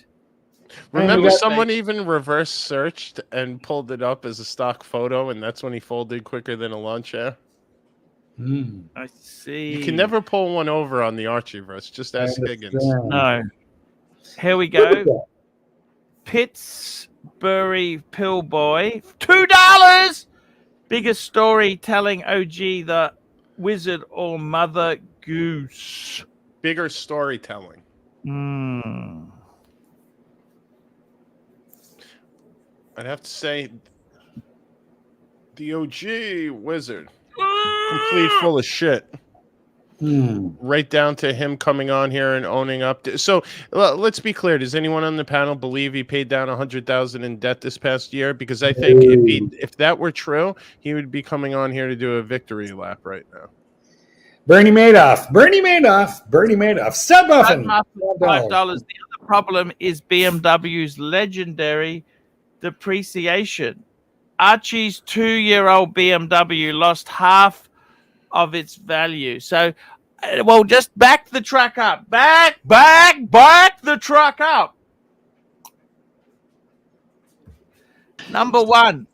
Remember, got- someone even reverse searched and pulled it up as a stock photo, and that's when he folded quicker than a lawn chair. I see. You can never pull one over on the Archieverse. Just ask Higgins. No. Here we go. Pittsburgh Pillboy. $2. Biggest storytelling OG, the Wizard or Mother Goose. Bigger storytelling. I'd have to say the OG Wizard. Complete full of shit. Right down to him coming on here and owning up. So let's be clear. Does anyone on the panel believe he paid down $100,000 in debt this past year? Because I think if that were true, he would be coming on here to do a victory lap right now. Bernie Madoff. Stop muffin. $5. The other problem is BMW's legendary depreciation. Archie's 2-year-old BMW lost half of its value. So, well, just back the truck up. Back the truck up. Number one.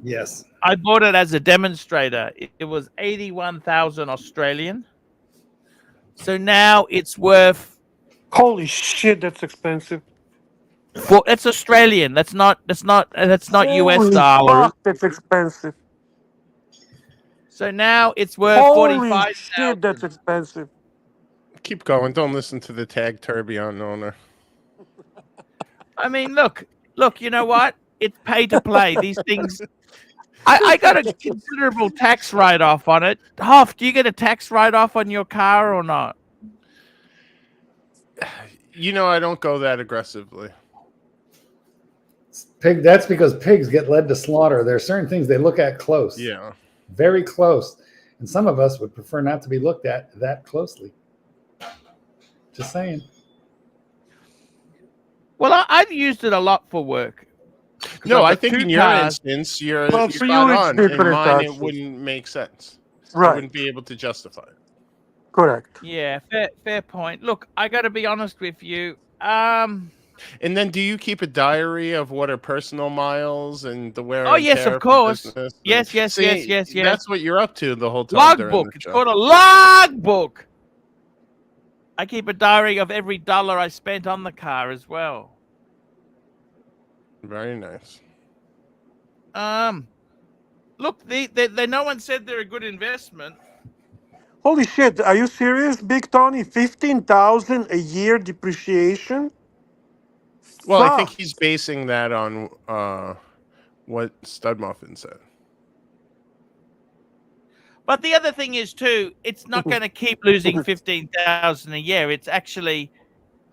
Yes. I bought it as a demonstrator. It was 81,000 Australian. So now it's worth. Holy shit, that's expensive. Well, that's Australian. That's not US Holy dollars. fuck, that's expensive. So now it's worth Holy 45,000. shit, that's expensive. Keep going. Don't listen to the tag tourbillon owner. I mean, look. You know what? It's pay to play. These things. I got a considerable tax write-off on it. Hoff, do you get a tax write-off on your car or not? I don't go that aggressively. Pig. That's because pigs get led to slaughter. There are certain things they look at close. Yeah. Very close. And some of us would prefer not to be looked at that closely. Just saying. Well, I've used it a lot for work. No, I've I got think two in your cars. instance, you're Well, for spot you, it's on. In different, mine, it Archie. wouldn't make sense. I Right. wouldn't be able to justify it. Correct. Yeah, fair point. Look, I got to be honest with you. And then do you keep a diary of what are personal miles and the wear Oh and yes, tear of for course. business? And Yes. that's what you're up to the whole time during Logbook. the It's show. called a logbook. I keep a diary of every dollar I spent on the car as well. Very nice. Look, they no one said they're a good investment. Holy shit! Are you serious, Big Tony? 15,000 a year depreciation? Well, I think Fuck. he's basing that on what Stud Muffin said. But the other thing is too, it's not going to keep losing 15,000 a year. It's actually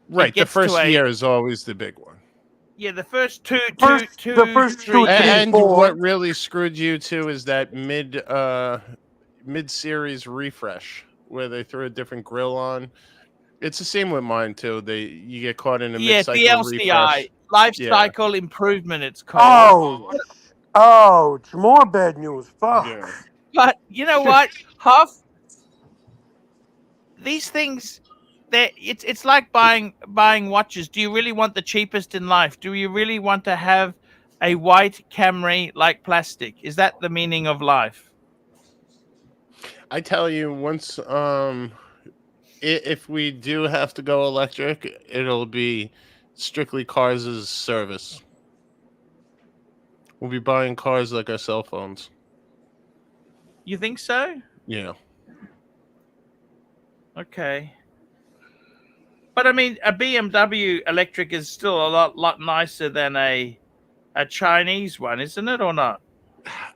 Right. The gets to first a- year is always the big one. yeah. The first two, The first 3 2, 3, years. And 4. what really screwed you too is that mid series refresh where they threw a different grill on. It's the same with mine too. You get caught in a Yeah, mid the cycle LCI refresh. life Yeah. cycle improvement. It's called. Ouch. Ouch. More bad news. Fuck. Yeah. But you know what, Huff? These things, it's like buying watches. Do you really want the cheapest in life? Do you really want to have a white Camry like plastic? Is that the meaning of life? I tell you, once if we do have to go electric, it'll be strictly cars as a service. We'll be buying cars like our cell phones. You think so? Yeah. Okay. But I mean, a BMW electric is still a lot nicer than a Chinese one, isn't it, or not?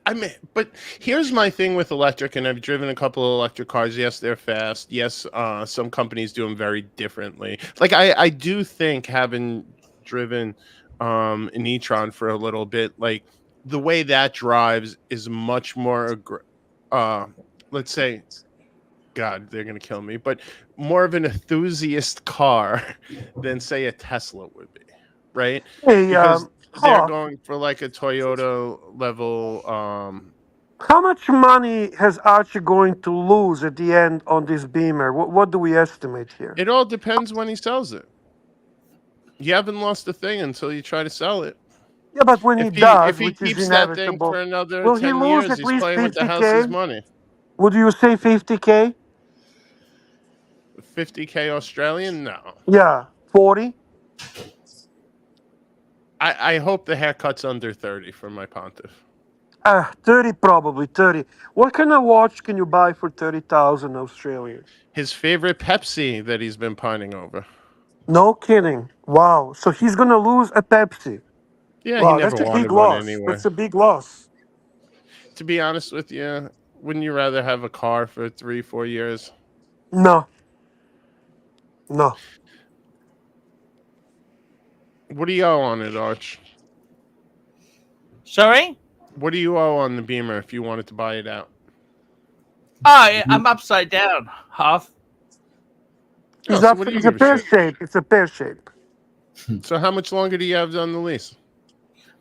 I mean, but here's my thing with electric, and I've driven a couple of electric cars. Yes, they're fast. Yes, some companies do them very differently. Like I do think having driven an e-tron for a little bit, like the way that drives is much more let's say, God, they're gonna kill me, but more of an enthusiast car than say a Tesla would be, right? Hey, Because they're Huff, going for like a Toyota level. how much money has Archie going to lose at the end on this Beamer? What do we estimate here? It all depends when he sells it. You haven't lost a thing until you try to sell it. Yeah, but when he If does, he which is keeps that thing inevitable, for another will he 10 lose years, at he's least playing with the house's 50K? money. Would you say 50K? 50K Australian? No. Yeah, 40. I hope the haircut's under 30 for my pontiff. 30 probably 30. What kind of watch can you buy for 30,000 Australian? His favorite Pepsi that he's been pining over. No kidding. Wow. So he's gonna lose a Pepsi. Yeah, he Wow, never that's a big wanted one loss. anyway. That's a big loss. To be honest with you, wouldn't you rather have a car for 3-4 years? No. No. What do you owe on it, Arch? Sorry? What do you owe on the Beamer if you wanted to buy it out? Oh, yeah, I'm upside down, Huff. It's, so what do you it's a give a pear shit? shape. It's a pear shape. So how much longer do you have on the lease?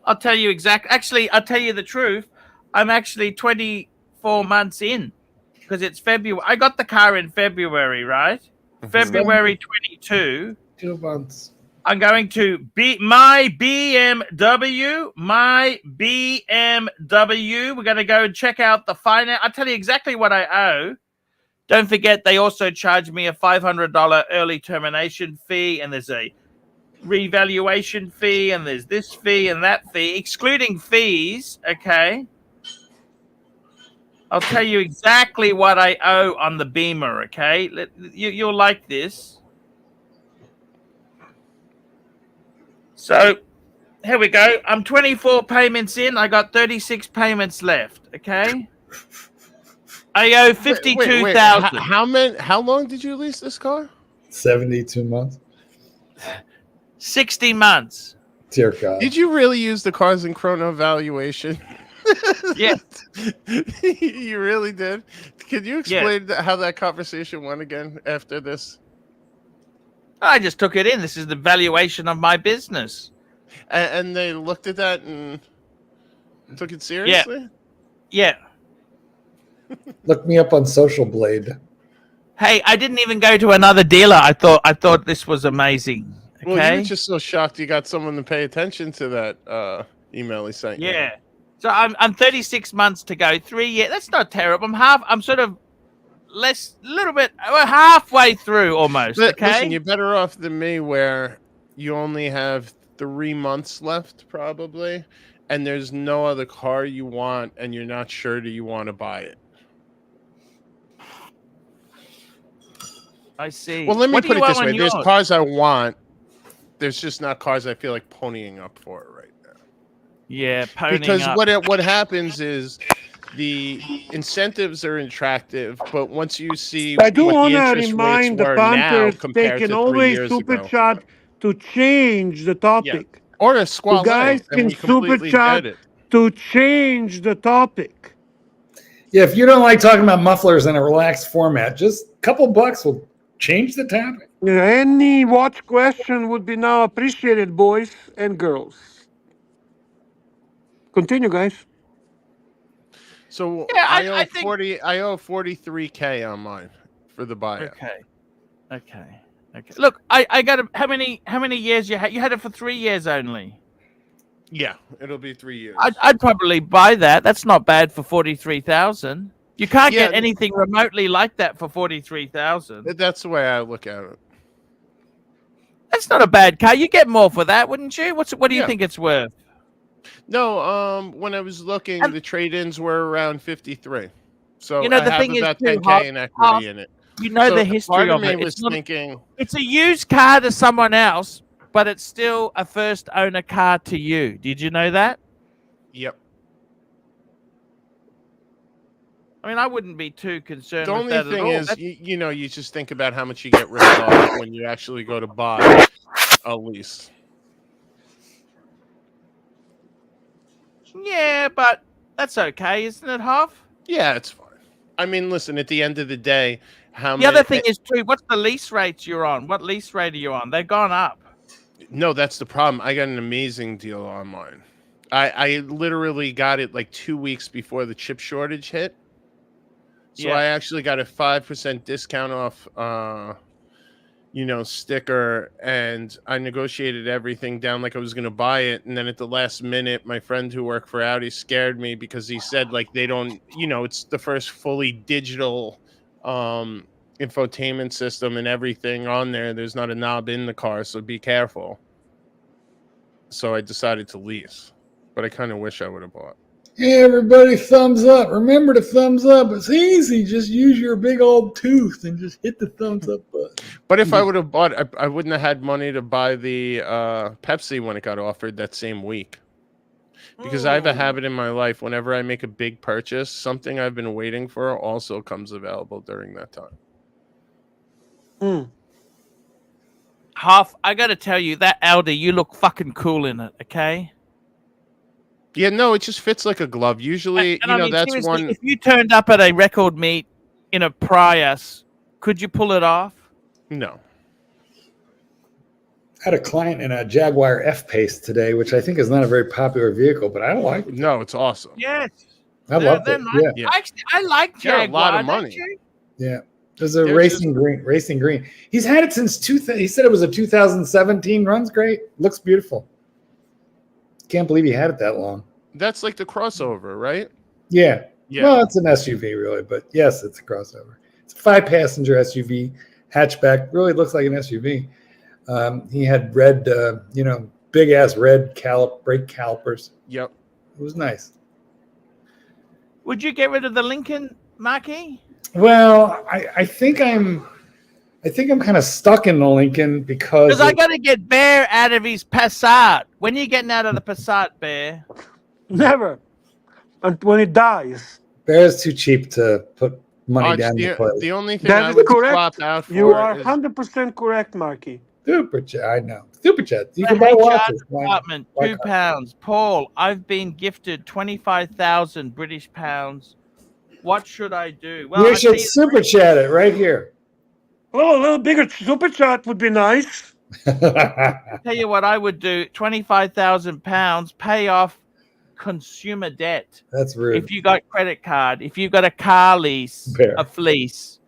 I'll tell you exactly. Actually, I'll tell you the truth. I'm actually 24 months in because it's February. I got the car in February, right? February 22. 2 months. I'm going to be my BMW. We're going to go and check out the finance. I'll tell you exactly what I owe. Don't forget, they also charge me a $500 early termination fee, and there's a revaluation fee, and there's this fee and that fee, excluding fees. Okay. I'll tell you exactly what I owe on the Beamer. Okay. You'll like this. So here we go. I'm 24 payments in. I got 36 payments left. Okay. I owe 52,000. How long did you lease this car? 72 months. 60 months. Dear God. Did you really use the cars in chrono valuation? Yeah. You really did? Can you explain how that conversation went again after this? I just took it in. This is the valuation of my business. And they looked at that and took it seriously? Yeah. Look me up on Social Blade. Hey, I didn't even go to another dealer. I thought this was amazing. Okay. Well, you were just so shocked you got someone to pay attention to that email he sent you. Yeah. So I'm 36 months to go. 3 years. That's not terrible. I'm sort of halfway through almost. Okay. Listen, you're better off than me, where you only have 3 months left, probably, and there's no other car you want, and you're not sure do you want to buy it. I see. Well, let me What do put you it this want way: on there's yours? cars I want. There's just not cars I feel like ponying up for right now. Yeah, ponying Because up. what happens is the incentives are attractive, but once you see I what do the want to interest rates remind the were now punters they compared can to 3 always years super ago, chat to change the yeah, topic. or a You squale, guys and can we super completely chat dead it. to change the topic. Yeah, if you don't like talking about mufflers in a relaxed format, just a couple bucks will change the topic. Any watch question would be now appreciated, boys and girls. Continue, guys. So Yeah, I I owe think. 43K on mine for the buyout. Okay. Look, I got how many years you had? You had it for 3 years only. Yeah, it'll be 3 years. I'd probably buy that. That's not bad for 43,000. You can't Yeah, get anything remotely like that for 43,000. That's the way I look at it. That's not a bad car. You get more for that, wouldn't you? What do you Yeah. think it's worth? No, when I was looking, And- the trade-ins were around 53. So You know, I the have thing is about too, 10K in equity in it. You know So the history part of of me it. was thinking, It's a used car to someone else, but it's still a first owner car to you. Did you know that? yep. I mean, I wouldn't be too concerned The with only that at thing all. is, you just think about how much you get ripped off when you actually go to buy a lease. Yeah, but that's okay, isn't it, Huff? Yeah, it's fine. I mean, listen, at the end of the day, The other thing is too, what's the lease rates you're on? What lease rate are you on? They've gone up. No, that's the problem. I got an amazing deal on mine. I literally got it like 2 weeks before the chip shortage hit. So Yeah. I actually got a 5% discount off, sticker, and I negotiated everything down like I was going to buy it. And then at the last minute, my friend who worked for Audi scared me because he said, like, they don't, it's the first fully digital infotainment system and everything on there. There's not a knob in the car, so be careful. So I decided to lease, but I kind of wish I would have bought. Hey, everybody, thumbs up. Remember to thumbs up. It's easy. Just use your big old tooth and just hit the thumbs up button. But if I would have bought, I wouldn't have had money to buy the Pepsi when it got offered that same week. Because I have a habit in my life, whenever I make a big purchase, something I've been waiting for also comes available during that time. Huff, I got to tell you, that Audi, you look fucking cool in it, okay? Yeah, no, it just fits like a glove. Usually, And I mean, that's seriously, one. if you turned up at a record meet in a Prius, could you pull it off? No. I had a client in a Jaguar F-Pace today, which I think is not a very popular vehicle, but I like it. No, it's awesome. Yes. I love it. Nice. Yeah. I like They're Jaguar. a lot of don't money. you? Yeah. There's a They're racing green. He's had it since he said it was a 2017. Runs great. Looks beautiful. Can't believe he had it that long. That's like the crossover, right? Yeah. Yeah. Well, it's an SUV really, but yes, it's a crossover. It's a 5-passenger SUV hatchback. Really looks like an SUV. He had red, big ass red brake calipers. Yep. It was nice. Would you get rid of the Lincoln, Marky? Well, I think I'm kind of stuck in the Lincoln because I got to get Bear out of his Passat. When are you getting out of the Passat, Bear? Never. And when it dies. Bear's too cheap to put money Arch, down the plate. the only thing That I is would correct. swap out for You are is 100% correct, Marky. Super chat, I know. Super chat. You The can buy HR watches. department, why £2. Paul, I've been gifted 25,000 British pounds. What should I do? Well, You I should see- super chat it right here. Oh, a little bigger super chat would be nice. tell you what I would do: £25,000, pay off consumer debt. That's rude. If you got credit card, if you got a car lease, Bear. a fleece,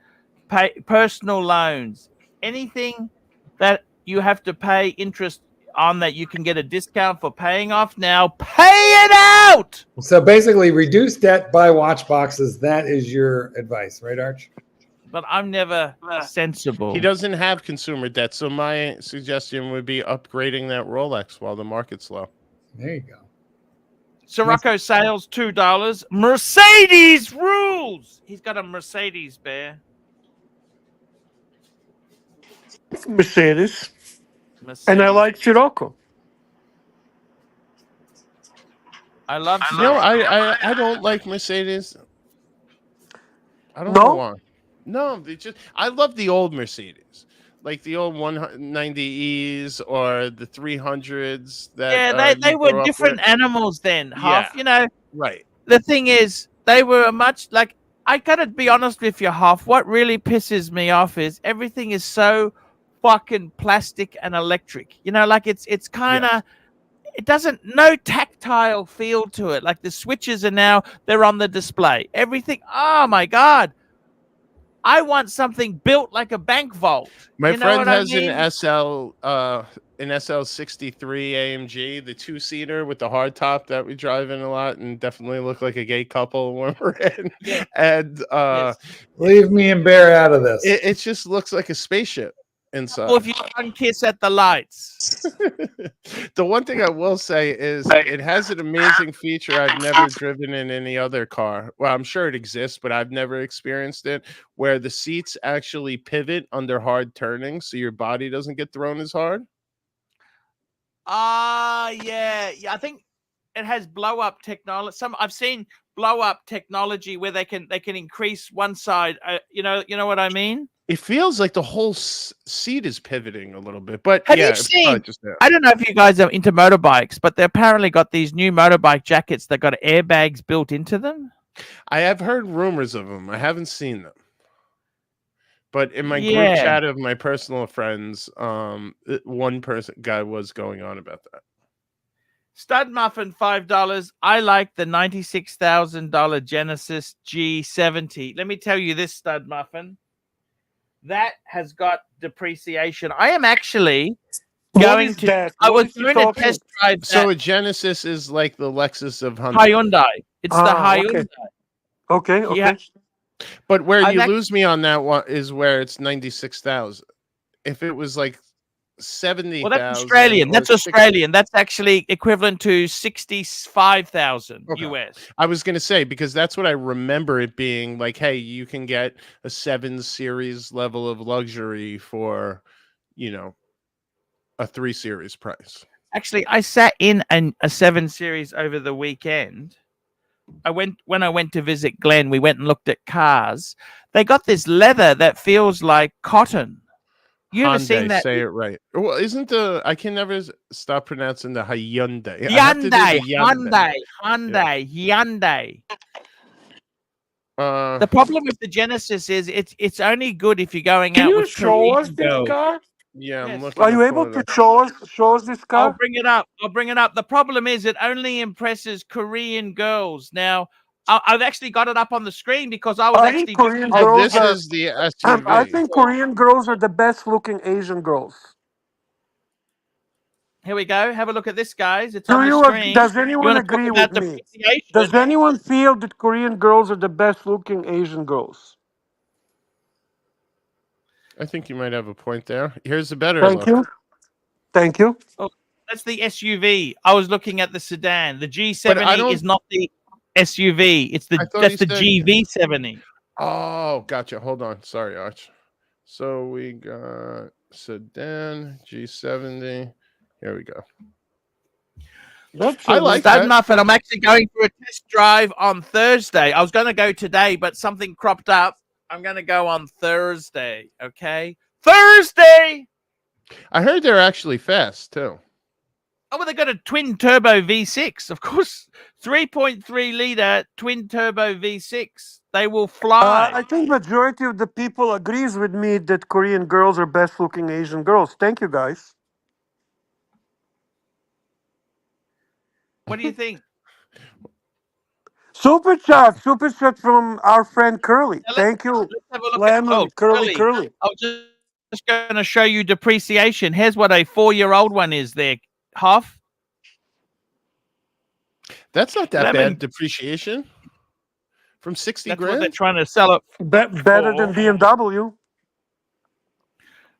pay personal loans, anything that you have to pay interest on that you can get a discount for paying off now, pay it out. So basically, reduce debt, buy watch boxes. That is your advice, right, Arch? But I'm never sensible. He doesn't have consumer debt, so my suggestion would be upgrading that Rolex while the market's low. There you go. Sirocco sales $2. Mercedes rules. He's got a Mercedes, Bear. Mercedes. Mercedes. And I like Sirocco. I love. No, I don't like Mercedes. I don't No? know why. No, they just I love the old Mercedes, like the old 190Es or the 300s. That Yeah, they you were grew up different with. animals then. Huff, Yeah. you know. Right. The thing is, they were much like. I gotta be honest with you, Huff. What really pisses me off is everything is so fucking plastic and electric. You know, like it's kind of. Yes. It doesn't no tactile feel to it. Like the switches are now they're on the display. Everything. Oh my god. I want something built like a bank vault. My You know friend what I has mean? an SL63 AMG, the 2-seater with the hard top that we drive in a lot, and definitely look like a gay couple when we're in. Yeah. And Yes. Leave me and Bear out of this. it just looks like a spaceship inside. Well, if you don't kiss at the lights. The one thing I will say is it has an amazing feature I've never driven in any other car. Well, I'm sure it exists, but I've never experienced it, where the seats actually pivot under hard turning so your body doesn't get thrown as hard. Yeah. I think it has blow up technology. I've seen blow up technology where they can increase one side. You know what I mean? It feels like the whole seat is pivoting a little bit, but Have yeah, you it's seen? probably just that. I don't know if you guys are into motorbikes, but they apparently got these new motorbike jackets that got airbags built into them. I have heard rumors of them. I haven't seen them. But in my group Yeah. chat of my personal friends, one guy was going on about that. Stud muffin $5. I like the $96,000 Genesis G70. Let me tell you this stud muffin. That has got depreciation. I am actually going to. That? I What was is he going to talking? test drive that So a Genesis is like the Lexus of Hyundai. Hyundai. It's the Hyundai. Okay. Okay. Yeah. But where I'm you act- lose me on that one is where it's 96,000. If it was like 70,000. Well, that's Australian. or That's 60 Australian. That's actually equivalent to 65,000 Okay. US. I was going to say, because that's what I remember it being like, hey, you can get a 7 Series level of luxury for, a 3 Series price. Actually, I sat in a 7 Series over the weekend. When I went to visit Glenn, we went and looked at cars. They got this leather that feels like cotton. You ever seen Hyundai, that? say it right. Well, isn't I can never stop pronouncing the Hyundai. I have to do the Hyundai. Uh, The problem with the Genesis is it's only good if you're going Can out you with show Korean us this girls. car? yeah, I'm Yes. looking. Are you to able pull it to up. show us this I'll car? bring it up. The problem is it only impresses Korean girls. Now, I've actually got it up on the screen because I was I think actually. Korean Oh, girls this are. is the SUV. I think Korean girls are the best looking Asian girls. Here we go. Have a look at this, guys. It's Do on the you? screen. Does You anyone want to talk agree about with me? depreciation? Does anyone feel that Korean girls are the best looking Asian girls? I think you might have a point there. Here's a better Thank look. you. Thank you. Oh, that's the SUV. I was looking at the sedan. The G70 don't- is not the SUV. It's I the thought that's you the said- GV70. Oh, gotcha. Hold on. Sorry, Arch. So we got sedan, G70. Here we go. That's I like Stud that. muffin. I'm actually going for a test drive on Thursday. I was going to go today, but something cropped up. I'm going to go on Thursday. Okay, Thursday. I heard they're actually fast too. Oh, well, they got a twin turbo V6, of course. 3.3 liter twin turbo V6. They will fly. I think majority of the people agrees with me that Korean girls are best looking Asian girls. Thank you, guys. What do you think? Super chat from our friend Curly. Now Thank you, let's have a look at Lemon Curly. I was just going to show you depreciation. Here's what a 4-year-old one is there, Hoff. That's not that Lemon. bad depreciation. From 60 That's what they're grand. trying to sell it. Better than BMW.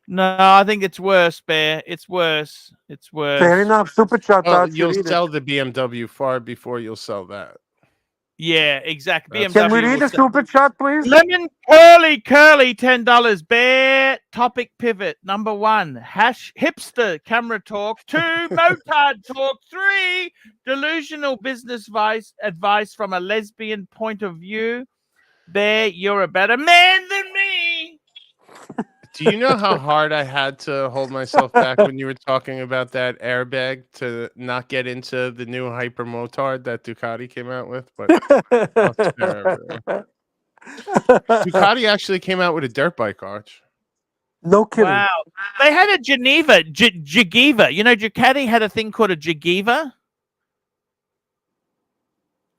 No, I think it's worse, Bear. It's worse. It's worse. Fair enough. Super chat. Well, you'll sell the BMW far before you'll sell that. Yeah, exactly. BMW. Can we read a super chat, please? Lemon Curly, $10. Bear topic pivot. Number 1, hipster camera talk. 2, motard talk. 3, delusional business advice from a lesbian point of view. Bear, you're a better man than me. Do you know how hard I had to hold myself back when you were talking about that airbag to not get into the new hyper motard that Ducati came out with? But Ducati actually came out with a dirt bike, Arch. No kidding. Wow. They had a Geneva, Jagiva. You know, Ducati had a thing called a Jagiva.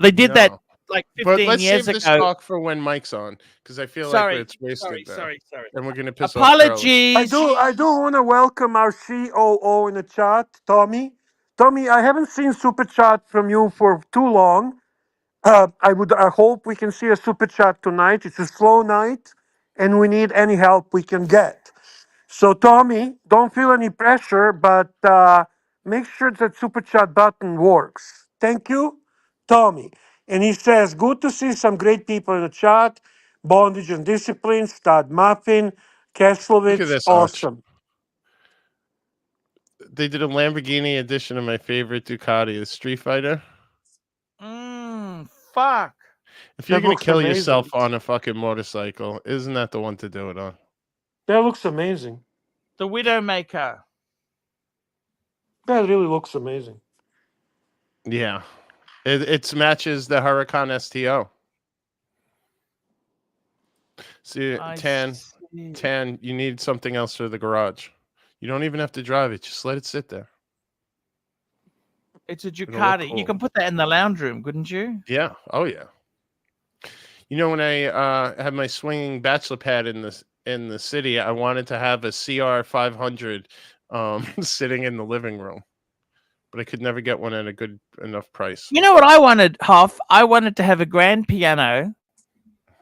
They did that like 15 but let's years save ago. this talk for when Mike's on, because I feel like it's wasted. Sorry. And we're gonna piss Apologies. off. I do want to welcome our COO in the chat, Tommy. Tommy, I haven't seen super chat from you for too long. I hope we can see a super chat tonight. It's a slow night, and we need any help we can get. So, Tommy, don't feel any pressure, but make sure that super chat button works. Thank you, Tommy. And he says, good to see some great people in the chat. Bondage and Discipline, Stud Muffin, Keslovitz, Look at this, awesome. They did a Lamborghini edition of my favorite Ducati, the Street Fighter. Fuck. If you're going to kill yourself on a fucking motorcycle, isn't that the one to do it on? That looks amazing. The Widowmaker. That really looks amazing. Yeah. It matches the Huracan STO. See, Tan, you need something else for the garage. You don't even have to drive it. Just let it sit there. It's a Ducati. Cool. You can put that in the lounge room, couldn't you? Yeah. Oh, yeah. You know, when I had my swinging bachelor pad in the city, I wanted to have a CR 500 sitting in the living room, but I could never get one at a good enough price. You know what I wanted, Hoff? I wanted to have a grand piano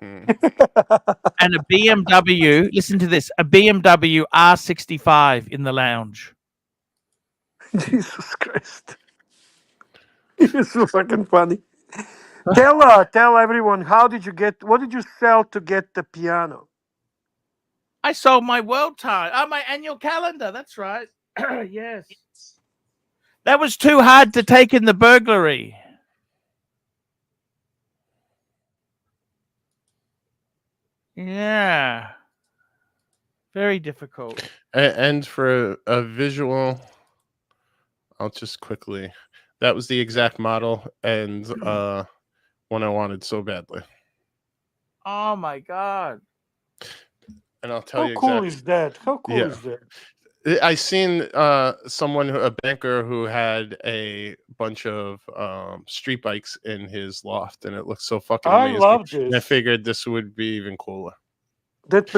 and a BMW. Listen to this: a BMW R65 in the lounge. Jesus Christ! It's so fucking funny. Tell everyone, what did you sell to get the piano? I sold my world time. Oh, my annual calendar. That's right. Yes. That was too hard to take in the burglary. Yeah. Very difficult. And for a visual, I'll just quickly. That was the exact model and one I wanted so badly. Oh my God. And I'll tell you exactly. How cool is that? How cool is that? I seen someone, a banker, who had a bunch of street bikes in his loft, and it looks so fucking amazing. I love this. And I figured this would be even cooler. That's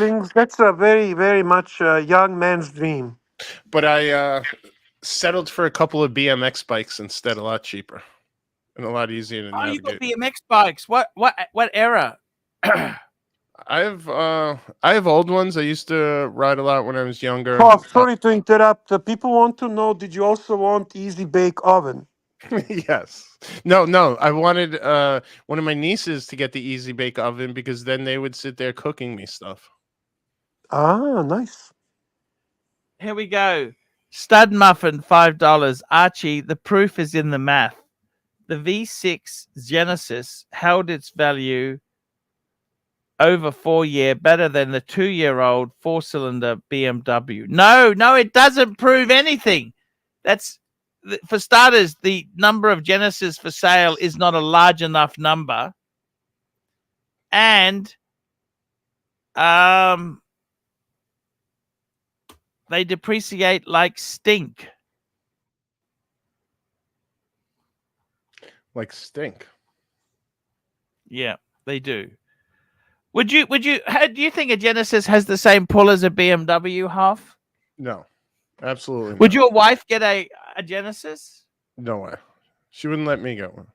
a very, very much young man's dream. But I settled for a couple of BMX bikes instead, a lot cheaper and a lot easier to navigate. Oh, you got BMX bikes? What era? I have old ones. I used to ride a lot when I was younger. Oh, sorry to interrupt. People want to know, did you also want easy bake oven? Yes. No. I wanted one of my nieces to get the easy bake oven because then they would sit there cooking me stuff. Ah, nice. Here we go. Stud Muffin, $5. Archie, the proof is in the math. The V6 Genesis held its value over 4 years, better than the 2-year-old 4-cylinder BMW. No, it doesn't prove anything. That's, for starters, the number of Genesis for sale is not a large enough number. And they depreciate like stink. like stink. Yeah, they do. Do you think a Genesis has the same pull as a BMW, Huff? No, absolutely Would not. your wife get a Genesis? No way. She wouldn't let me get one.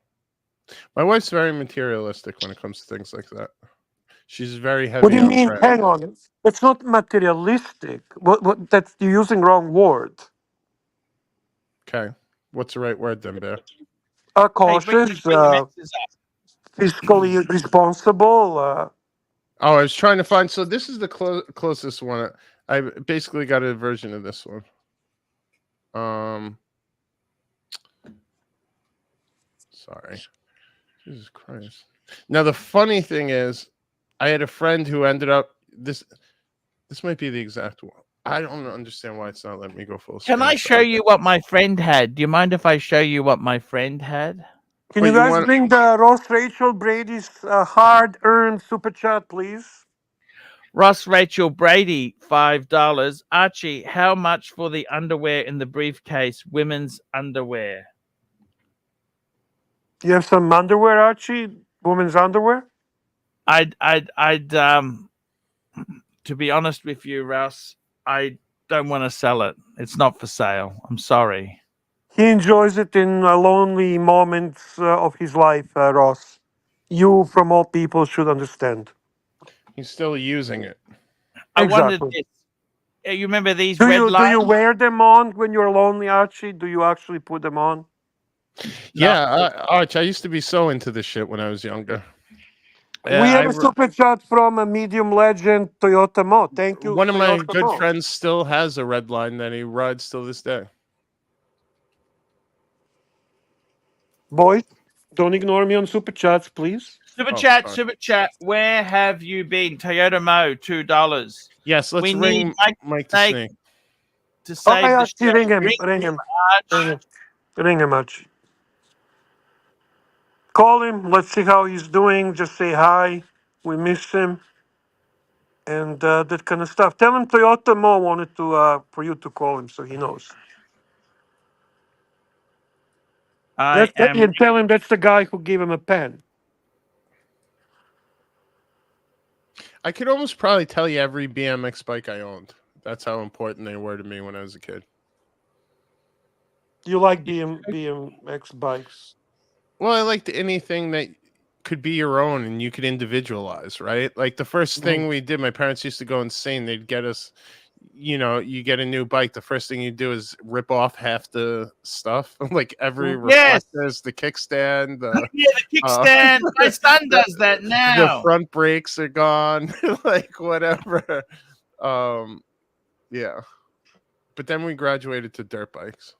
My wife's very materialistic when it comes to things like that. She's very What do heavy you on mean? brand. Hang on. It's not materialistic. What? That's you're using wrong word. Okay. What's the right word then, Bear? Hey, bring Cautious, these BMXs fiscally responsible. Oh, I was trying to find. So this is the closest one. I basically got a version of this one. Sorry. Jesus Christ. Now the funny thing is, I had a friend who ended up this might be the exact one. I don't understand why it's not letting me go full screen. Can I show you what my friend had? Do you mind if I show you what my friend had? Can Wait, you you guys want bring the Ross Rachel Brady's hard-earned super chat, please? Ross Rachel Brady, $5. Archie, how much for the underwear in the briefcase? Women's underwear. You have some underwear, Archie? Women's underwear? I'd to be honest with you, Ross, I don't want to sell it. It's not for sale. I'm sorry. He enjoys it in lonely moments of his life, Ross. You, from all people, should understand. he's still using it. I wondered Exactly. this. You remember these Do red you lights? wear them on when you're lonely, Archie? Do you actually put them on? Yeah, Arch, I used to be so into this shit when I was younger. We have a super chat from a medium legend, Toyota Mo. Thank you, One of my Toyota good Mo. friends still has a red line that he rides till this day. Boys, don't ignore me on super chats, please. Super Oh, chat, sorry. super chat. Where have you been? Toyota Mo, $2. Yes, let's We need ring Mike the Snake Snake. to Okay, save the Archie, show. ring him. Ring Ring him. Arch. Ring him, Archie. Call him. Let's see how he's doing. Just say hi. We miss him. And that kind of stuff. Tell him Toyota Mo wanted to for you to call him so he knows. I am. And tell him that's the guy who gave him a pen. I could almost probably tell you every BMX bike I owned. That's how important they were to me when I was a kid. You like BMX bikes? Well, I liked anything that could be your own and you could individualize, right? Like the first thing we did, my parents used to go insane. They'd get us, you get a new bike. The first thing you do is rip off half the stuff, like every reflectors, the kickstand, Yeah, the kickstand. My son does that the now. front brakes are gone, like whatever. Yeah. But then we graduated to dirt bikes.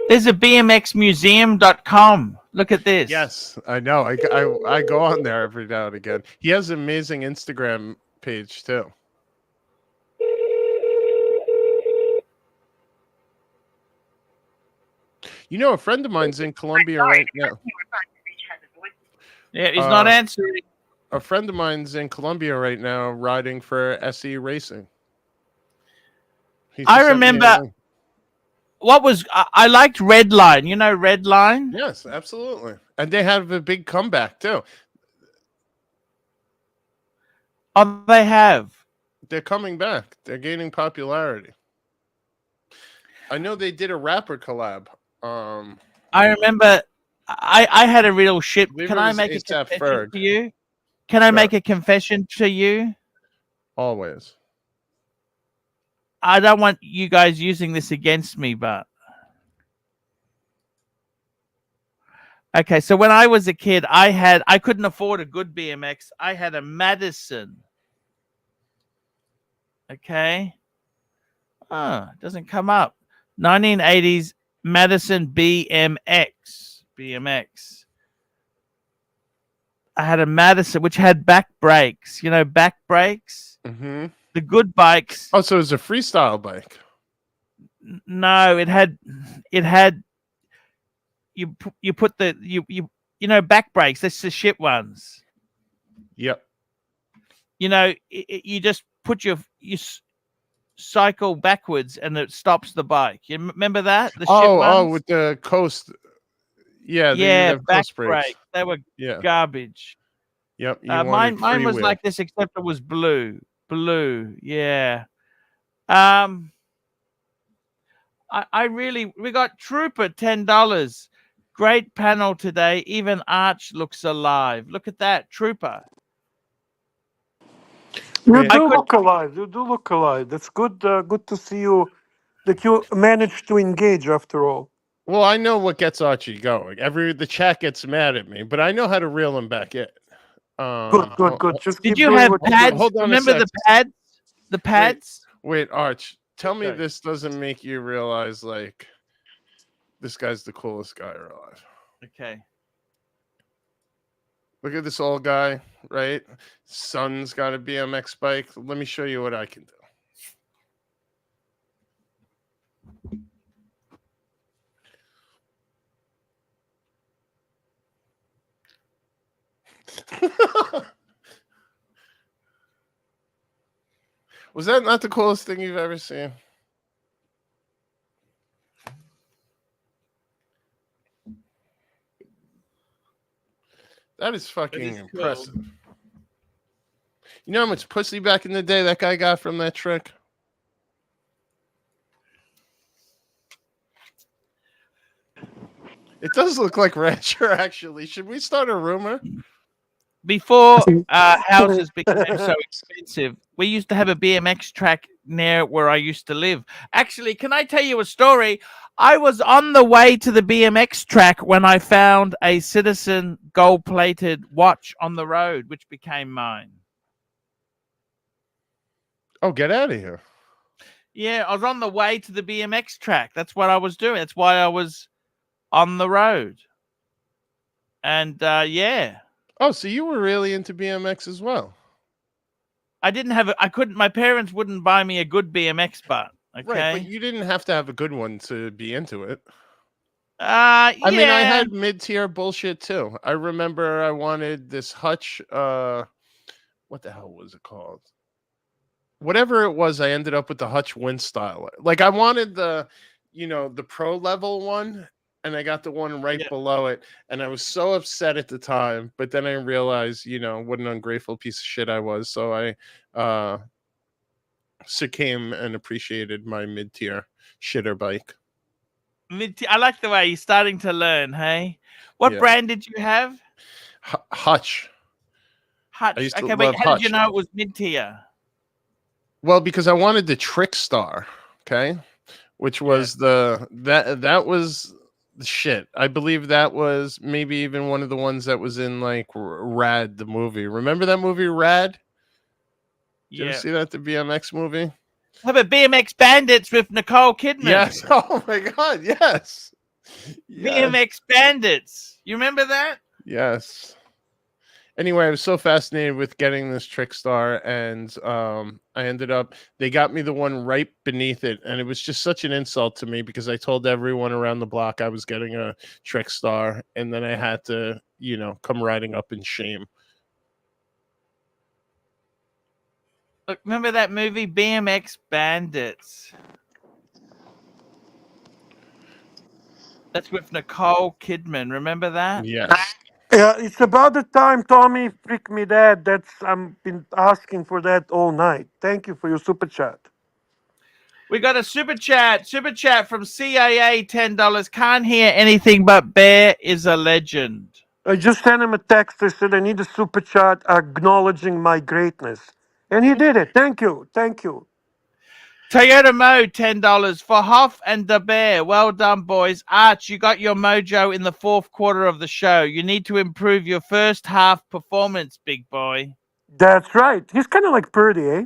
There's a BMXmuseum.com. Look at this. Yes, I know. I go on there every now and again. He has an amazing Instagram page too. A friend of mine's in Colombia right now. Yeah, he's not answering. A friend of mine's in Colombia right now riding for SE Racing. I remember I liked Redline. You know Redline? Yes, absolutely. And they have a big comeback too. Oh, they have. They're coming back. They're gaining popularity. I know they did a rapper collab. I remember I had a real shit. Can I make a confession to you? Can I make a confession to you? Always. I don't want you guys using this against me, but okay. So when I was a kid, I couldn't afford a good BMX. I had a Madison. Okay. Oh, it doesn't come up. 1980s Madison BMX. I had a Madison which had back brakes. You know, back brakes. Mm-hmm. The good bikes. Oh, so it was a freestyle bike. No, it had. You put the you know, back brakes. That's the shit ones. Yep. You know, you just put you cycle backwards and it stops the bike. You remember that? The shit Oh, ones? with the coast. Yeah, they Yeah, have back coast brakes. brake. They were Yeah. garbage. Yep. You wanted Mine was freewheel. like this, except it was blue. Blue, yeah. We got Trooper $10. Great panel today. Even Arch looks alive. Look at that, Trooper. You Yeah. do look alive. You do look alive. That's good. Good to see you. That you managed to engage after all. Well, I know what gets Archie going. The chat gets mad at me, but I know how to reel him back in. Good. Just Did keep you doing have what you're pads? doing. Hold on a Remember the sec. pads? The pads? Wait, Arch, tell me Okay. this doesn't make you realize like this guy's the coolest guy alive. Okay. Look at this old guy, right? Son's got a BMX bike. Let me show you what I can do. Was that not the coolest thing you've ever seen? That is fucking impressive. Cool. You know how much pussy back in the day that guy got from that trick? It does look like Rancher, actually. Should we start a rumor? Before houses became so expensive, we used to have a BMX track near where I used to live. Actually, can I tell you a story? I was on the way to the BMX track when I found a Citizen gold-plated watch on the road, which became mine. Oh, get out of here. Yeah, I was on the way to the BMX track. That's what I was doing. That's why I was on the road. And yeah. Oh, so you were really into BMX as well? I didn't have I couldn't. My parents wouldn't buy me a good BMX butt. Okay, right, but you didn't have to have a good one to be into it. Yeah. I mean, I had mid-tier bullshit too. I remember I wanted this Hutch. What the hell was it called? Whatever it was, I ended up with the Hutch Wind Styler. Like I wanted the, the pro level one. And I got the one right below it. And I was so upset at the time. But then I realized, what an ungrateful piece of shit I was. So I succumbed and appreciated my mid-tier shitter bike. I like the way you're starting to learn, hey? What brand did you have? Hutch. Hutch. Okay, wait, how did you know it was mid-tier? Well, because I wanted the Trick Star, okay? Which was that was... shit, I believe that was maybe even one of the ones that was in like Rad, the movie. Remember that movie Rad? Did you ever see that, the BMX movie? How about BMX Bandits with Nicole Kidman? Yes. Oh my god, yes. BMX Bandits. You remember that? Yes. Anyway, I was so fascinated with getting this Trick Star, and I ended up, they got me the one right beneath it, and it was just such an insult to me because I told everyone around the block I was getting a Trick Star, and then I had to, come riding up in shame. Look, remember that movie BMX Bandits? That's with Nicole Kidman. Remember that? Yes. Yeah, it's about the time, Tommy. Freak me dead. I've been asking for that all night. Thank you for your super chat. We got a super chat from CIA, $10. Can't hear anything but Bear is a legend. I just sent him a text. I said I need a super chat acknowledging my greatness, and he did it. Thank you. Toyota Mode, $10 for Hoff and the Bear. Well done, boys. Arch, you got your mojo in the fourth quarter of the show. You need to improve your first half performance, big boy. That's right. He's kind of like Purdy, eh?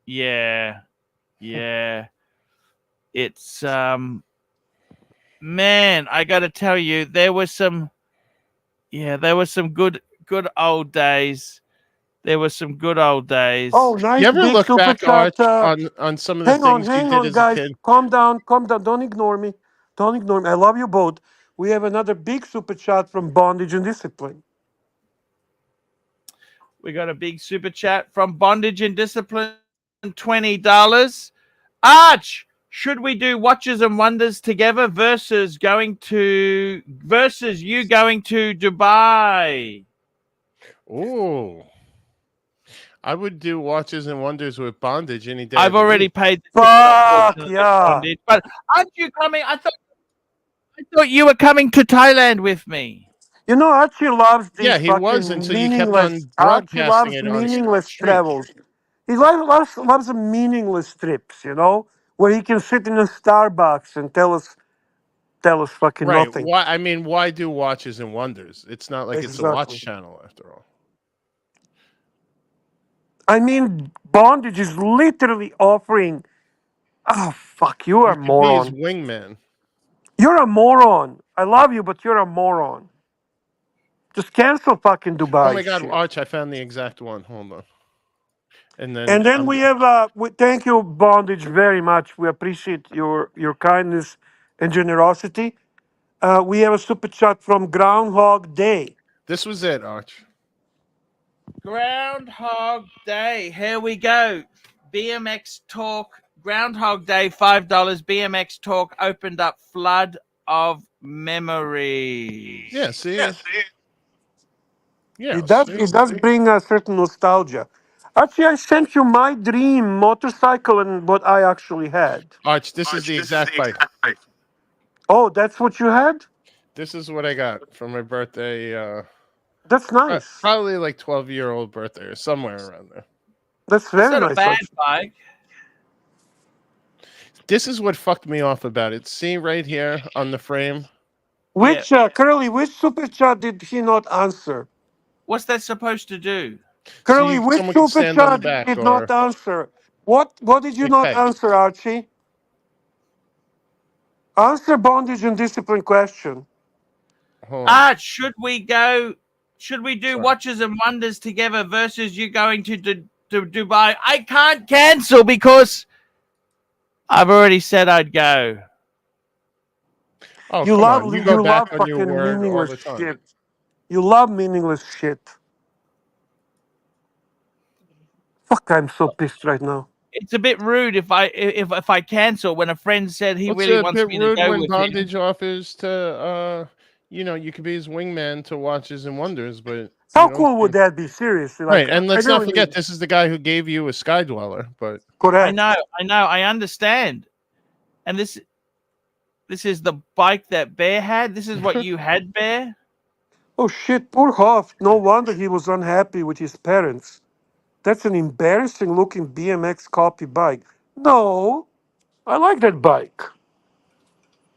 Yeah. It's man, I got to tell you, there was some good old days. There were some good old days. Oh, nice. You ever big look super back, chat, Arch, on some of the things you did as guys. a kid? Calm down. Don't ignore me. I love you both. we have another big super chat from Bondage and Discipline. We got a big super chat from Bondage and Discipline, $20. Arch, should we do Watches and Wonders together versus you going to Dubai? Ooh. I would do Watches and Wonders with Bondage any day. I've already paid the Fuck, ticket, yeah. Bondage, but aren't you coming? I thought you were coming to Thailand with me. You know, Archie loves these Yeah, he was fucking until you kept meaningless. on Archie broadcasting loves it on meaningless stream. travels. He loves the meaningless trips, you know, where he can sit in a Starbucks and tell us fucking Right. nothing. Why? I mean, why do Watches and Wonders? It's not like it's a Exactly. watch channel after all. I mean, Bondage is literally offering. Oh fuck! You are a You could be his moron. wingman. You're a moron. I love you, but you're a moron. Just cancel fucking Dubai. Oh my God, shit. Arch! I found the exact one. Hold on. And then we have. Thank you, Bondage, very much. We appreciate your kindness and generosity. We have a super chat from Groundhog Day. this was it, Arch. Groundhog Day. Here we go. BMX Talk. Groundhog Day, $5. BMX Talk opened up flood of memories. Yeah. See. Yeah. It does bring a certain nostalgia. Actually, I sent you my dream motorcycle and what I actually had. Arch, this is the exact bike. Oh, that's what you had? This is what I got for my birthday. That's nice. Probably like 12-year-old birthday or somewhere around there. That's It's very not nice. a bad actually. bike. This is what fucked me off about it. See right here on the frame. Which Curly? Which super chat did he not answer? What's that supposed to do? Curly, which someone can super stand on the chat back did or not answer? What did you like not peg. answer, Archie? Answer Bondage and Discipline question. Hold on. Arch, should we do Sorry. Watches and Wonders together versus you going to Dubai? I can't cancel because I've already said I'd go. Oh, You come love on. You go back on your fucking word all meaningless the time. shit. You love meaningless shit. Fuck, I'm so pissed right now. It's a bit rude if I cancel when a friend said he It's really a wants bit me to rude go when with him. Bondage offers to, you could be his wingman to Watches and Wonders, but How cool would that be? Seriously, like, right? And let's I not really- forget, this is the guy who gave you a Sky Dweller. But Correct. I know, I understand. And this is the bike that Bear had. This is what you had, Bear. Oh shit, poor Hoff. No wonder he was unhappy with his parents. That's an embarrassing looking BMX copy bike. No, I like that bike.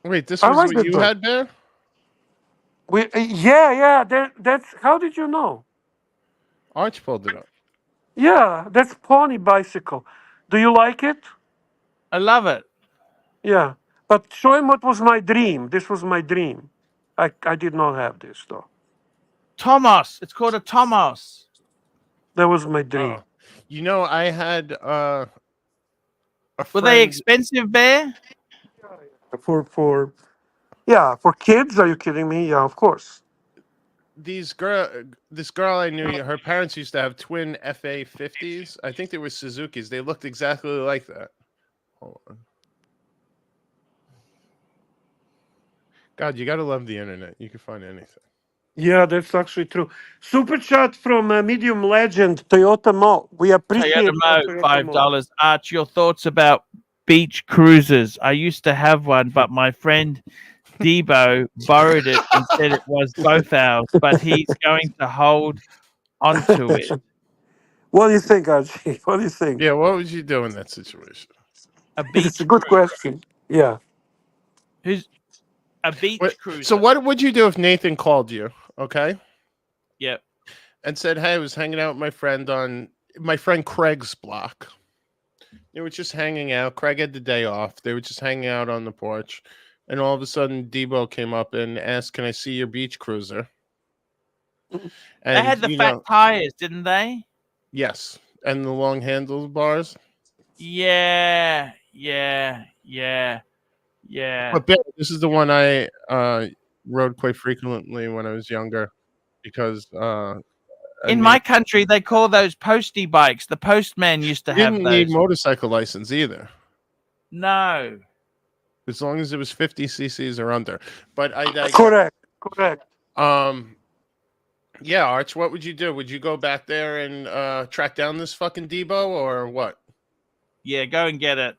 wait, this I was like what that you bike. had, Bear? Yeah. That's how did you know? Arch pulled it up. Yeah, that's pony bicycle. Do you like it? I love it. Yeah, but show him what was my dream. This was my dream. I did not have this though. Tomos. It's called a Tomos. That was my dream. I had a friend. Were they expensive, Bear? For kids? Are you kidding me? Yeah, of course. This girl I knew, her parents used to have twin FA50s. I think they were Suzuki's. They looked exactly like that. Hold on. God, you gotta love the internet. You can find anything. Yeah, that's actually true. Super chat from Medium Legend Toyota Mo. We appreciate Toyota Mo, Toyota Mo. $5. Arch, your thoughts about beach cruisers? I used to have one, but my friend Debo borrowed it and said it was both ours, but he's going to hold onto it. What do you think, Archie? What do you think? Yeah, what would you do in that situation? A beach It's a good question. Yeah. Who's a beach cruiser? So what would you do if Nathan called you, okay? Yep. And said, hey, I was hanging out with my friend on my friend Craig's block. They were just hanging out. Craig had the day off. They were just hanging out on the porch. And all of a sudden, Debo came up and asked, can I see your beach cruiser? And, They had the fat tires, didn't they? Yes. And the long handlebars. Yeah. But Bill, this is the one I rode quite frequently when I was younger because I In knew my country, they call those postie bikes. The postman used to you have didn't need those. motorcycle license either, No. as long as it was 50 cc's or under. But I digress. Correct. Correct. Yeah, Arch, what would you do? Would you go back there and track down this fucking Debo or what? Yeah, go and get it.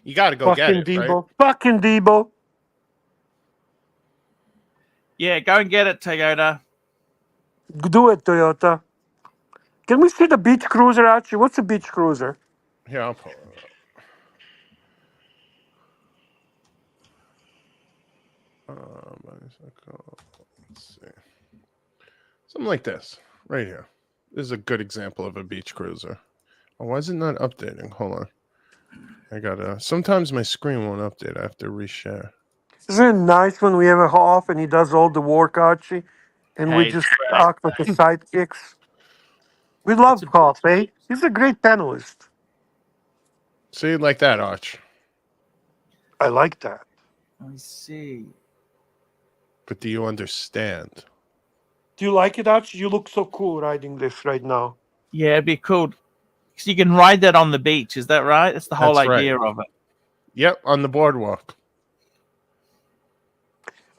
You got to go get Fucking it, right? Debo. Fucking Debo. Yeah, go and get it, Toyota. Do it, Toyota. Can we see the beach cruiser, Archie? What's a beach cruiser? Here, I'll pull it up. Let's see. Something like this, right here. This is a good example of a beach cruiser. Oh, why is it not updating? Hold on. I gotta. Sometimes my screen won't update. I have to reshare. Isn't it nice when we have a Hoff and he does all the work, Archie? And we Hey, just act like the sidekicks? We love It's a- Hoff, eh? He's a great panelist. See, like that, Arch. I like that. I see. But do you understand? Do you like it, Archie? You look so cool riding this right now. Yeah, it'd be cool. So you can ride that on the beach. Is that right? That's the whole That's right. idea of it. Yep, on the boardwalk.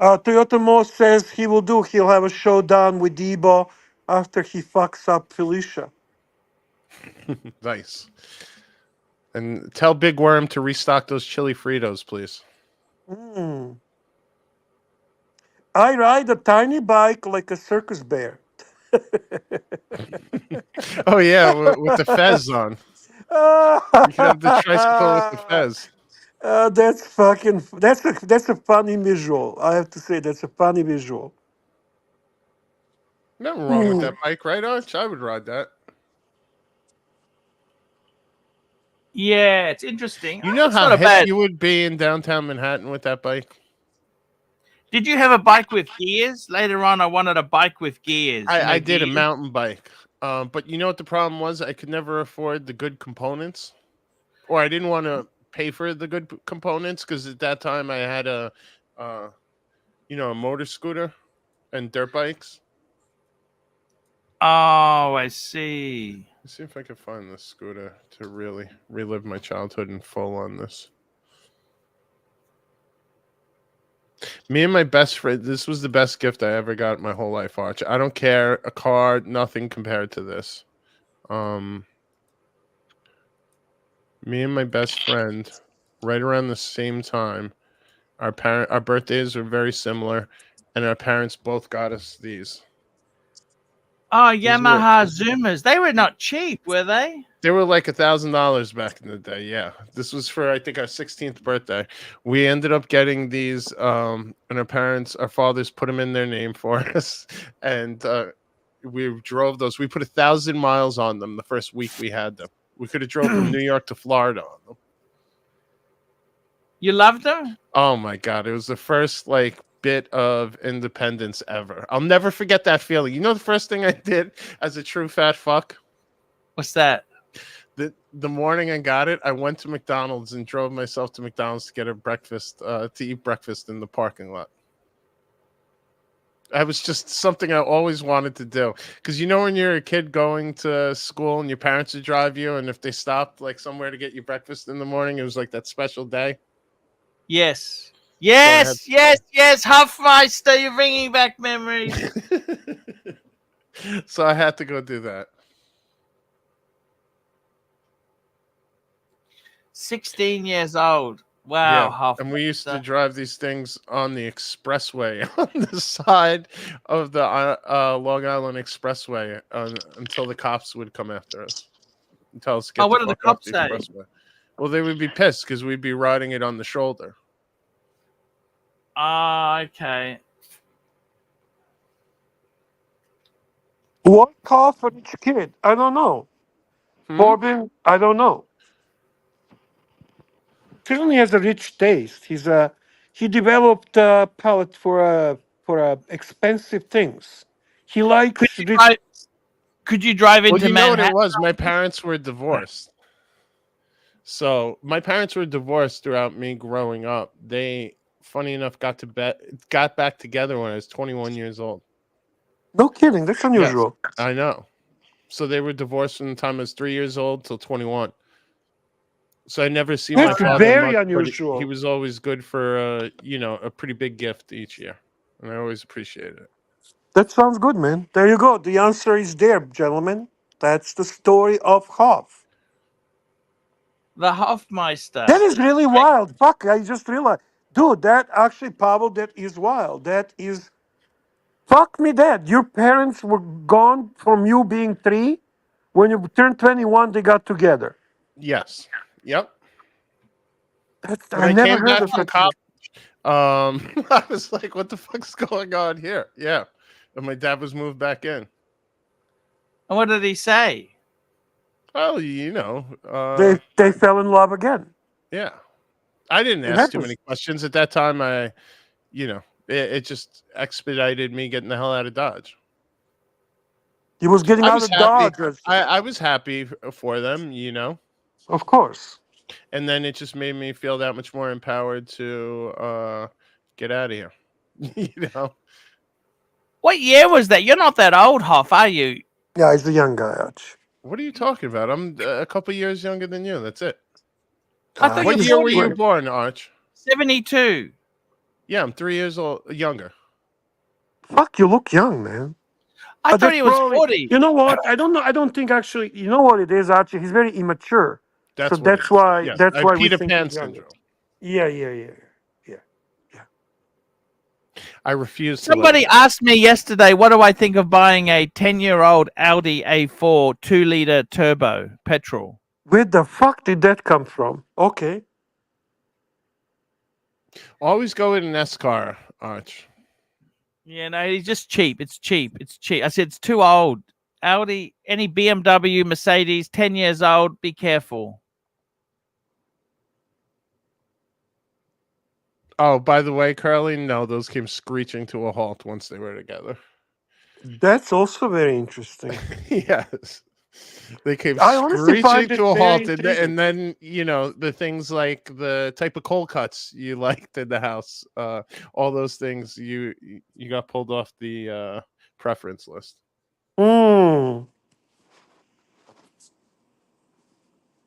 Toyota Moss says he'll have a showdown with Debo after he fucks up Felicia. Nice. And tell Big Worm to restock those chili Fritos, please. I ride a tiny bike like a circus bear. Oh yeah, with the fez on. You can have the tricycle with the fez. That's a funny visual. I have to say that's a funny visual. Nothing wrong with that bike, right, Arch? I would ride that. Yeah, it's interesting. You know It's how not a hip bad. you would be in downtown Manhattan with that bike? Did you have a bike with gears? Later on, I wanted a bike with gears. I did a gears? mountain bike. But you know what the problem was? I could never afford the good components. Or I didn't want to pay for the good components because at that time I had a motor scooter and dirt bikes. Oh, I see. Let's see if I can find this scooter to really relive my childhood in full on this. Me and my best friend, this was the best gift I ever got in my whole life, Arch. I don't care, a car, nothing compared to this. Me and my best friend, right around the same time, our birthdays are very similar, and our parents both got us these. Oh, Yamaha Zoomers. They were not cheap, were they? They were like $1,000 back in the day. Yeah, this was for I think our 16th birthday. We ended up getting these, and our fathers put them in their name for us, and we drove those. We put 1,000 miles on them the first week we had them. We could have drove from New York to Florida on them. You loved them? Oh my God, it was the first bit of independence ever. I'll never forget that feeling. You know the first thing I did as a true fat fuck? What's that? The morning I got it, I went to McDonald's and drove myself to McDonald's to get a breakfast, to eat breakfast in the parking lot. That was just something I always wanted to do. Because you know when you're a kid going to school and your parents would drive you, and if they stopped somewhere to get you breakfast in the morning, it was like that special day. Yes. Yes, yes, Huffmeister, you're bringing back memories. So I had to go do that. 16 years old. Wow, yeah. And we used to drive these things on the expressway on the side of the Long Island Expressway until the cops would come after us and tell us to get what the did the fuck off cops the say? expressway. Well, they would be pissed because we'd be riding it on the shoulder. Okay. What car for each kid? I don't know. Corbin, I don't know. Certainly has a rich taste. He developed a palate for expensive things. He likes. Could you drive into Well, you know Manhattan? what it was? My parents were divorced. So my parents were divorced throughout me growing up. They funny enough, got back together when I was 21 years old. No kidding. That's unusual. Yes, I know. So they were divorced from the time I was 3 years old till 21. So I never seen my That's father very much, but unusual. he was always good for a pretty big gift each year, and I always appreciated it. That sounds good, man. There you go. The answer is there, gentlemen. That's the story of Hoff. The Hofmeister. That is really wild. Fuck, I just realized. Dude, that actually, Pavel, that is wild. That is. Fuck me dead. Your parents were gone from you being 3. When you turned 21, they got together. Yes. Yep. That's, When I I never came heard back of from such a college, I was like, "What the fuck's going on here?" Yeah, and my dad was moved back in. And what did he say? Well, They fell in love again. yeah. I didn't It ask too happens. many questions at that time. It just expedited me getting the hell out of Dodge. He was getting I out was of happy. Dodge. I was happy for them, Of course. and then it just made me feel that much more empowered to get out of here. What year was that? You're not that old, Hoff, are you? Yeah, he's a young guy, Arch. What are you talking about? I'm a couple years younger than you. That's it. I thought What you year were were you 40. born, Arch? 72. Yeah, I'm 3 years younger. Fuck, you look young, man. I thought That's he was probably, 40. you know what? I don't know. I don't think actually. You know what it is, Archie? He's very immature. That's So what it that's is. why. Yes, That's I have why we Peter think Pan he's younger. syndrome. Yeah. I refuse to. Somebody asked me yesterday, what do I think of buying a 10-year-old Audi A4 2-liter turbo petrol? Where the fuck did that come from? Okay. Always go with an S car, Arch. Yeah, no, it's just cheap. It's cheap. It's cheap. I said it's too old. Audi, any BMW, Mercedes, 10 years old, be careful. Oh, by the way, Carly, no, those came screeching to a halt once they were together. That's also very interesting. Yes. They came I honestly find screeching it to a very halt, intriguing. and then the things like the type of cold cuts you liked in the house, all those things you got pulled off the preference list. Hmm.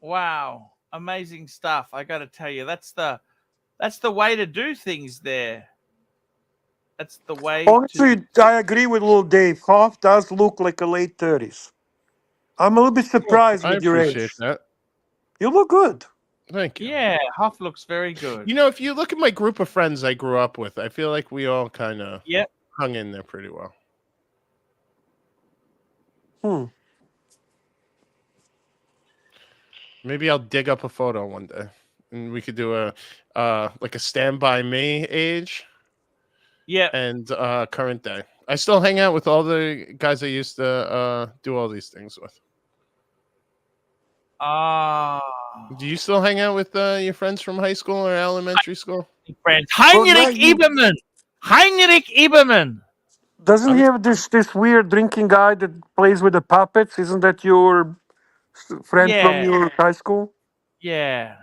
Wow. Amazing stuff. I got to tell you, that's the way to do things there. That's the way Honestly, I agree with little Dave. Hoff does look like a late 30s. I'm a little bit surprised I with your appreciate age. that. You look good. Thank you. Yeah, Hoff looks very good. If you look at my group of friends I grew up with, I feel like we all kind of Yep. hung in there pretty well. Maybe I'll dig up a photo one day, and we could do a Stand By Me age. Yeah. And current day. I still hang out with all the guys I used to do all these things with. Do you still hang out with your friends from high school or elementary school? Friends. Heinrich Ebermann. Heinrich Ebermann. Doesn't he have this weird drinking guy that plays with the puppets? Isn't that your friend from your high school? Yeah.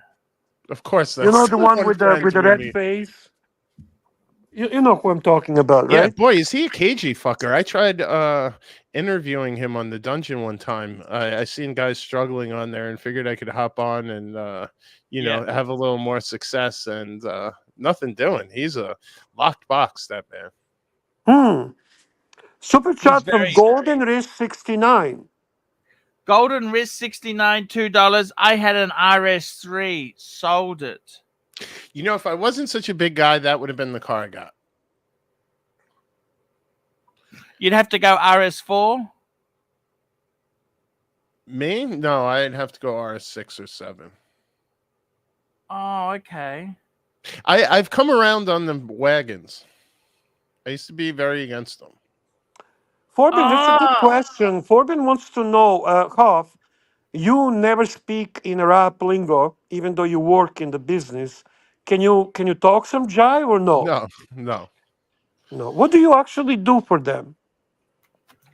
Of course, that's You know the one one with friend the we red meet. face? You know who I'm talking about, Yeah, right? boy, is he a cagey fucker. I tried interviewing him on the dungeon one time. I seen guys struggling on there and figured I could hop on and have a little more success, and nothing doing. He's a locked box, that man. Super chat from Golden Wrist 69. Golden Wrist 69, $2. I had an RS3, sold it. If I wasn't such a big guy, that would have been the car I got. You'd have to go RS4? Me? No, I'd have to go RS6 or 7. Oh, okay. I've come around on the wagons. I used to be very against them. Forbin, that's a good question. Forbin wants to know, Hoff, you never speak in rap lingo, even though you work in the business. Can you talk some jive or no? No. What do you actually do for them?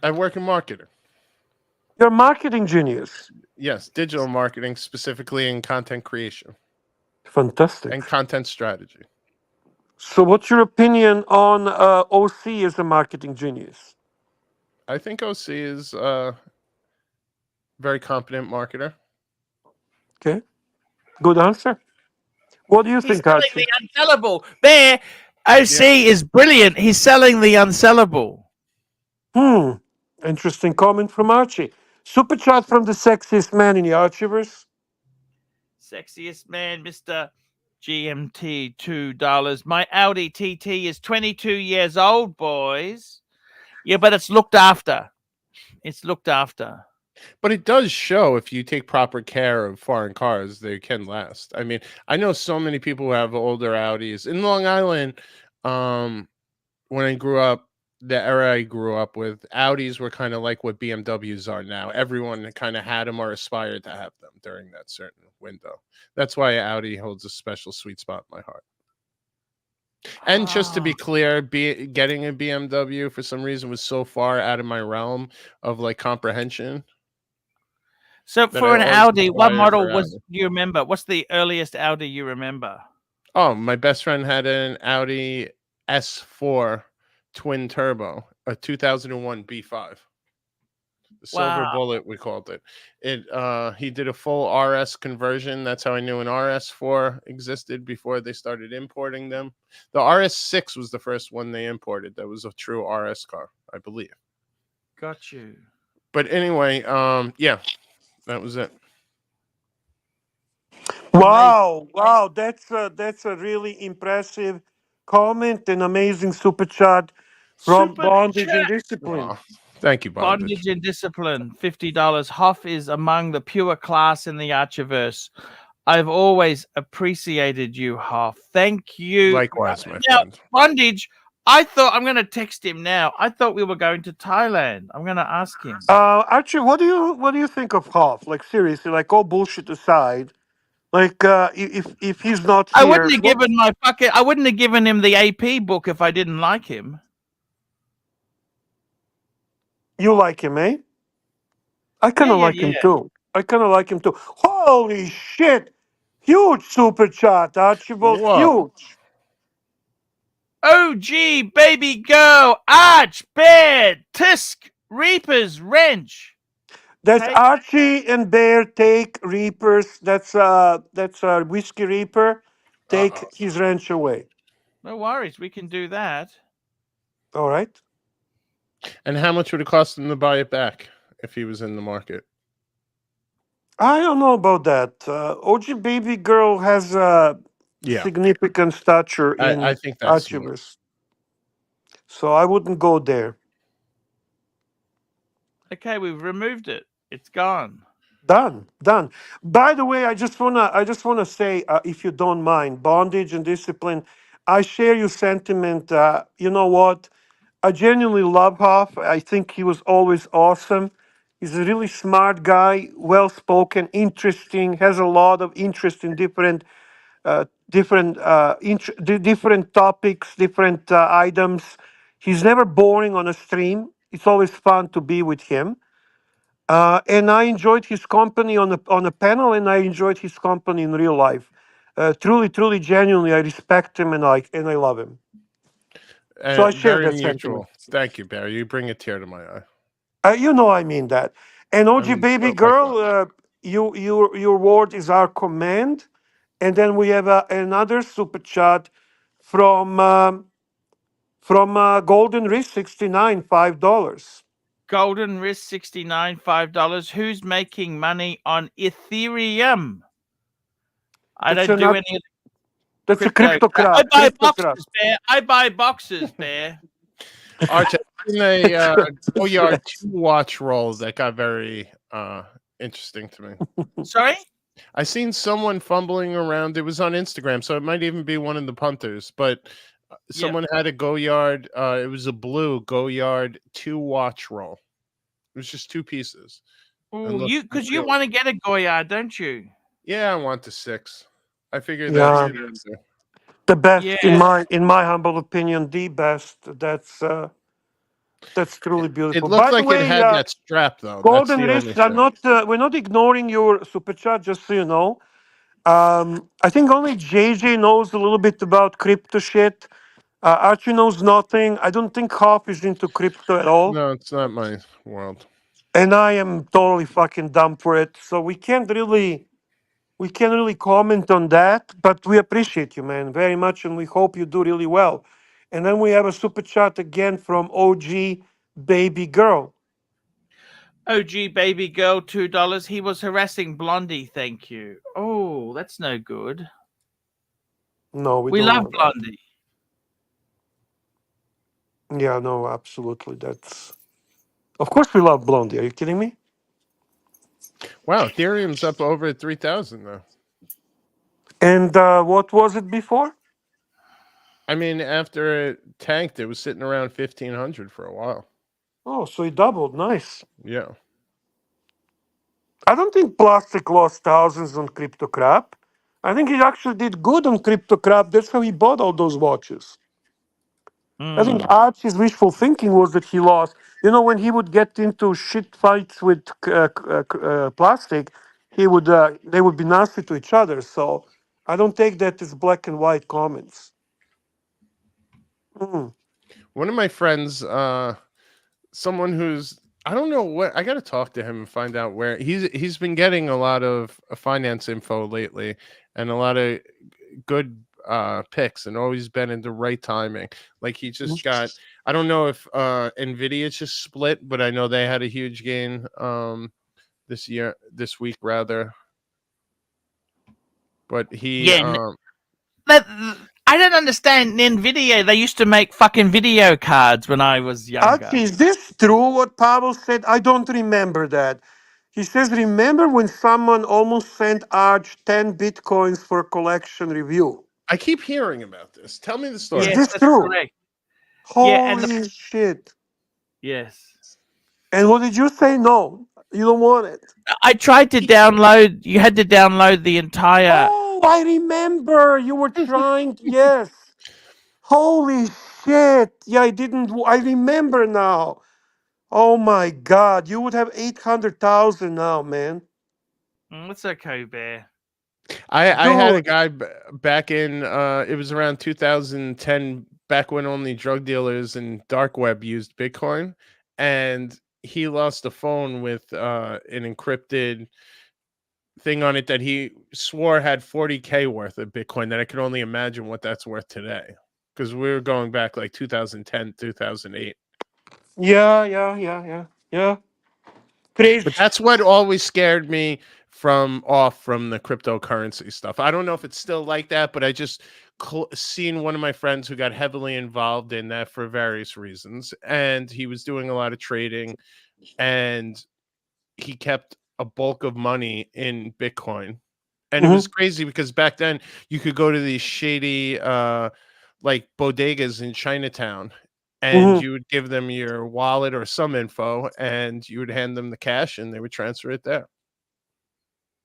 I work in marketing. You're a marketing genius. Yes, digital marketing, specifically in content creation. Fantastic. And content strategy. So, what's your opinion on OC as a marketing genius? I think OC is a very competent marketer. Okay, good answer. What do you He's think, selling Archie? the unsellable. There, OC is brilliant. He's selling the unsellable. Interesting comment from Archie. Super chat from the sexiest man in the Archieverse. Sexiest man, Mr. GMT, $2. My Audi TT is 22 years old, boys. Yeah, but it's looked after. It's looked after. But it does show if you take proper care of foreign cars, they can last. I mean, I know so many people who have older Audis. In Long Island, when I grew up, the era I grew up with, Audis were kind of like what BMWs are now. Everyone kind of had them or aspired to have them during that certain window. That's why Audi holds a special sweet spot in my heart. And just to be clear, getting a BMW for some reason was so far out of my realm of like comprehension. So that for I an always Audi, what aspired model for was Audi. you remember? What's the earliest Audi you remember? Oh, my best friend had an Audi S4 twin turbo, a 2001 B5. The Silver Wow. Bullet, we called it. He did a full RS conversion. That's how I knew an RS4 existed before they started importing them. The RS6 was the first one they imported. That was a true RS car, I believe. Got you. But anyway, yeah, that was it. Wow, that's a really impressive comment and amazing super chat from Super Bondage and chat. Discipline. Oh, thank you, Bondage. Bondage and Discipline, $50. Hoff is among the pure class in the Archiverse. I've always appreciated you, Hoff. Thank you. Likewise, my Now, friend. Bondage, I thought I'm going to text him now. I thought we were going to Thailand. I'm going to ask him. Archie, what do you think of Hoff? Like seriously, like all bullshit aside, like if he's not I here, wouldn't have given I wouldn't have given him the AP book if I didn't like him. you like him, eh? I kind of like him too. I kind of like him too. Holy shit! Huge super chat, Archibald. Whoa. Huge. OG, baby girl, Arch, Bear, Tisk, Reapers, Wrench. That's Take, Archie and Bear take Reapers. That's a Whiskey Reaper. Uh-oh. Take his wrench away. no worries, we can do that. All right. And how much would it cost him to buy it back if he was in the market? I don't know about that. OG Baby Girl has a Yeah, significant stature I in think that's smart. Archivers, so I wouldn't go there. Okay, we've removed it. It's gone. Done. By the way, I just wanna say, if you don't mind, Bondage and Discipline, I share your sentiment. You know what? I genuinely love Hoff. I think he was always awesome. He's a really smart guy, well spoken, interesting, has a lot of interest in different different topics, different items. He's never boring on a stream. It's always fun to be with him. And I enjoyed his company on a panel, and I enjoyed his company in real life. Truly, genuinely, I respect him and I love him. So I share Very that mutual. sentiment. Thank you, Barry. You bring a tear to my eye. You know I mean that. And OG I mean, Baby so likewise. Girl, your word is our command. And then we have another super chat from Golden Wrist 69, $5. Golden Wrist 69, $5. Who's making money on Ethereum? I That's don't do another- any of That's a crypto. cryptocrat. I buy Cryptocrat. boxes, Bear. I buy boxes, Bear. Archie, in a Goyard 2 watch roll that got very interesting to me. Sorry? I seen someone fumbling around. It was on Instagram, so it might even be one of the punters. But someone had a Goyard. It was a blue Goyard 2 watch roll. It was just 2 pieces. Ooh, because you want to get a Goyard, don't you? Yeah, I want the 6. I figured Yeah. that's The best, Yeah. in my humble opinion, the best. That's truly beautiful. It looked By like the way, it had that strap though. Golden That's the Wrist, only thing. we're not ignoring your super chat, just so you know. I think only JJ knows a little bit about crypto shit. Archie knows nothing. I don't think Hop is into crypto at all. No, it's not my world. And I am totally fucking dumb for it. So we can't really comment on that, but we appreciate you, man, very much, and we hope you do really well. And then we have a super chat again from OG Baby Girl. OG baby girl, $2. He was harassing Blondie. Thank you. Oh, that's no good. No, We don't love want that. Blondie. Yeah, no, absolutely. That's of course we love Blondie. Are you kidding me? Wow, Ethereum's up over 3,000 though. And what was it before? I mean, after it tanked, it was sitting around 1,500 for a while. Oh, so it doubled. Nice. Yeah. I don't think Plastic lost thousands on crypto crap. I think he actually did good on crypto crap. That's how he bought all those watches. I think Archie's wishful thinking was that he lost. You know, when he would get into shit fights with Plastic, he would they would be nasty to each other. So I don't take that as black and white comments. Mm. One of my friends, someone who's I don't know what I got to talk to him and find out where he's been getting a lot of finance info lately and a lot of good picks and always been in the right timing. Like he just got I don't know if Nvidia just split, but I know they had a huge gain this week rather. But he But I don't understand Nvidia. They used to make fucking video cards when I was younger. Archie, is this true what Pavel said? I don't remember that. He says, remember when someone almost sent Arch 10 bitcoins for a collection review? I keep hearing about this. Tell me the story. Is Yes, this that's true? correct. Holy shit. Yes. And what did you say? No, you don't want it. I tried to download. You had to download the entire. Oh, I remember. You were trying. Yes. Holy shit. Yeah, I remember now. Oh my God. You would have 800,000 now, man. It's okay, Bear. I had a Dude. guy back in it was around 2010, back when only drug dealers and dark web used Bitcoin, and he lost a phone with an encrypted thing on it that he swore had 40K worth of Bitcoin. That I could only imagine what that's worth today, because we were going back like 2010, 2008. Yeah. Crazy. But that's what always scared me from the cryptocurrency stuff. I don't know if it's still like that, but I just seen one of my friends who got heavily involved in that for various reasons, and he was doing a lot of trading, and he kept a bulk of money in Bitcoin. And it was crazy because back then you could go to these shady like bodegas in Chinatown, and you would give them your wallet or some info, and you would hand them the cash, and they would transfer it there.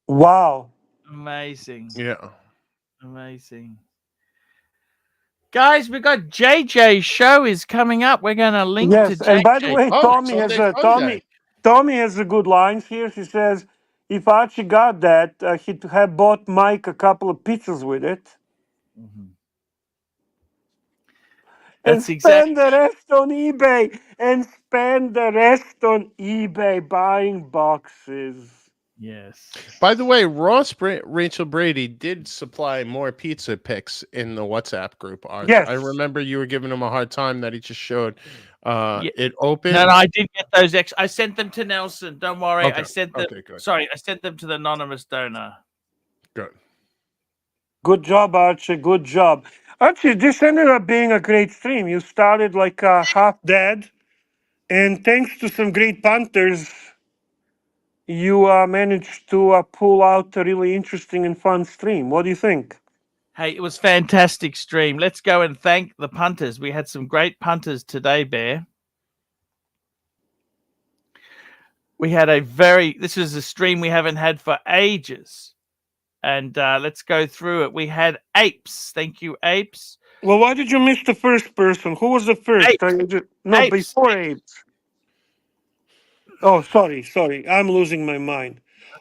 Wow. Amazing. Yeah. Amazing. Guys, we got JJ's show is coming up. We're going to link to JJ. And by the way, Oh, Tommy has Sunday Fun Tommy has a good lines here. She says, if Archie got that, he'd have bought Mike a couple of pizzas with it. That's And spend the rest on eBay. Buying boxes. Yes. By the way, Rachel Brady did supply more pizza pics in the WhatsApp group. Arch. Yes. I remember you were giving him a hard time that he just showed it open. No, I did get those. I sent them to Nelson. Don't worry. Okay. I sent them. Okay, good. Sorry, I sent them to the anonymous donor. Good. Good job, Archie. Good job. Archie, this ended up being a great stream. You started like half dead, and thanks to some great punters, you managed to pull out a really interesting and fun stream. What do you think? Hey, it was fantastic stream. Let's go and thank the punters. We had some great punters today, Bear. We had this is a stream we haven't had for ages. And let's go through it. We had Apes. Thank you, Apes. Well, why did you miss the first person? Who was the first? Apes. Before Apes. Oh, sorry. I'm losing my mind.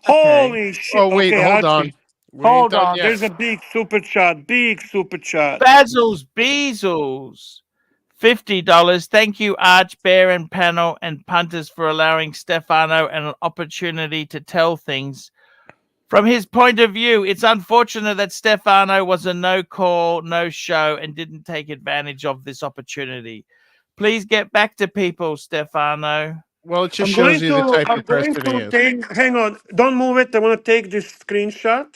Okay. Holy shit. Oh, wait, okay, hold Archie. We ain't Hold done on. yet. There's a big super chat. Big super chat. Basil's Beezels. $50. Thank you, Arch, Bear, and panel and punters for allowing Stefano an opportunity to tell things from his point of view. It's unfortunate that Stefano was a no call, no show, and didn't take advantage of this opportunity. Please get back to people, Stefano. Well, it just shows you the type I'm of going person he to is. take, hang on, don't move it. I want to take this screenshot.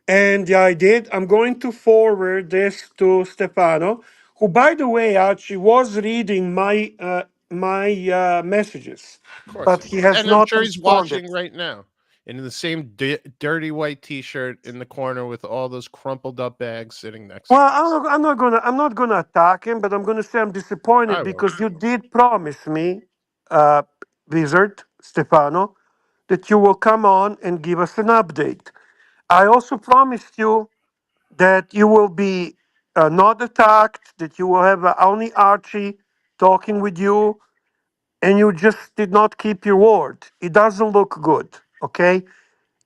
And yeah, I did. I'm going to forward this to Stefano, who, by the way, Archie was reading my messages, Of course but he he was. has And I'm not sure he's responded. watching right now. In the same dirty white T-shirt in the corner with all those crumpled up bags sitting next to Well, him. I'm not gonna attack him, but I'm gonna say I'm disappointed I will. because you did promise me, uh, Wizard Stefano, that you will come on and give us an update. I also promised you that you will be not attacked, that you will have only Archie talking with you, and you just did not keep your word. It doesn't look good, okay?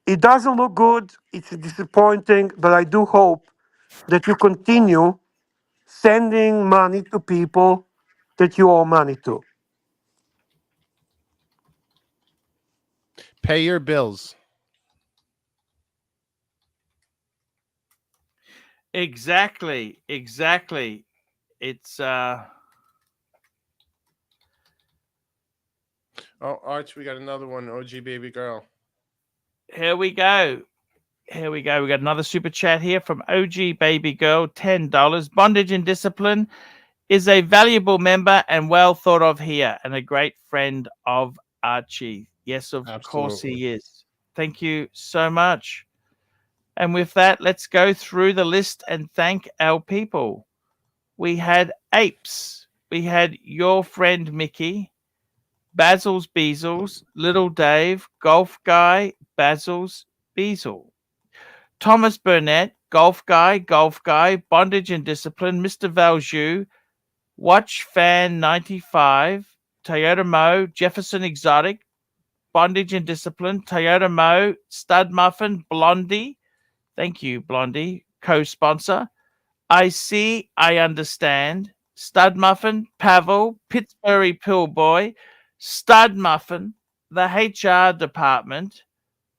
It doesn't look good. It's disappointing, but I do hope that you continue sending money to people that you owe money to. Pay your bills. Exactly. It's Oh, Arch, we got another one. OG baby girl. here we go. We got another super chat here from OG Baby Girl, $10. Bondage and Discipline is a valuable member and well thought of here, and a great friend of Archie. Yes, of course Absolutely. he is. Thank you so much. And with that, let's go through the list and thank our people. We had Apes. We had your friend Mickey, Basil's Beezels, Little Dave, Golf Guy, Basil's Beezle, Thomas Burnett, Golf Guy, Bondage and Discipline, Mr. Valjoux, Watch Fan 95, Toyota Mo, Jefferson Exotic, Bondage and Discipline, Toyota Mo, Stud Muffin, Blondie. Thank you, Blondie, co-sponsor. I see, I understand. Stud Muffin, Pavel, Pittsburgh Pillboy, Stud Muffin, the HR department,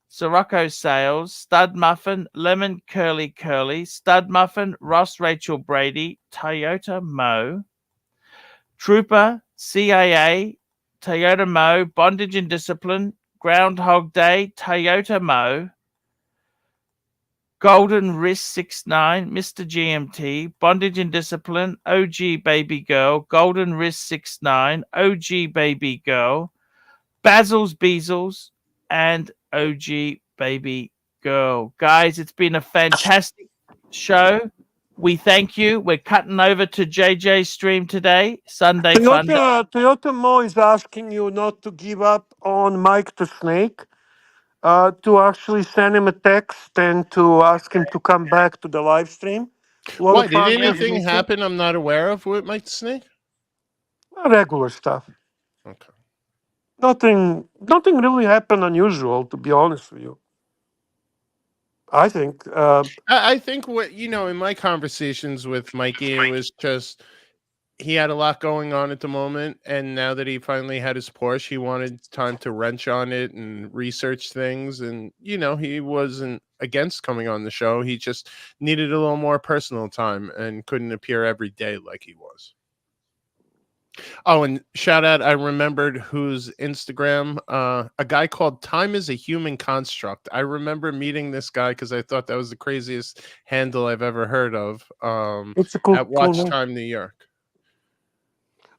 Sirocco Sales, Stud Muffin, Lemon Curly, Stud Muffin, Ross Rachel Brady, Toyota Mo, Trooper, CIA, Toyota Mo, Bondage and Discipline, Groundhog Day, Toyota Mo, Golden Wrist 69, Mr. GMT, Bondage and Discipline, OG Baby Girl, Golden Wrist 69, OG Baby Girl, Basil's Beezels, and OG Baby Girl. Guys, it's been a fantastic show. We thank you. We're cutting over to JJ's stream today, Sunday Fun Day. Toyota Mo is asking you not to give up on Mike the Snake, to actually send him a text and to ask him to come back to the live stream. Why? Did anything happen I'm not aware of with Mike the Snake? Regular stuff. Okay. Nothing really happened unusual, to be honest with you. I think. I think what, in my conversations with Mikey, it was just he had a lot going on at the moment, and now that he finally had his Porsche, he wanted time to wrench on it and research things, and he wasn't against coming on the show. He just needed a little more personal time and couldn't appear every day like he was. Oh, and shout out, I remembered whose Instagram, a guy called Time is a Human Construct. I remember meeting this guy because I thought that was the craziest handle I've ever heard of, It's a cool, at Watch Time New York.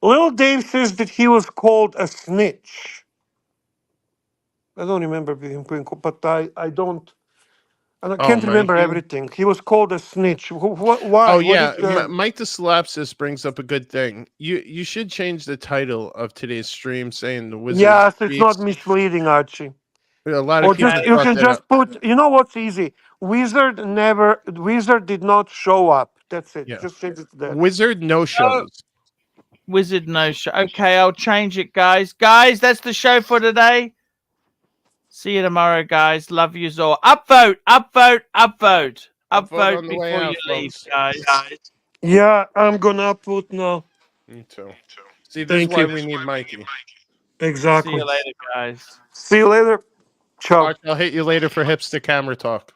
Little Dave says that he was called a snitch. I don't remember him being called, but I don't. I can't remember Mikey? everything. He was called a snitch. Why? Oh yeah, Mike the Slapsis brings up a good thing. You should change the title of today's stream saying the Wizard. Yeah, so it's not misleading, Archie. A lot of people. You can just put. You know what's easy? Wizard did not show up. That's it. Yeah. Just change it to that. Wizard no shows. Wizard no show. Okay, I'll change it, guys. Guys, that's the show for today. See you tomorrow, guys. Love you all. Upvote, upvote, upvote. Upvote on Upvote the way before out, you leave, folks. guys. Yeah, I'm gonna put now. Me too. See, this is Thank why you. we need Mikey. See Exactly. you later, guys. See you later. Ciao. Arch, I'll hit you later for hipster camera talk.